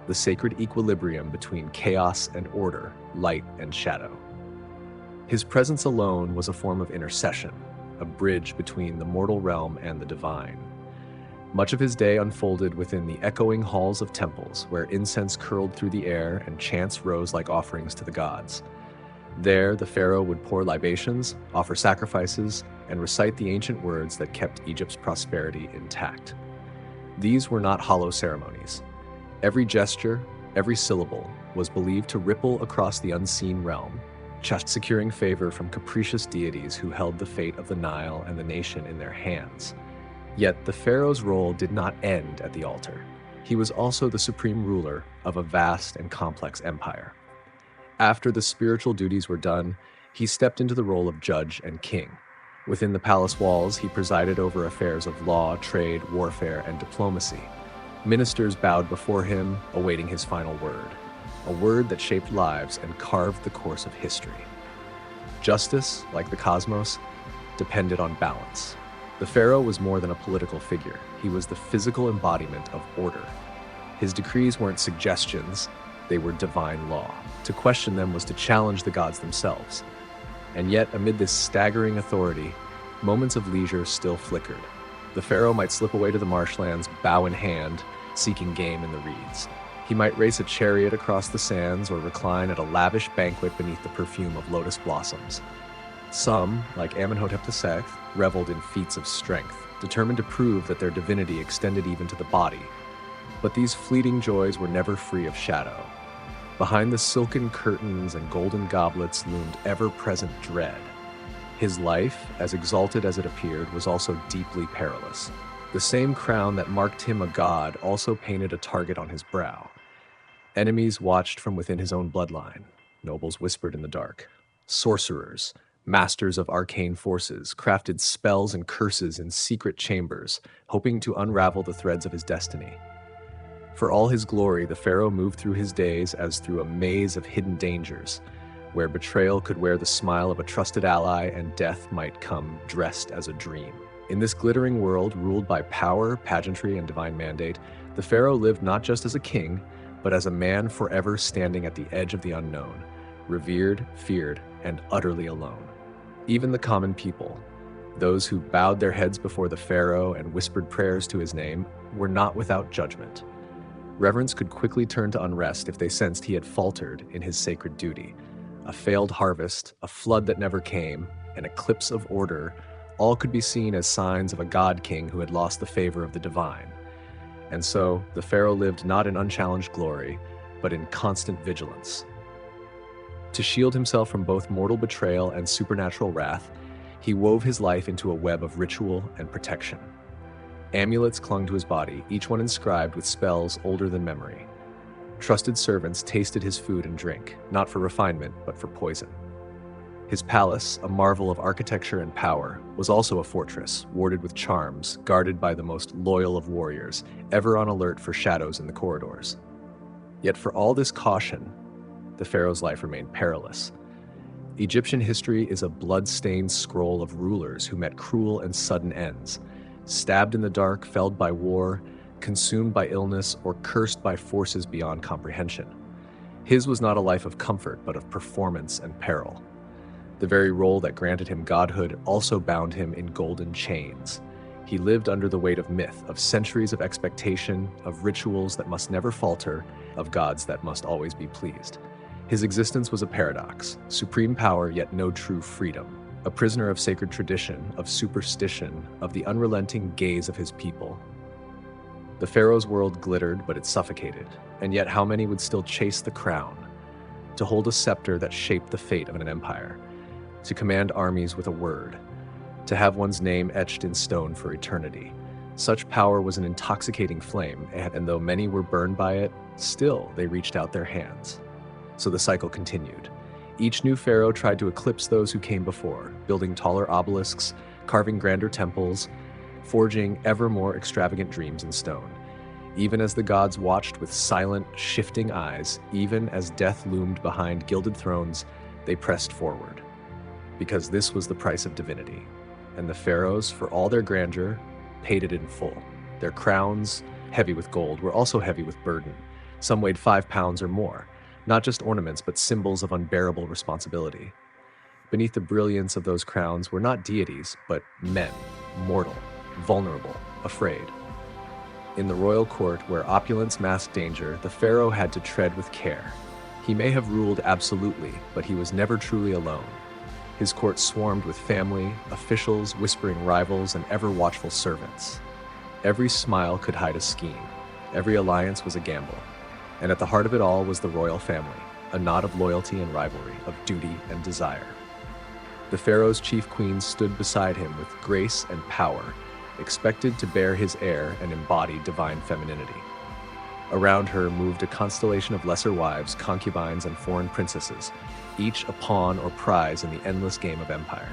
the sacred equilibrium between chaos and order, light and shadow. His presence alone was a form of intercession, a bridge between the mortal realm and the divine. Much of his day unfolded within the echoing halls of temples, where incense curled through the air and chants rose like offerings to the gods. There, the pharaoh would pour libations, offer sacrifices, and recite the ancient words that kept Egypt's prosperity intact. These were not hollow ceremonies. Every gesture, every syllable, was believed to ripple across the unseen realm, just securing favor from capricious deities who held the fate of the Nile and the nation in their hands. Yet the pharaoh's role did not end at the altar. He was also the supreme ruler of a vast and complex empire. After the spiritual duties were done, he stepped into the role of judge and king. Within the palace walls, he presided over affairs of law, trade, warfare, and diplomacy. Ministers bowed before him, awaiting his final word, a word that shaped lives and carved the course of history. Justice, like the cosmos, depended on balance. The pharaoh was more than a political figure. He was the physical embodiment of order. His decrees weren't suggestions, they were divine law. To question them was to challenge the gods themselves. And yet, amid this staggering authority, moments of leisure still flickered. The pharaoh might slip away to the marshlands, bow in hand, seeking game in the reeds. He might race a chariot across the sands or recline at a lavish banquet beneath the perfume of lotus blossoms. Some, like Amenhotep II, reveled in feats of strength, determined to prove that their divinity extended even to the body. But these fleeting joys were never free of shadow. Behind the silken curtains and golden goblets loomed ever-present dread. His life, as exalted as it appeared, was also deeply perilous. The same crown that marked him a god also painted a target on his brow. Enemies watched from within his own bloodline. Nobles whispered in the dark. Sorcerers, masters of arcane forces, crafted spells and curses in secret chambers, hoping to unravel the threads of his destiny. For all his glory, the pharaoh moved through his days as through a maze of hidden dangers, where betrayal could wear the smile of a trusted ally and death might come dressed as a dream. In this glittering world ruled by power, pageantry, and divine mandate, the pharaoh lived not just as a king, but as a man forever standing at the edge of the unknown, revered, feared, and utterly alone. Even the common people, those who bowed their heads before the pharaoh and whispered prayers to his name, were not without judgment. Reverence could quickly turn to unrest if they sensed he had faltered in his sacred duty. A failed harvest, a flood that never came, an eclipse of order, all could be seen as signs of a god-king who had lost the favor of the divine. And so, the pharaoh lived not in unchallenged glory, but in constant vigilance. To shield himself from both mortal betrayal and supernatural wrath, he wove his life into a web of ritual and protection. Amulets clung to his body, each one inscribed with spells older than memory. Trusted servants tasted his food and drink, not for refinement, but for poison. His palace, a marvel of architecture and power, was also a fortress, warded with charms, guarded by the most loyal of warriors, ever on alert for shadows in the corridors. Yet for all this caution, the pharaoh's life remained perilous. Egyptian history is a blood-stained scroll of rulers who met cruel and sudden ends. stabbed in the dark, felled by war, consumed by illness, or cursed by forces beyond comprehension. His was not a life of comfort, but of performance and peril. The very role that granted him godhood also bound him in golden chains. He lived under the weight of myth, of centuries of expectation, of rituals that must never falter, of gods that must always be pleased. His existence was a paradox, supreme power yet no true freedom, a prisoner of sacred tradition, of superstition, of the unrelenting gaze of his people. The Pharaoh's world glittered, but it suffocated, and yet how many would still chase the crown, to hold a scepter that shaped the fate of an empire, to command armies with a word, to have one's name etched in stone for eternity. Such power was an intoxicating flame, and though many were burned by it, still they reached out their hands. So the cycle continued. Each new pharaoh tried to eclipse those who came before, building taller obelisks, carving grander temples, forging ever more extravagant dreams in stone. Even as the gods watched with silent, shifting eyes, even as death loomed behind gilded thrones, they pressed forward. Because this was the price of divinity. And the pharaohs, for all their grandeur, paid it in full. Their crowns, heavy with gold, were also heavy with burden. Some weighed 5 pounds or more, not just ornaments, but symbols of unbearable responsibility. Beneath the brilliance of those crowns were not deities, but men, mortal, vulnerable, afraid. In the royal court, where opulence masked danger, the pharaoh had to tread with care. He may have ruled absolutely, but he was never truly alone. His court swarmed with family, officials, whispering rivals, and ever-watchful servants. Every smile could hide a scheme. Every alliance was a gamble. And at the heart of it all was the royal family, a knot of loyalty and rivalry, of duty and desire. The pharaoh's chief queen stood beside him with grace and power, expected to bear his heir and embody divine femininity. Around her moved a constellation of lesser wives, concubines, and foreign princesses, each a pawn or prize in the endless game of empire.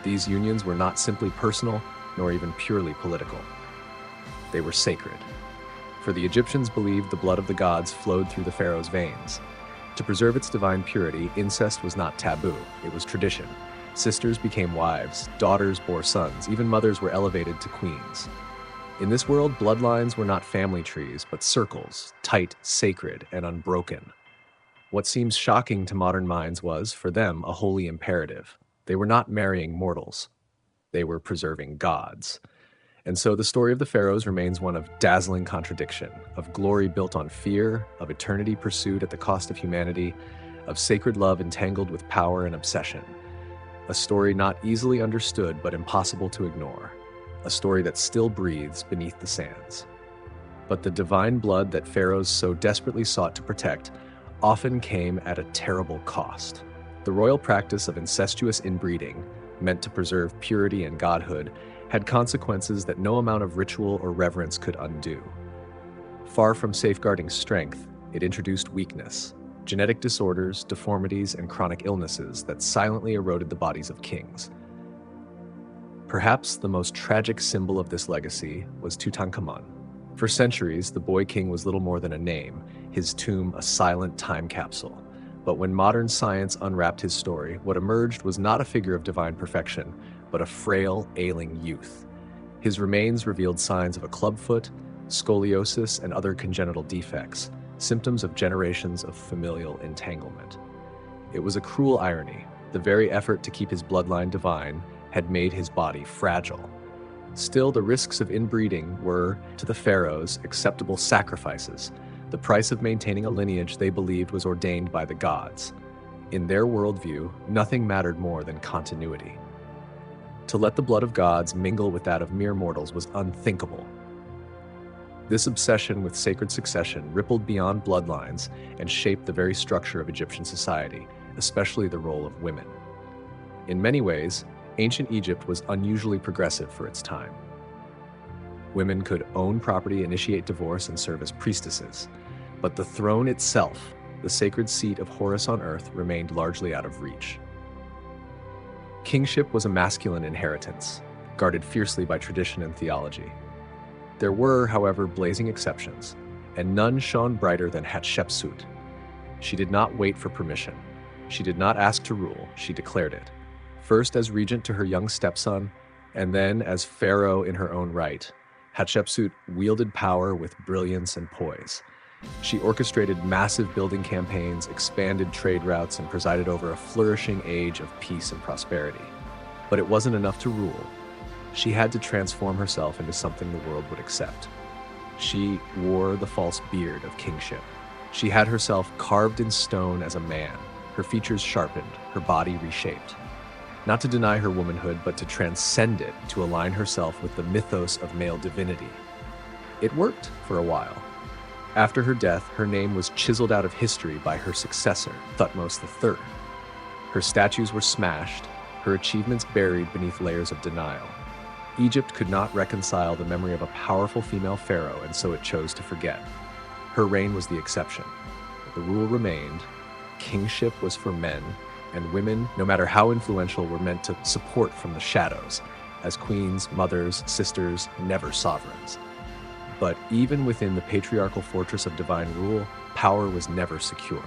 These unions were not simply personal, nor even purely political. They were sacred. For the Egyptians believed the blood of the gods flowed through the pharaoh's veins. To preserve its divine purity, incest was not taboo, it was tradition. Sisters became wives, daughters bore sons, even mothers were elevated to queens. In this world, bloodlines were not family trees, but circles, tight, sacred, and unbroken. What seems shocking to modern minds was, for them, a holy imperative. They were not marrying mortals. They were preserving gods. And so the story of the pharaohs remains one of dazzling contradiction, of glory built on fear, of eternity pursued at the cost of humanity, of sacred love entangled with power and obsession. A story not easily understood but impossible to ignore. A story that still breathes beneath the sands. But the divine blood that pharaohs so desperately sought to protect often came at a terrible cost. The royal practice of incestuous inbreeding, meant to preserve purity and godhood, had consequences that no amount of ritual or reverence could undo. Far from safeguarding strength, it introduced weakness, genetic disorders, deformities, and chronic illnesses that silently eroded the bodies of kings. Perhaps the most tragic symbol of this legacy was Tutankhamun. For centuries, the boy king was little more than a name, his tomb a silent time capsule. But when modern science unwrapped his story, what emerged was not a figure of divine perfection, but a frail, ailing youth. His remains revealed signs of a clubfoot, scoliosis, and other congenital defects, symptoms of generations of familial entanglement. It was a cruel irony. The very effort to keep his bloodline divine had made his body fragile. Still, the risks of inbreeding were, to the pharaohs, acceptable sacrifices, the price of maintaining a lineage they believed was ordained by the gods. In their worldview, nothing mattered more than continuity. To let the blood of gods mingle with that of mere mortals was unthinkable. This obsession with sacred succession rippled beyond bloodlines and shaped the very structure of Egyptian society, especially the role of women. In many ways, ancient Egypt was unusually progressive for its time. Women could own property, initiate divorce, and serve as priestesses. But the throne itself, the sacred seat of Horus on earth, remained largely out of reach. Kingship was a masculine inheritance, guarded fiercely by tradition and theology. There were, however, blazing exceptions, and none shone brighter than Hatshepsut. She did not wait for permission. She did not ask to rule, she declared it. First as regent to her young stepson, And then, as pharaoh in her own right, Hatshepsut wielded power with brilliance and poise. She orchestrated massive building campaigns, expanded trade routes, and presided over a flourishing age of peace and prosperity. But it wasn't enough to rule. She had to transform herself into something the world would accept. She wore the false beard of kingship. She had herself carved in stone as a man, her features sharpened, her body reshaped. Not to deny her womanhood, but to transcend it, to align herself with the mythos of male divinity. It worked for a while. After her death, her name was chiseled out of history by her successor, Thutmose III. Her statues were smashed, her achievements buried beneath layers of denial. Egypt could not reconcile the memory of a powerful female pharaoh, and so it chose to forget. Her reign was the exception. The rule remained. Kingship was for men, and women, no matter how influential, were meant to support from the shadows, as queens, mothers, sisters, never sovereigns. But even within the patriarchal fortress of divine rule, power was never secure.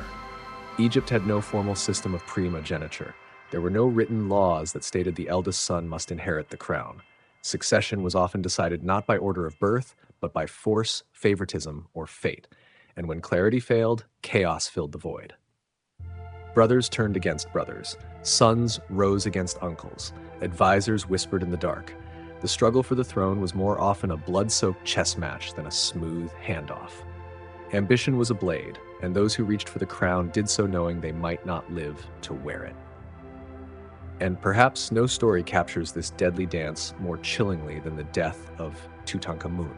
Egypt had no formal system of primogeniture. There were no written laws that stated the eldest son must inherit the crown. Succession was often decided not by order of birth, but by force, favoritism, or fate. And when clarity failed, chaos filled the void. Brothers turned against brothers. Sons rose against uncles. Advisors whispered in the dark. The struggle for the throne was more often a blood-soaked chess match than a smooth handoff. Ambition was a blade, and those who reached for the crown did so knowing they might not live to wear it. And perhaps no story captures this deadly dance more chillingly than the death of Tutankhamun.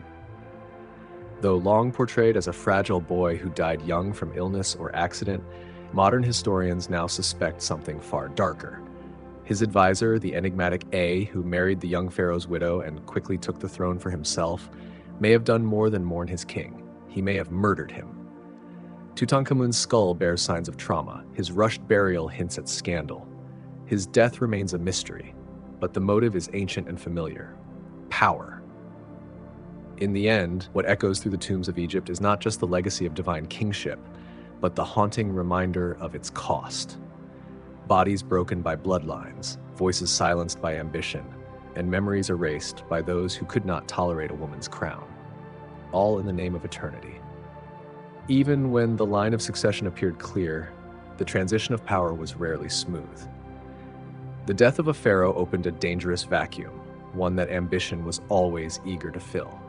Though long portrayed as a fragile boy who died young from illness or accident, modern historians now suspect something far darker. His advisor, the enigmatic A, who married the young pharaoh's widow and quickly took the throne for himself, may have done more than mourn his king. He may have murdered him. Tutankhamun's skull bears signs of trauma. His rushed burial hints at scandal. His death remains a mystery, but the motive is ancient and familiar: power. In the end, what echoes through the tombs of Egypt is not just the legacy of divine kingship, but the haunting reminder of its cost. Bodies broken by bloodlines, voices silenced by ambition, and memories erased by those who could not tolerate a woman's crown, all in the name of eternity. Even when the line of succession appeared clear, the transition of power was rarely smooth. The death of a pharaoh opened a dangerous vacuum, one that ambition was always eager to fill.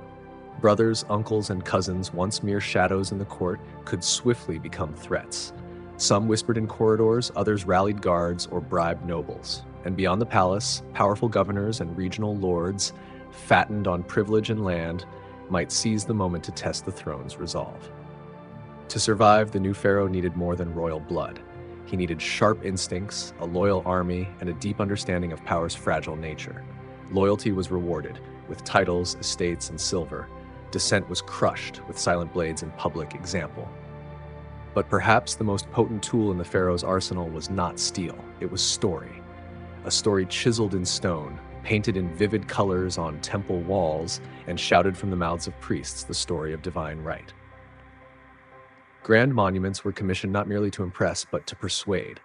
Brothers, uncles, and cousins, once mere shadows in the court, could swiftly become threats. Some whispered in corridors, others rallied guards or bribed nobles. And beyond the palace, powerful governors and regional lords, fattened on privilege and land, might seize the moment to test the throne's resolve. To survive, the new pharaoh needed more than royal blood. He needed sharp instincts, a loyal army, and a deep understanding of power's fragile nature. Loyalty was rewarded, with titles, estates, and silver. Dissent was crushed, with silent blades and public example. But perhaps the most potent tool in the pharaoh's arsenal was not steel, it was story. A story chiseled in stone, painted in vivid colors on temple walls, and shouted from the mouths of priests, the story of divine right. Grand monuments were commissioned not merely to impress, but to persuade.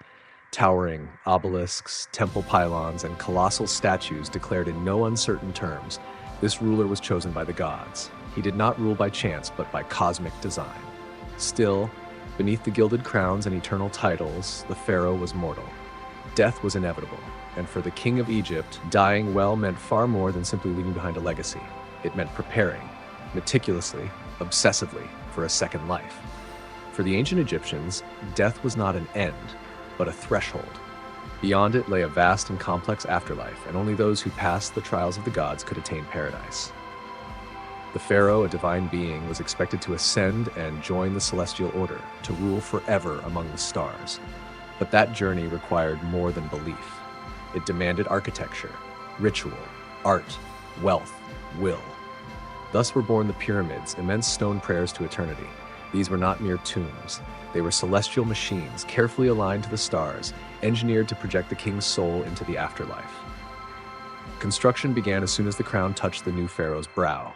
Towering obelisks, temple pylons, and colossal statues declared in no uncertain terms, this ruler was chosen by the gods. He did not rule by chance, but by cosmic design. Still, beneath the gilded crowns and eternal titles, the pharaoh was mortal. Death was inevitable, and for the king of Egypt, dying well meant far more than simply leaving behind a legacy. It meant preparing, meticulously, obsessively, for a second life. For the ancient Egyptians, death was not an end, but a threshold. Beyond it lay a vast and complex afterlife, and only those who passed the trials of the gods could attain paradise. The pharaoh, a divine being, was expected to ascend and join the celestial order, to rule forever among the stars. But that journey required more than belief. It demanded architecture, ritual, art, wealth, will. Thus were born the pyramids, immense stone prayers to eternity. These were not mere tombs. They were celestial machines, carefully aligned to the stars, engineered to project the king's soul into the afterlife. Construction began as soon as the crown touched the new pharaoh's brow.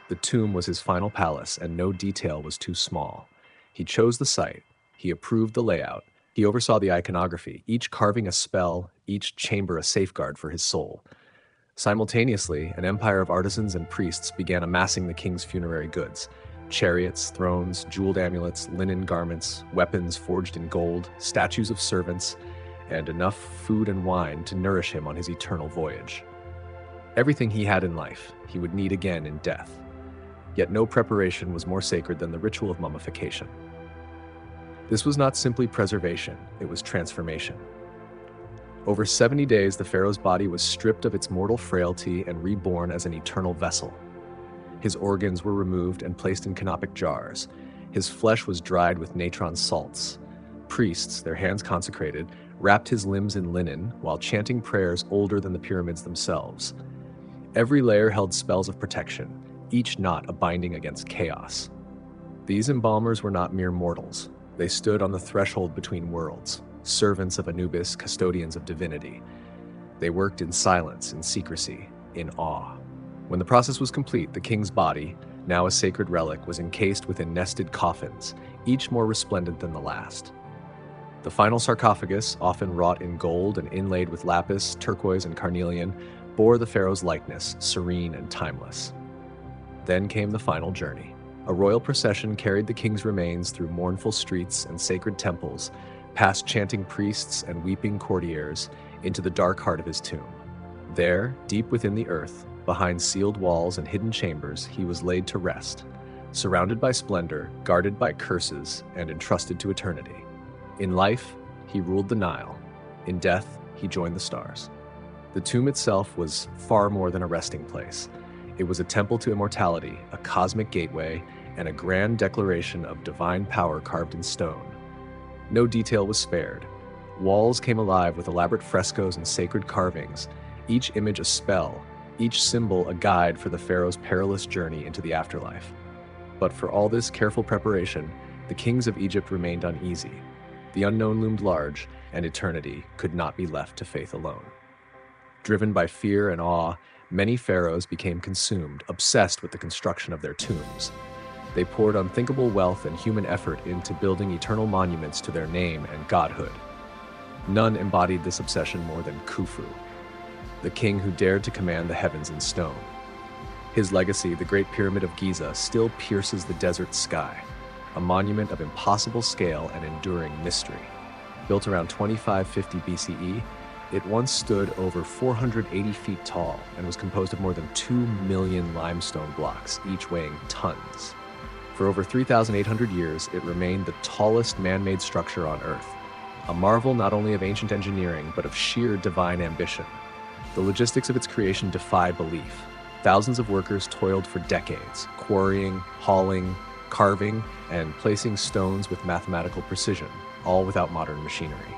The tomb was his final palace, and no detail was too small. He chose the site. He approved the layout. He oversaw the iconography, each carving a spell, each chamber a safeguard for his soul. Simultaneously, an empire of artisans and priests began amassing the king's funerary goods: chariots, thrones, jeweled amulets, linen garments, weapons forged in gold, statues of servants, and enough food and wine to nourish him on his eternal voyage. Everything he had in life, he would need again in death. Yet no preparation was more sacred than the ritual of mummification. This was not simply preservation, it was transformation. Over 70 days, the pharaoh's body was stripped of its mortal frailty and reborn as an eternal vessel. His organs were removed and placed in canopic jars. His flesh was dried with natron salts. Priests, their hands consecrated, wrapped his limbs in linen while chanting prayers older than the pyramids themselves. Every layer held spells of protection, each knot a binding against chaos. These embalmers were not mere mortals. They stood on the threshold between worlds, servants of Anubis, custodians of divinity. They worked in silence, in secrecy, in awe. When the process was complete, the king's body, now a sacred relic, was encased within nested coffins, each more resplendent than the last. The final sarcophagus, often wrought in gold and inlaid with lapis, turquoise, and carnelian, bore the pharaoh's likeness, serene and timeless. Then came the final journey. A royal procession carried the king's remains through mournful streets and sacred temples, past chanting priests and weeping courtiers, into the dark heart of his tomb. There, deep within the earth, behind sealed walls and hidden chambers, he was laid to rest, surrounded by splendor, guarded by curses, and entrusted to eternity. In life, he ruled the Nile. In death, he joined the stars. The tomb itself was far more than a resting place. It was a temple to immortality, a cosmic gateway, and a grand declaration of divine power carved in stone. No detail was spared. Walls came alive with elaborate frescoes and sacred carvings, each image a spell, each symbol a guide for the pharaoh's perilous journey into the afterlife. But for all this careful preparation, the kings of Egypt remained uneasy. The unknown loomed large, and eternity could not be left to faith alone. Driven by fear and awe, many pharaohs became consumed, obsessed with the construction of their tombs. They poured unthinkable wealth and human effort into building eternal monuments to their name and godhood. None embodied this obsession more than Khufu, the king who dared to command the heavens in stone. His legacy, the Great Pyramid of Giza, still pierces the desert sky, a monument of impossible scale and enduring mystery. Built around 2550 BCE, it once stood over 480 feet tall and was composed of more than 2 million limestone blocks, each weighing tons. For over 3,800 years, it remained the tallest man-made structure on Earth, a marvel not only of ancient engineering, but of sheer divine ambition. The logistics of its creation defy belief. Thousands of workers toiled for decades, quarrying, hauling, carving, and placing stones with mathematical precision, all without modern machinery.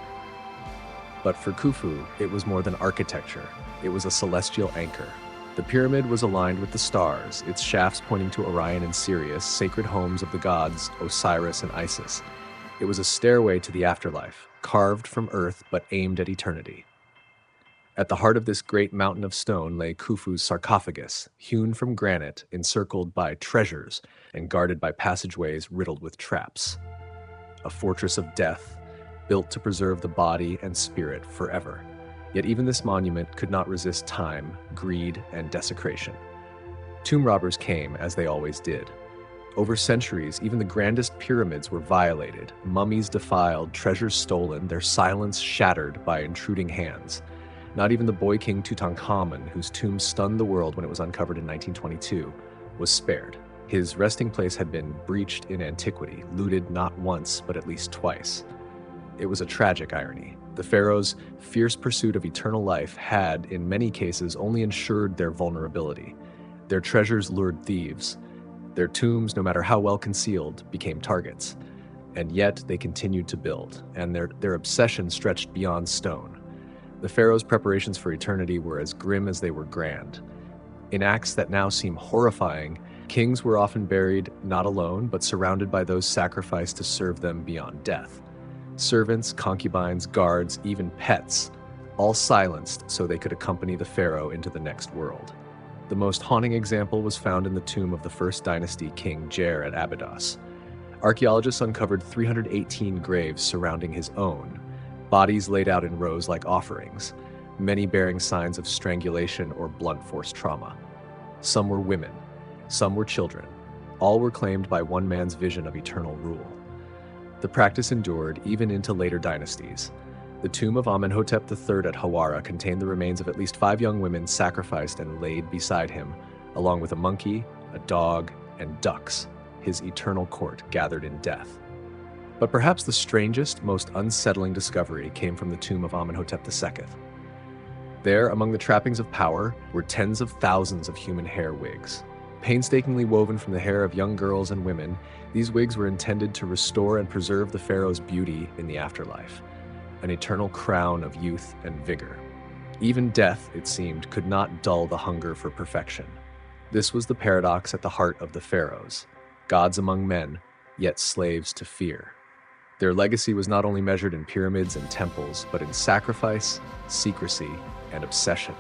But for Khufu, it was more than architecture. It was a celestial anchor. The pyramid was aligned with the stars, its shafts pointing to Orion and Sirius, sacred homes of the gods Osiris and Isis. It was a stairway to the afterlife, carved from earth but aimed at eternity. At the heart of this great mountain of stone lay Khufu's sarcophagus, hewn from granite, encircled by treasures, and guarded by passageways riddled with traps. A fortress of death, built to preserve the body and spirit forever. Yet even this monument could not resist time, greed, and desecration. Tomb robbers came, as they always did. Over centuries, even the grandest pyramids were violated, mummies defiled, treasures stolen, their silence shattered by intruding hands. Not even the boy king Tutankhamun, whose tomb stunned the world when it was uncovered in 1922, was spared. His resting place had been breached in antiquity, looted not once, but at least twice. It was a tragic irony. The pharaohs' fierce pursuit of eternal life had, in many cases, only ensured their vulnerability. Their treasures lured thieves. Their tombs, no matter how well concealed, became targets. And yet they continued to build, and their obsession stretched beyond stone. The pharaohs' preparations for eternity were as grim as they were grand. In acts that now seem horrifying, kings were often buried not alone, but surrounded by those sacrificed to serve them beyond death. Servants, concubines, guards, even pets, all silenced so they could accompany the pharaoh into the next world. The most haunting example was found in the tomb of the first dynasty king Jer at Abydos. Archaeologists uncovered 318 graves surrounding his own, bodies laid out in rows like offerings. many bearing signs of strangulation or blunt force trauma. Some were women, some were children. All were claimed by one man's vision of eternal rule. The practice endured even into later dynasties. The tomb of Amenhotep III at Hawara contained the remains of at least 5 young women sacrificed and laid beside him, along with a monkey, a dog, and ducks, his eternal court gathered in death. But perhaps the strangest, most unsettling discovery came from the tomb of Amenhotep II. There, among the trappings of power, were tens of thousands of human hair wigs. Painstakingly woven from the hair of young girls and women, these wigs were intended to restore and preserve the pharaoh's beauty in the afterlife, an eternal crown of youth and vigor. Even death, it seemed, could not dull the hunger for perfection. This was the paradox at the heart of the pharaohs, gods among men, yet slaves to fear. Their legacy was not only measured in pyramids and temples, but in sacrifice, secrecy, and obsession.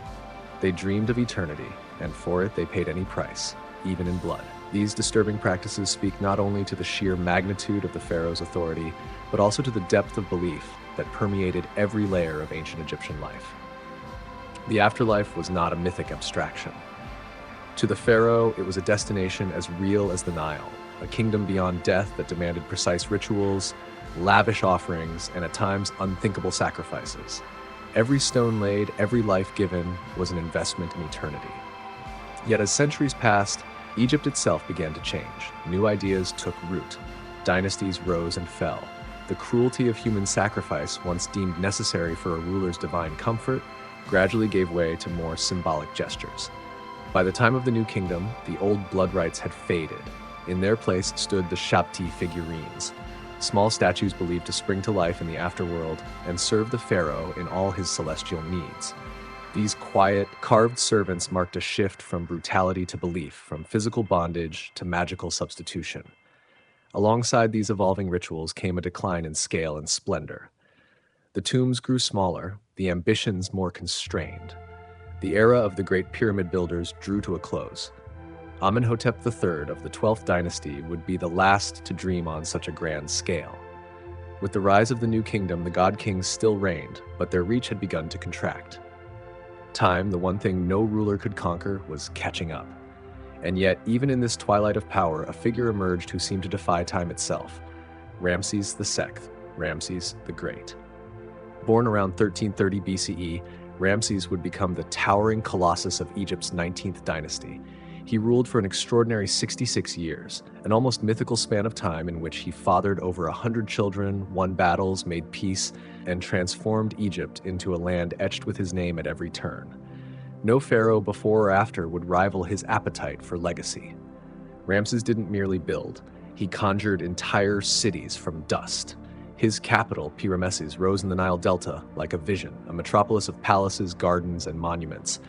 They dreamed of eternity, and for it they paid any price, even in blood. These disturbing practices speak not only to the sheer magnitude of the pharaoh's authority, but also to the depth of belief that permeated every layer of ancient Egyptian life. The afterlife was not a mythic abstraction. To the pharaoh, it was a destination as real as the Nile, a kingdom beyond death that demanded precise rituals, lavish offerings, and at times unthinkable sacrifices. Every stone laid, every life given was an investment in eternity. Yet as centuries passed, Egypt itself began to change. New ideas took root. Dynasties rose and fell. The cruelty of human sacrifice, once deemed necessary for a ruler's divine comfort, gradually gave way to more symbolic gestures. By the time of the New Kingdom, the old blood rites had faded. In their place stood the Shabti figurines, small statues believed to spring to life in the afterworld and serve the pharaoh in all his celestial needs. These quiet, carved servants marked a shift from brutality to belief, from physical bondage to magical substitution. Alongside these evolving rituals came a decline in scale and splendor. The tombs grew smaller, the ambitions more constrained. The era of the great pyramid builders drew to a close. Amenhotep III of the 12th dynasty would be the last to dream on such a grand scale. With the rise of the new kingdom, the god-kings still reigned, but their reach had begun to contract. Time, the one thing no ruler could conquer, was catching up. And yet, even in this twilight of power, a figure emerged who seemed to defy time itself: Ramses II, Ramses the Great. Born around 1330 BCE, Ramses would become the towering colossus of Egypt's 19th dynasty. He ruled for an extraordinary 66 years, an almost mythical span of time in which he fathered over 100 children, won battles, made peace, and transformed Egypt into a land etched with his name at every turn. No pharaoh before or after would rival his appetite for legacy. Ramses didn't merely build, he conjured entire cities from dust. His capital, Pi-Ramesses, rose in the Nile Delta like a vision, a metropolis of palaces, gardens, and monuments,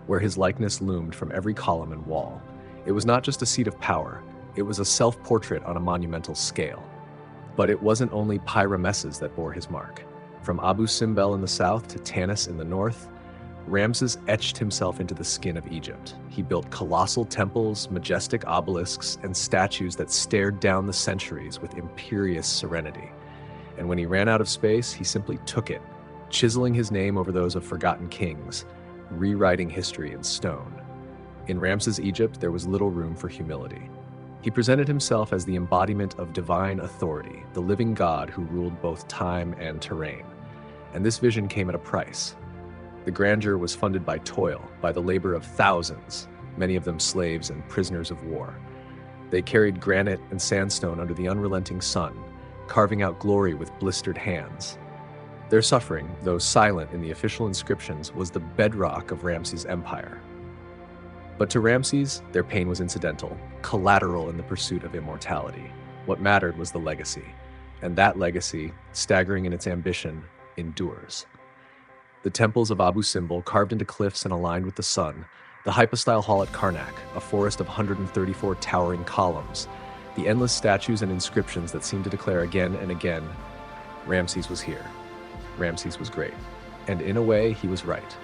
where his likeness loomed from every column and wall. It was not just a seat of power, it was a self-portrait on a monumental scale. But it wasn't only Pi-Ramesses that bore his mark. From Abu Simbel in the south to Tanis in the north, Ramses etched himself into the skin of Egypt. He built colossal temples, majestic obelisks, and statues that stared down the centuries with imperious serenity. And when he ran out of space, he simply took it, chiseling his name over those of forgotten kings, rewriting history in stone. In Ramses' Egypt, there was little room for humility. He presented himself as the embodiment of divine authority, the living God who ruled both time and terrain. And this vision came at a price. The grandeur was funded by toil, by the labor of thousands, many of them slaves and prisoners of war. They carried granite and sandstone under the unrelenting sun, carving out glory with blistered hands. Their suffering, though silent in the official inscriptions, was the bedrock of Ramses' empire. But to Ramses, their pain was incidental, collateral in the pursuit of immortality. What mattered was the legacy, and that legacy, staggering in its ambition, endures. The temples of Abu Simbel, carved into cliffs and aligned with the sun, the hypostyle hall at Karnak, a forest of 134 towering columns, the endless statues and inscriptions that seemed to declare again and again, Ramses was here. Ramses was great. And in a way, he was right.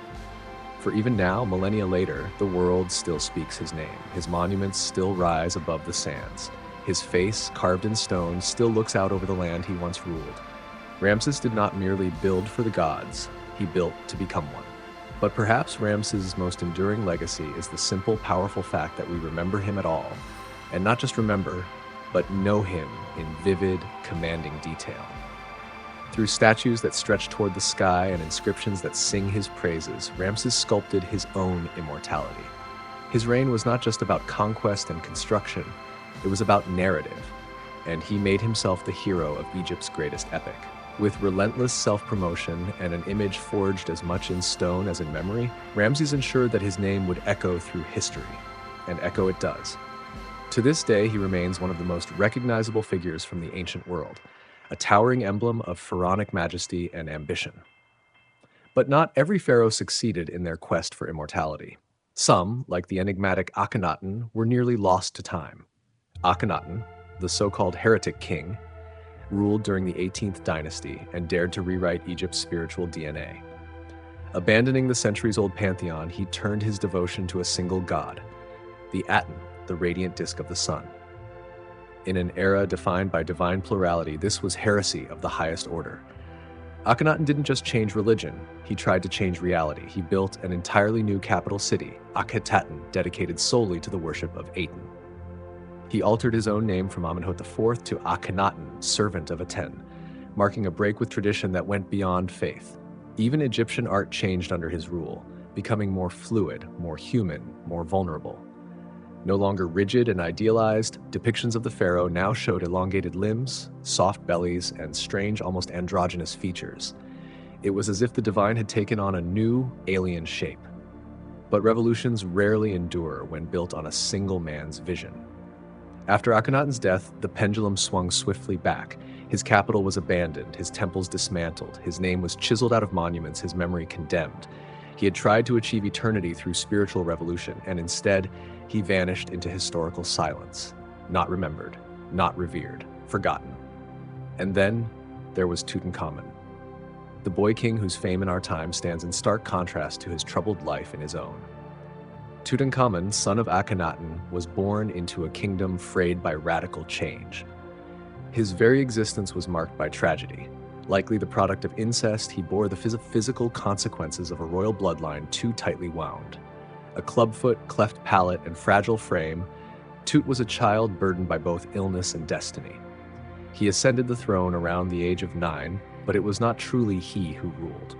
For even now, millennia later, the world still speaks his name. His monuments still rise above the sands. His face, carved in stone, still looks out over the land he once ruled. Ramses did not merely build for the gods, he built to become one. But perhaps Ramses' most enduring legacy is the simple, powerful fact that we remember him at all, and not just remember, but know him in vivid, commanding detail. Through statues that stretch toward the sky and inscriptions that sing his praises, Ramses sculpted his own immortality. His reign was not just about conquest and construction, it was about narrative, and he made himself the hero of Egypt's greatest epic. With relentless self-promotion and an image forged as much in stone as in memory, Ramses ensured that his name would echo through history, and echo it does. To this day, he remains one of the most recognizable figures from the ancient world, a towering emblem of pharaonic majesty and ambition. But not every pharaoh succeeded in their quest for immortality. Some, like the enigmatic Akhenaten, were nearly lost to time. Akhenaten, the so-called heretic king, ruled during the 18th dynasty and dared to rewrite Egypt's spiritual DNA. Abandoning the centuries-old pantheon, he turned his devotion to a single god, the Aten, the radiant disk of the sun. In an era defined by divine plurality, this was heresy of the highest order. Akhenaten didn't just change religion, he tried to change reality. He built an entirely new capital city, Akhetaten, dedicated solely to the worship of Aten. He altered his own name from Amenhotep IV to Akhenaten, servant of Aten, marking a break with tradition that went beyond faith. Even Egyptian art changed under his rule, becoming more fluid, more human, more vulnerable. No longer rigid and idealized, depictions of the pharaoh now showed elongated limbs, soft bellies, and strange, almost androgynous features. It was as if the divine had taken on a new, alien shape. But revolutions rarely endure when built on a single man's vision. After Akhenaten's death, the pendulum swung swiftly back. His capital was abandoned, his temples dismantled, his name was chiseled out of monuments, his memory condemned. He had tried to achieve eternity through spiritual revolution, and instead, he vanished into historical silence, not remembered, not revered, forgotten. And then there was Tutankhamun, the boy king whose fame in our time stands in stark contrast to his troubled life in his own. Tutankhamun, son of Akhenaten, was born into a kingdom frayed by radical change. His very existence was marked by tragedy. Likely the product of incest, he bore the physical consequences of a royal bloodline too tightly wound. A clubfoot, cleft palate, and fragile frame, Tut was a child burdened by both illness and destiny. He ascended the throne around the age of 9, but it was not truly he who ruled.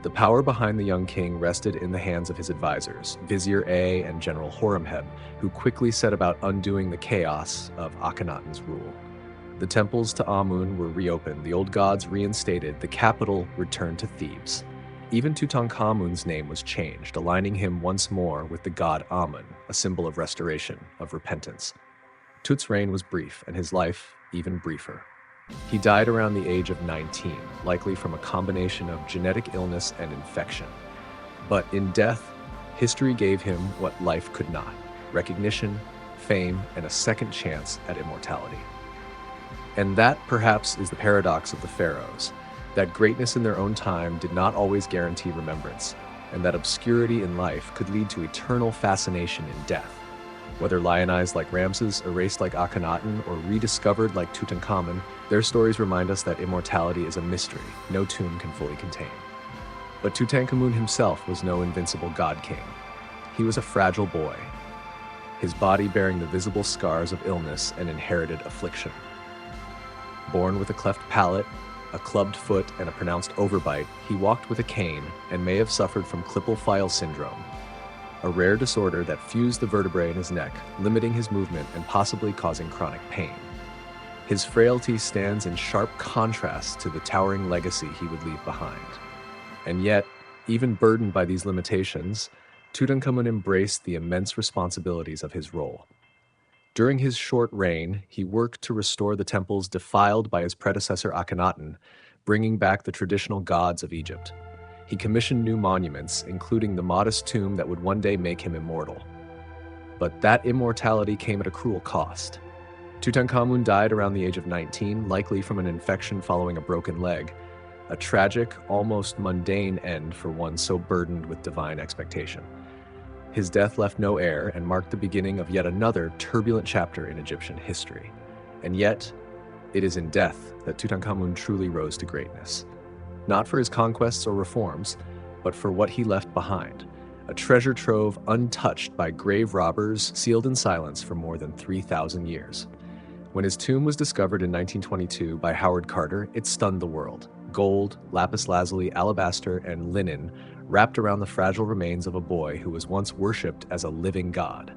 The power behind the young king rested in the hands of his advisors, Vizier A and General Horemheb, who quickly set about undoing the chaos of Akhenaten's rule. The temples to Amun were reopened, the old gods reinstated, the capital returned to Thebes. Even Tutankhamun's name was changed, aligning him once more with the god Amun, a symbol of restoration, of repentance. Tut's reign was brief, and his life even briefer. He died around the age of 19, likely from a combination of genetic illness and infection. But in death, history gave him what life could not: recognition, fame, and a second chance at immortality. And that, perhaps, is the paradox of the pharaohs, that greatness in their own time did not always guarantee remembrance, and that obscurity in life could lead to eternal fascination in death. Whether lionized like Ramses, erased like Akhenaten, or rediscovered like Tutankhamun, their stories remind us that immortality is a mystery no tomb can fully contain. But Tutankhamun himself was no invincible god king. He was a fragile boy, his body bearing the visible scars of illness and inherited affliction. Born with a cleft palate, a clubbed foot, and a pronounced overbite, he walked with a cane and may have suffered from Klippel-Feil syndrome, a rare disorder that fused the vertebrae in his neck, limiting his movement and possibly causing chronic pain. His frailty stands in sharp contrast to the towering legacy he would leave behind. And yet, even burdened by these limitations, Tutankhamun embraced the immense responsibilities of his role. During his short reign, he worked to restore the temples defiled by his predecessor Akhenaten, bringing back the traditional gods of Egypt. He commissioned new monuments, including the modest tomb that would one day make him immortal. But that immortality came at a cruel cost. Tutankhamun died around the age of 19, likely from an infection following a broken leg, a tragic, almost mundane end for one so burdened with divine expectation. His death left no heir and marked the beginning of yet another turbulent chapter in Egyptian history. And yet, it is in death that Tutankhamun truly rose to greatness. Not for his conquests or reforms, but for what he left behind, a treasure trove untouched by grave robbers, sealed in silence for more than 3,000 years. When his tomb was discovered in 1922 by Howard Carter, it stunned the world. Gold, lapis lazuli, alabaster, and linen wrapped around the fragile remains of a boy who was once worshipped as a living god.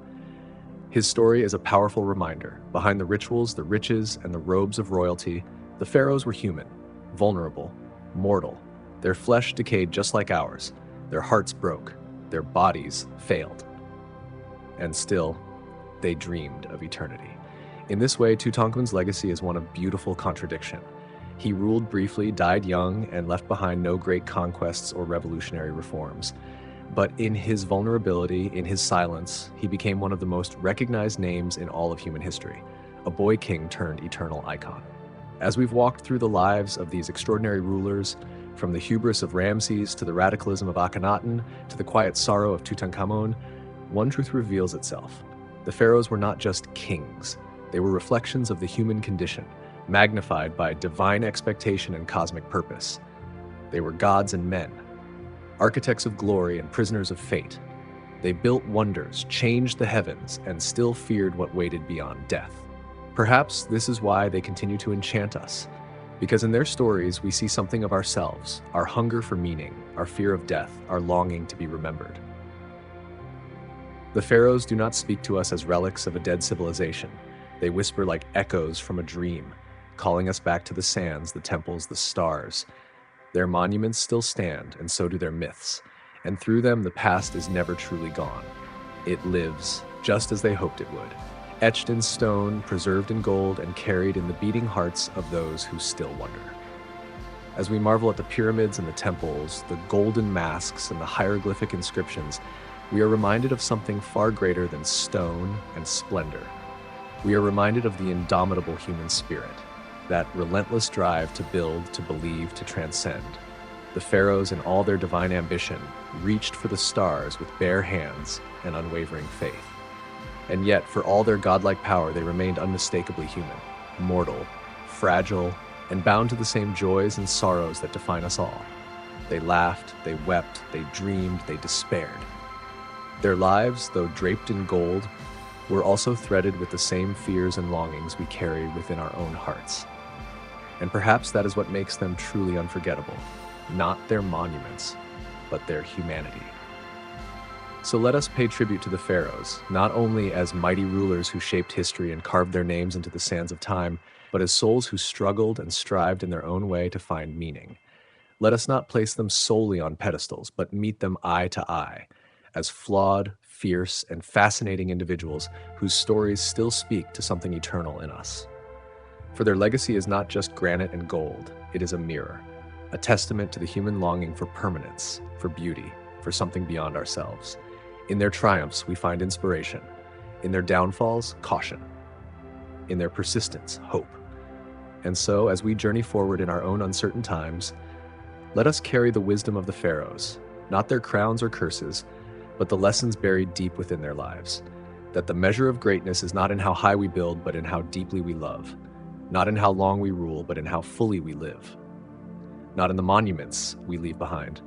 His story is a powerful reminder. Behind the rituals, the riches, and the robes of royalty, the pharaohs were human, vulnerable, mortal. Their flesh decayed just like ours. Their hearts broke. Their bodies failed. And still, they dreamed of eternity. In this way, Tutankhamun's legacy is one of beautiful contradiction. He ruled briefly, died young, and left behind no great conquests or revolutionary reforms. But in his vulnerability, in his silence, he became one of the most recognized names in all of human history, a boy king turned eternal icon. As we've walked through the lives of these extraordinary rulers, from the hubris of Ramses to the radicalism of Akhenaten to the quiet sorrow of Tutankhamun, one truth reveals itself. The pharaohs were not just kings. They were reflections of the human condition, magnified by divine expectation and cosmic purpose. They were gods and men, architects of glory and prisoners of fate. They built wonders, changed the heavens, and still feared what waited beyond death. Perhaps this is why they continue to enchant us, because in their stories we see something of ourselves, our hunger for meaning, our fear of death, our longing to be remembered. The pharaohs do not speak to us as relics of a dead civilization. They whisper like echoes from a dream, calling us back to the sands, the temples, the stars. Their monuments still stand, and so do their myths, and through them the past is never truly gone. It lives, just as they hoped it would, etched in stone, preserved in gold, and carried in the beating hearts of those who still wonder. As we marvel at the pyramids and the temples, the golden masks and the hieroglyphic inscriptions, we are reminded of something far greater than stone and splendor. We are reminded of the indomitable human spirit, that relentless drive to build, to believe, to transcend. The pharaohs, in all their divine ambition, reached for the stars with bare hands and unwavering faith. And yet, for all their godlike power, they remained unmistakably human, mortal, fragile, and bound to the same joys and sorrows that define us all. They laughed, they wept, they dreamed, they despaired. Their lives, though draped in gold, were also threaded with the same fears and longings we carry within our own hearts. And perhaps that is what makes them truly unforgettable, not their monuments, but their humanity. So let us pay tribute to the pharaohs, not only as mighty rulers who shaped history and carved their names into the sands of time, but as souls who struggled and strived in their own way to find meaning. Let us not place them solely on pedestals, but meet them eye to eye, as flawed, fierce, and fascinating individuals whose stories still speak to something eternal in us. For their legacy is not just granite and gold, it is a mirror, a testament to the human longing for permanence, for beauty, for something beyond ourselves. In their triumphs, we find inspiration. In their downfalls, caution. In their persistence, hope. And so, as we journey forward in our own uncertain times, let us carry the wisdom of the pharaohs, not their crowns or curses, but the lessons buried deep within their lives. That the measure of greatness is not in how high we build, but in how deeply we love. Not in how long we rule, but in how fully we live. Not in the monuments we leave behind,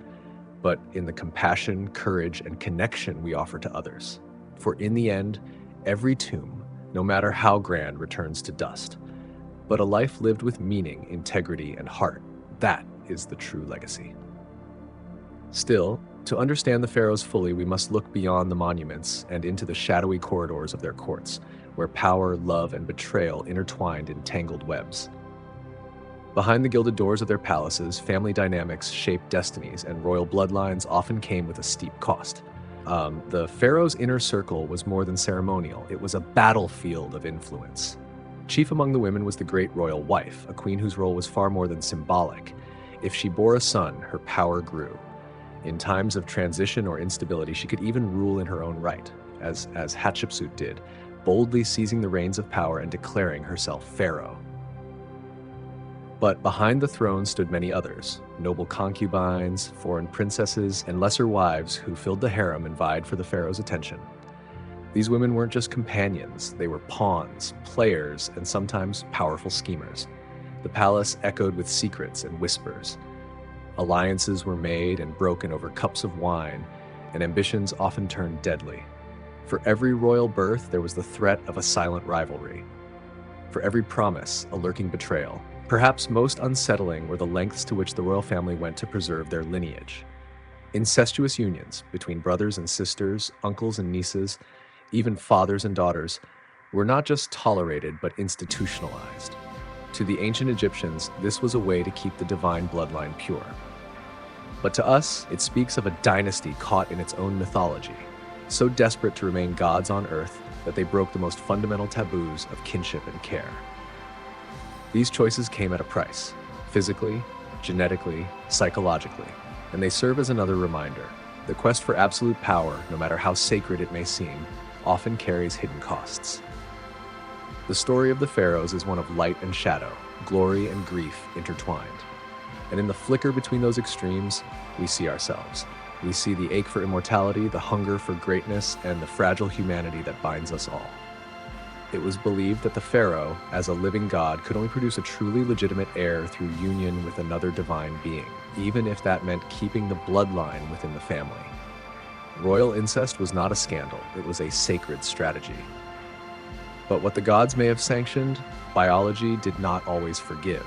but in the compassion, courage, and connection we offer to others. For in the end, every tomb, no matter how grand, returns to dust. But a life lived with meaning, integrity, and heart, that is the true legacy. Still, to understand the pharaohs fully, we must look beyond the monuments and into the shadowy corridors of their courts, where power, love, and betrayal intertwined in tangled webs. Behind the gilded doors of their palaces, family dynamics shaped destinies, and royal bloodlines often came with a steep cost. The pharaoh's inner circle was more than ceremonial. It was a battlefield of influence. Chief among the women was the great royal wife, a queen whose role was far more than symbolic. If she bore a son, her power grew. In times of transition or instability, she could even rule in her own right, as Hatshepsut did, boldly seizing the reins of power and declaring herself pharaoh. But behind the throne stood many others, noble concubines, foreign princesses, and lesser wives who filled the harem and vied for the pharaoh's attention. These women weren't just companions, they were pawns, players, and sometimes powerful schemers. The palace echoed with secrets and whispers. Alliances were made and broken over cups of wine, and ambitions often turned deadly. For every royal birth, there was the threat of a silent rivalry. For every promise, a lurking betrayal. Perhaps most unsettling were the lengths to which the royal family went to preserve their lineage. Incestuous unions between brothers and sisters, uncles and nieces, even fathers and daughters, were not just tolerated but institutionalized. To the ancient Egyptians, this was a way to keep the divine bloodline pure. But to us, it speaks of a dynasty caught in its own mythology, so desperate to remain gods on earth that they broke the most fundamental taboos of kinship and care. These choices came at a price, physically, genetically, psychologically, and they serve as another reminder. The quest for absolute power, no matter how sacred it may seem, often carries hidden costs. The story of the Pharaohs is one of light and shadow, glory and grief intertwined. And in the flicker between those extremes, we see ourselves. We see the ache for immortality, the hunger for greatness, and the fragile humanity that binds us all. It was believed that the pharaoh, as a living god, could only produce a truly legitimate heir through union with another divine being, even if that meant keeping the bloodline within the family. Royal incest was not a scandal, it was a sacred strategy. But what the gods may have sanctioned, biology did not always forgive.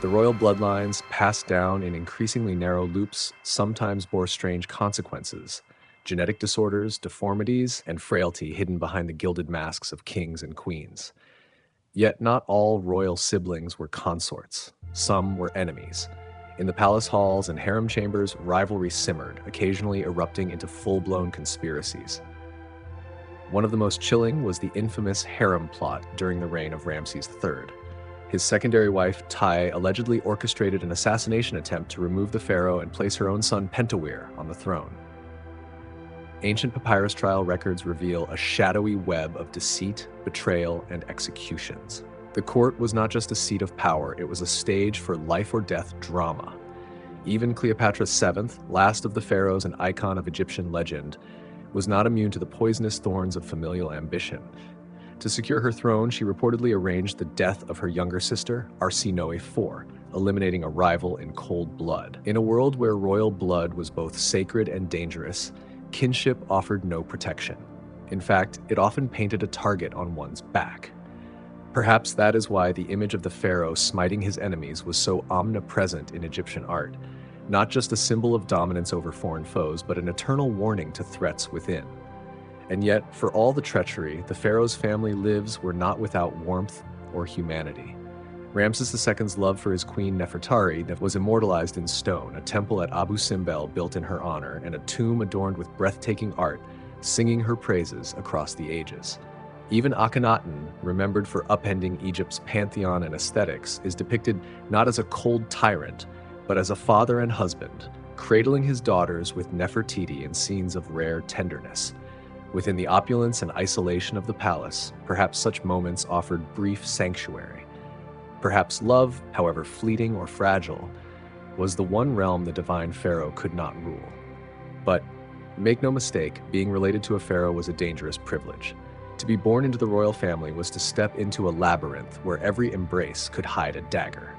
The royal bloodlines, passed down in increasingly narrow loops, sometimes bore strange consequences. Genetic disorders, deformities, and frailty hidden behind the gilded masks of kings and queens. Yet not all royal siblings were consorts. Some were enemies. In the palace halls and harem chambers, rivalry simmered, occasionally erupting into full-blown conspiracies. One of the most chilling was the infamous harem plot during the reign of Ramses III. His secondary wife, Tai, allegedly orchestrated an assassination attempt to remove the pharaoh and place her own son Pentawir on the throne. Ancient papyrus trial records reveal a shadowy web of deceit, betrayal, and executions. The court was not just a seat of power, it was a stage for life-or-death drama. Even Cleopatra VII, last of the pharaohs and icon of Egyptian legend, was not immune to the poisonous thorns of familial ambition. To secure her throne, she reportedly arranged the death of her younger sister, Arsinoe IV, eliminating a rival in cold blood. In a world where royal blood was both sacred and dangerous, kinship offered no protection. In fact, it often painted a target on one's back. Perhaps that is why the image of the pharaoh smiting his enemies was so omnipresent in Egyptian art, not just a symbol of dominance over foreign foes, but an eternal warning to threats within. And yet, for all the treachery, the pharaoh's family lives were not without warmth or humanity. Ramses II's love for his queen Nefertari was immortalized in stone, a temple at Abu Simbel built in her honor, and a tomb adorned with breathtaking art, singing her praises across the ages. Even Akhenaten, remembered for upending Egypt's pantheon and aesthetics, is depicted not as a cold tyrant, but as a father and husband, cradling his daughters with Nefertiti in scenes of rare tenderness. Within the opulence and isolation of the palace, perhaps such moments offered brief sanctuary. Perhaps love, however fleeting or fragile, was the one realm the divine pharaoh could not rule. But make no mistake, being related to a pharaoh was a dangerous privilege. To be born into the royal family was to step into a labyrinth where every embrace could hide a dagger.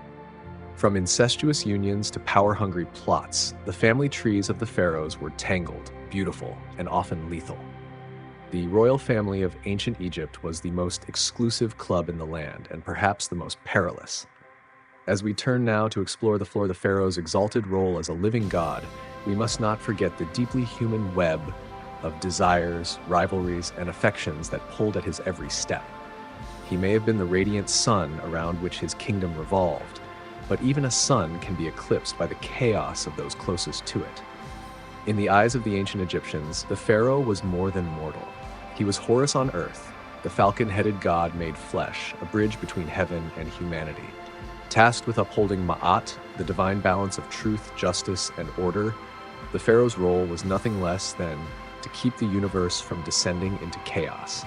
From incestuous unions to power-hungry plots, the family trees of the pharaohs were tangled, beautiful, and often lethal. The royal family of ancient Egypt was the most exclusive club in the land, and perhaps the most perilous. As we turn now to explore the pharaoh's exalted role as a living god, we must not forget the deeply human web of desires, rivalries, and affections that pulled at his every step. He may have been the radiant sun around which his kingdom revolved, but even a sun can be eclipsed by the chaos of those closest to it. In the eyes of the ancient Egyptians, the pharaoh was more than mortal. He was Horus on earth, the falcon-headed god made flesh, a bridge between heaven and humanity. Tasked with upholding Ma'at, the divine balance of truth, justice, and order, the pharaoh's role was nothing less than to keep the universe from descending into chaos.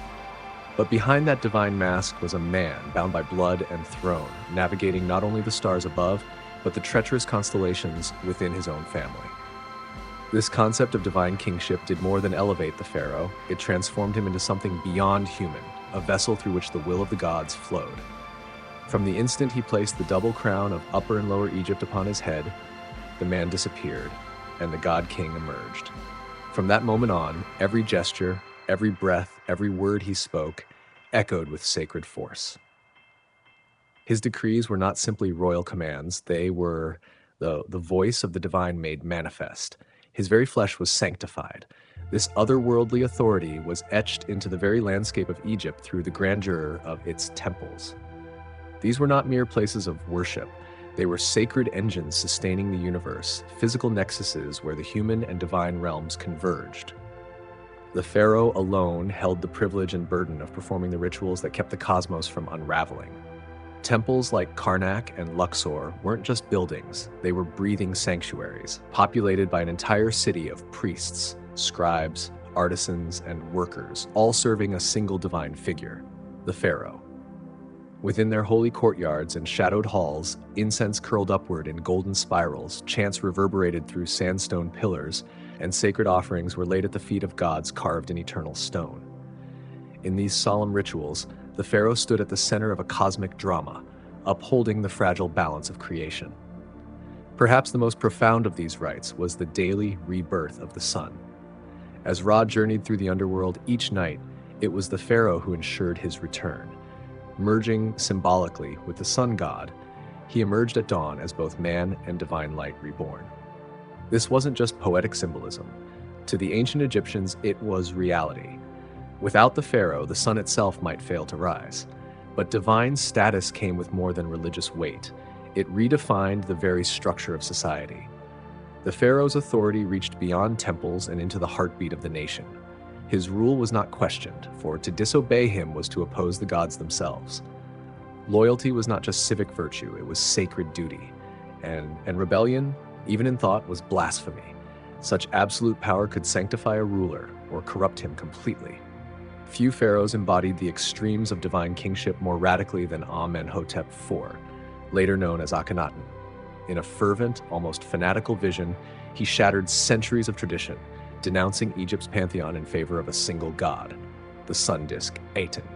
But behind that divine mask was a man bound by blood and throne, navigating not only the stars above, but the treacherous constellations within his own family. This concept of divine kingship did more than elevate the pharaoh, it transformed him into something beyond human, a vessel through which the will of the gods flowed. From the instant he placed the double crown of Upper and Lower Egypt upon his head, the man disappeared, and the God King emerged. From that moment on, every gesture, every breath, every word he spoke echoed with sacred force. His decrees were not simply royal commands, they were the voice of the divine made manifest. His very flesh was sanctified. This otherworldly authority was etched into the very landscape of Egypt through the grandeur of its temples. These were not mere places of worship. They were sacred engines sustaining the universe, physical nexuses where the human and divine realms converged. The pharaoh alone held the privilege and burden of performing the rituals that kept the cosmos from unraveling. Temples like Karnak and Luxor weren't just buildings, they were breathing sanctuaries, populated by an entire city of priests, scribes, artisans, and workers, all serving a single divine figure, the pharaoh. Within their holy courtyards and shadowed halls, incense curled upward in golden spirals, chants reverberated through sandstone pillars, and sacred offerings were laid at the feet of gods carved in eternal stone. In these solemn rituals, the pharaoh stood at the center of a cosmic drama, upholding the fragile balance of creation. Perhaps the most profound of these rites was the daily rebirth of the sun. As Ra journeyed through the underworld each night, it was the pharaoh who ensured his return. Merging symbolically with the sun god, he emerged at dawn as both man and divine light reborn. This wasn't just poetic symbolism. To the ancient Egyptians, it was reality. Without the pharaoh, the sun itself might fail to rise. But divine status came with more than religious weight. It redefined the very structure of society. The pharaoh's authority reached beyond temples and into the heartbeat of the nation. His rule was not questioned, for to disobey him was to oppose the gods themselves. Loyalty was not just civic virtue, it was sacred duty. And rebellion, even in thought, was blasphemy. Such absolute power could sanctify a ruler or corrupt him completely. Few pharaohs embodied the extremes of divine kingship more radically than Amenhotep IV, later known as Akhenaten. In a fervent, almost fanatical vision, he shattered centuries of tradition, denouncing Egypt's pantheon in favor of a single god, the sun disk Aten.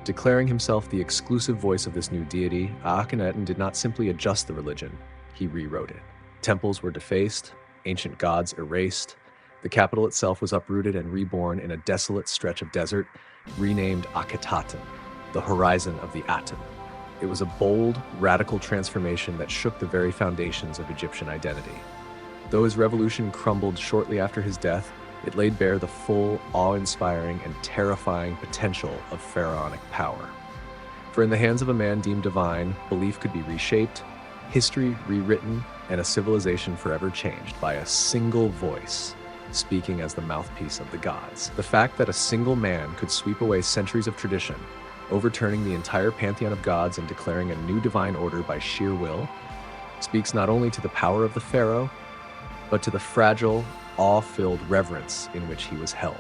Declaring himself the exclusive voice of this new deity, Akhenaten did not simply adjust the religion, he rewrote it. Temples were defaced, ancient gods erased, the capital itself was uprooted and reborn in a desolate stretch of desert, renamed Akhetaten, the horizon of the Aten. It was a bold, radical transformation that shook the very foundations of Egyptian identity. Though his revolution crumbled shortly after his death, it laid bare the full, awe-inspiring, and terrifying potential of pharaonic power. For in the hands of a man deemed divine, belief could be reshaped, history rewritten, and a civilization forever changed by a single voice, speaking as the mouthpiece of the gods. The fact that a single man could sweep away centuries of tradition, overturning the entire pantheon of gods and declaring a new divine order by sheer will, speaks not only to the power of the pharaoh, but to the fragile, awe-filled reverence in which he was held.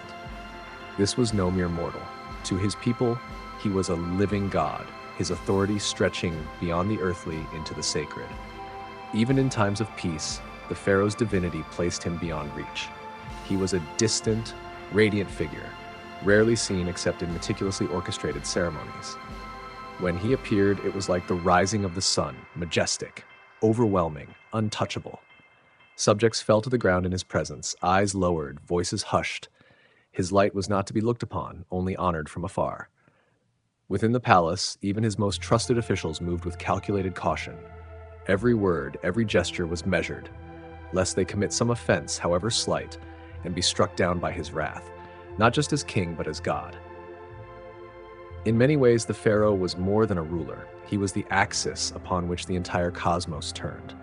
This was no mere mortal. To his people, he was a living god, his authority stretching beyond the earthly into the sacred. Even in times of peace, the pharaoh's divinity placed him beyond reach. He was a distant, radiant figure, rarely seen except in meticulously orchestrated ceremonies. When he appeared, it was like the rising of the sun, majestic, overwhelming, untouchable. Subjects fell to the ground in his presence, eyes lowered, voices hushed. His light was not to be looked upon, only honored from afar. Within the palace, even his most trusted officials moved with calculated caution. Every word, every gesture was measured, lest they commit some offense, however slight, and be struck down by his wrath, not just as king, but as God. In many ways, the pharaoh was more than a ruler. He was the axis upon which the entire cosmos turned.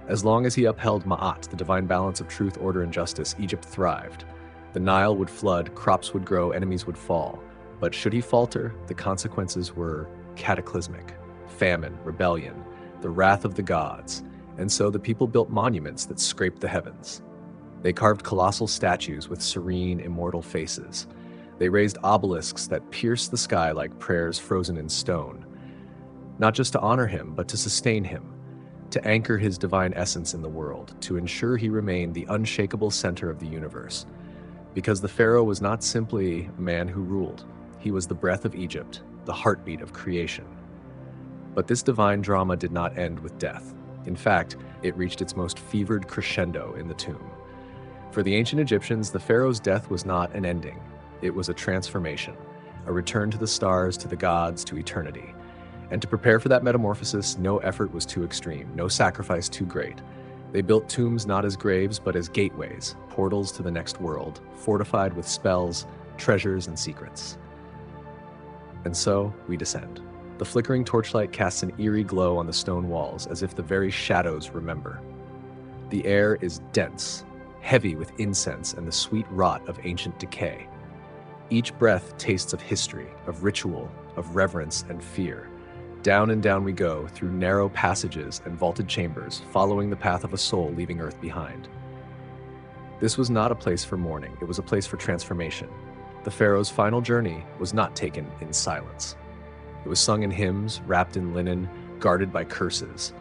As long as he upheld Ma'at, the divine balance of truth, order, and justice, Egypt thrived. The Nile would flood, crops would grow, enemies would fall. But should he falter, the consequences were cataclysmic. Famine, rebellion, the wrath of the gods, and so the people built monuments that scraped the heavens. They carved colossal statues with serene, immortal faces. They raised obelisks that pierced the sky like prayers frozen in stone. Not just to honor him, but to sustain him, to anchor his divine essence in the world, to ensure he remained the unshakable center of the universe. Because the pharaoh was not simply a man who ruled. He was the breath of Egypt, the heartbeat of creation. But this divine drama did not end with death. In fact, it reached its most fevered crescendo in the tomb. For the ancient Egyptians, the pharaoh's death was not an ending. It was a transformation, a return to the stars, to the gods, to eternity. And to prepare for that metamorphosis, no effort was too extreme, no sacrifice too great. They built tombs not as graves, but as gateways, portals to the next world, fortified with spells, treasures, and secrets. And so, we descend. The flickering torchlight casts an eerie glow on the stone walls, as if the very shadows remember. The air is dense, heavy with incense and the sweet rot of ancient decay. Each breath tastes of history, of ritual, of reverence and fear. Down and down we go, through narrow passages and vaulted chambers, following the path of a soul leaving Earth behind. This was not a place for mourning, it was a place for transformation. The pharaoh's final journey was not taken in silence. It was sung in hymns, wrapped in linen, guarded by curses.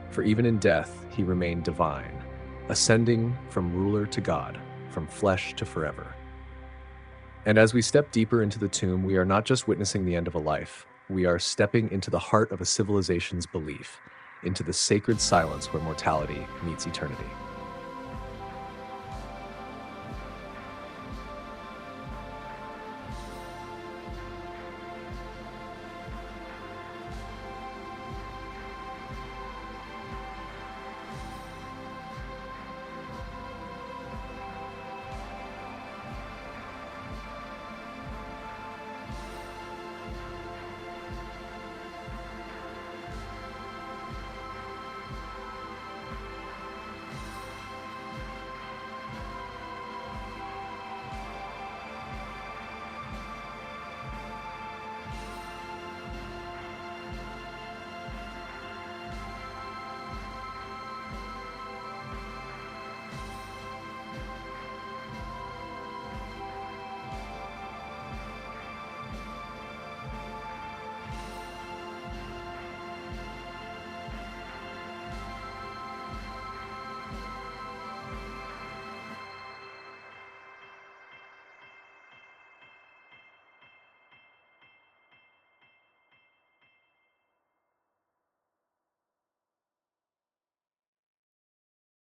For even in death, he remained divine, ascending from ruler to God, from flesh to forever. And as we step deeper into the tomb, we are not just witnessing the end of a life. We are stepping into the heart of a civilization's belief, into the sacred silence where mortality meets eternity.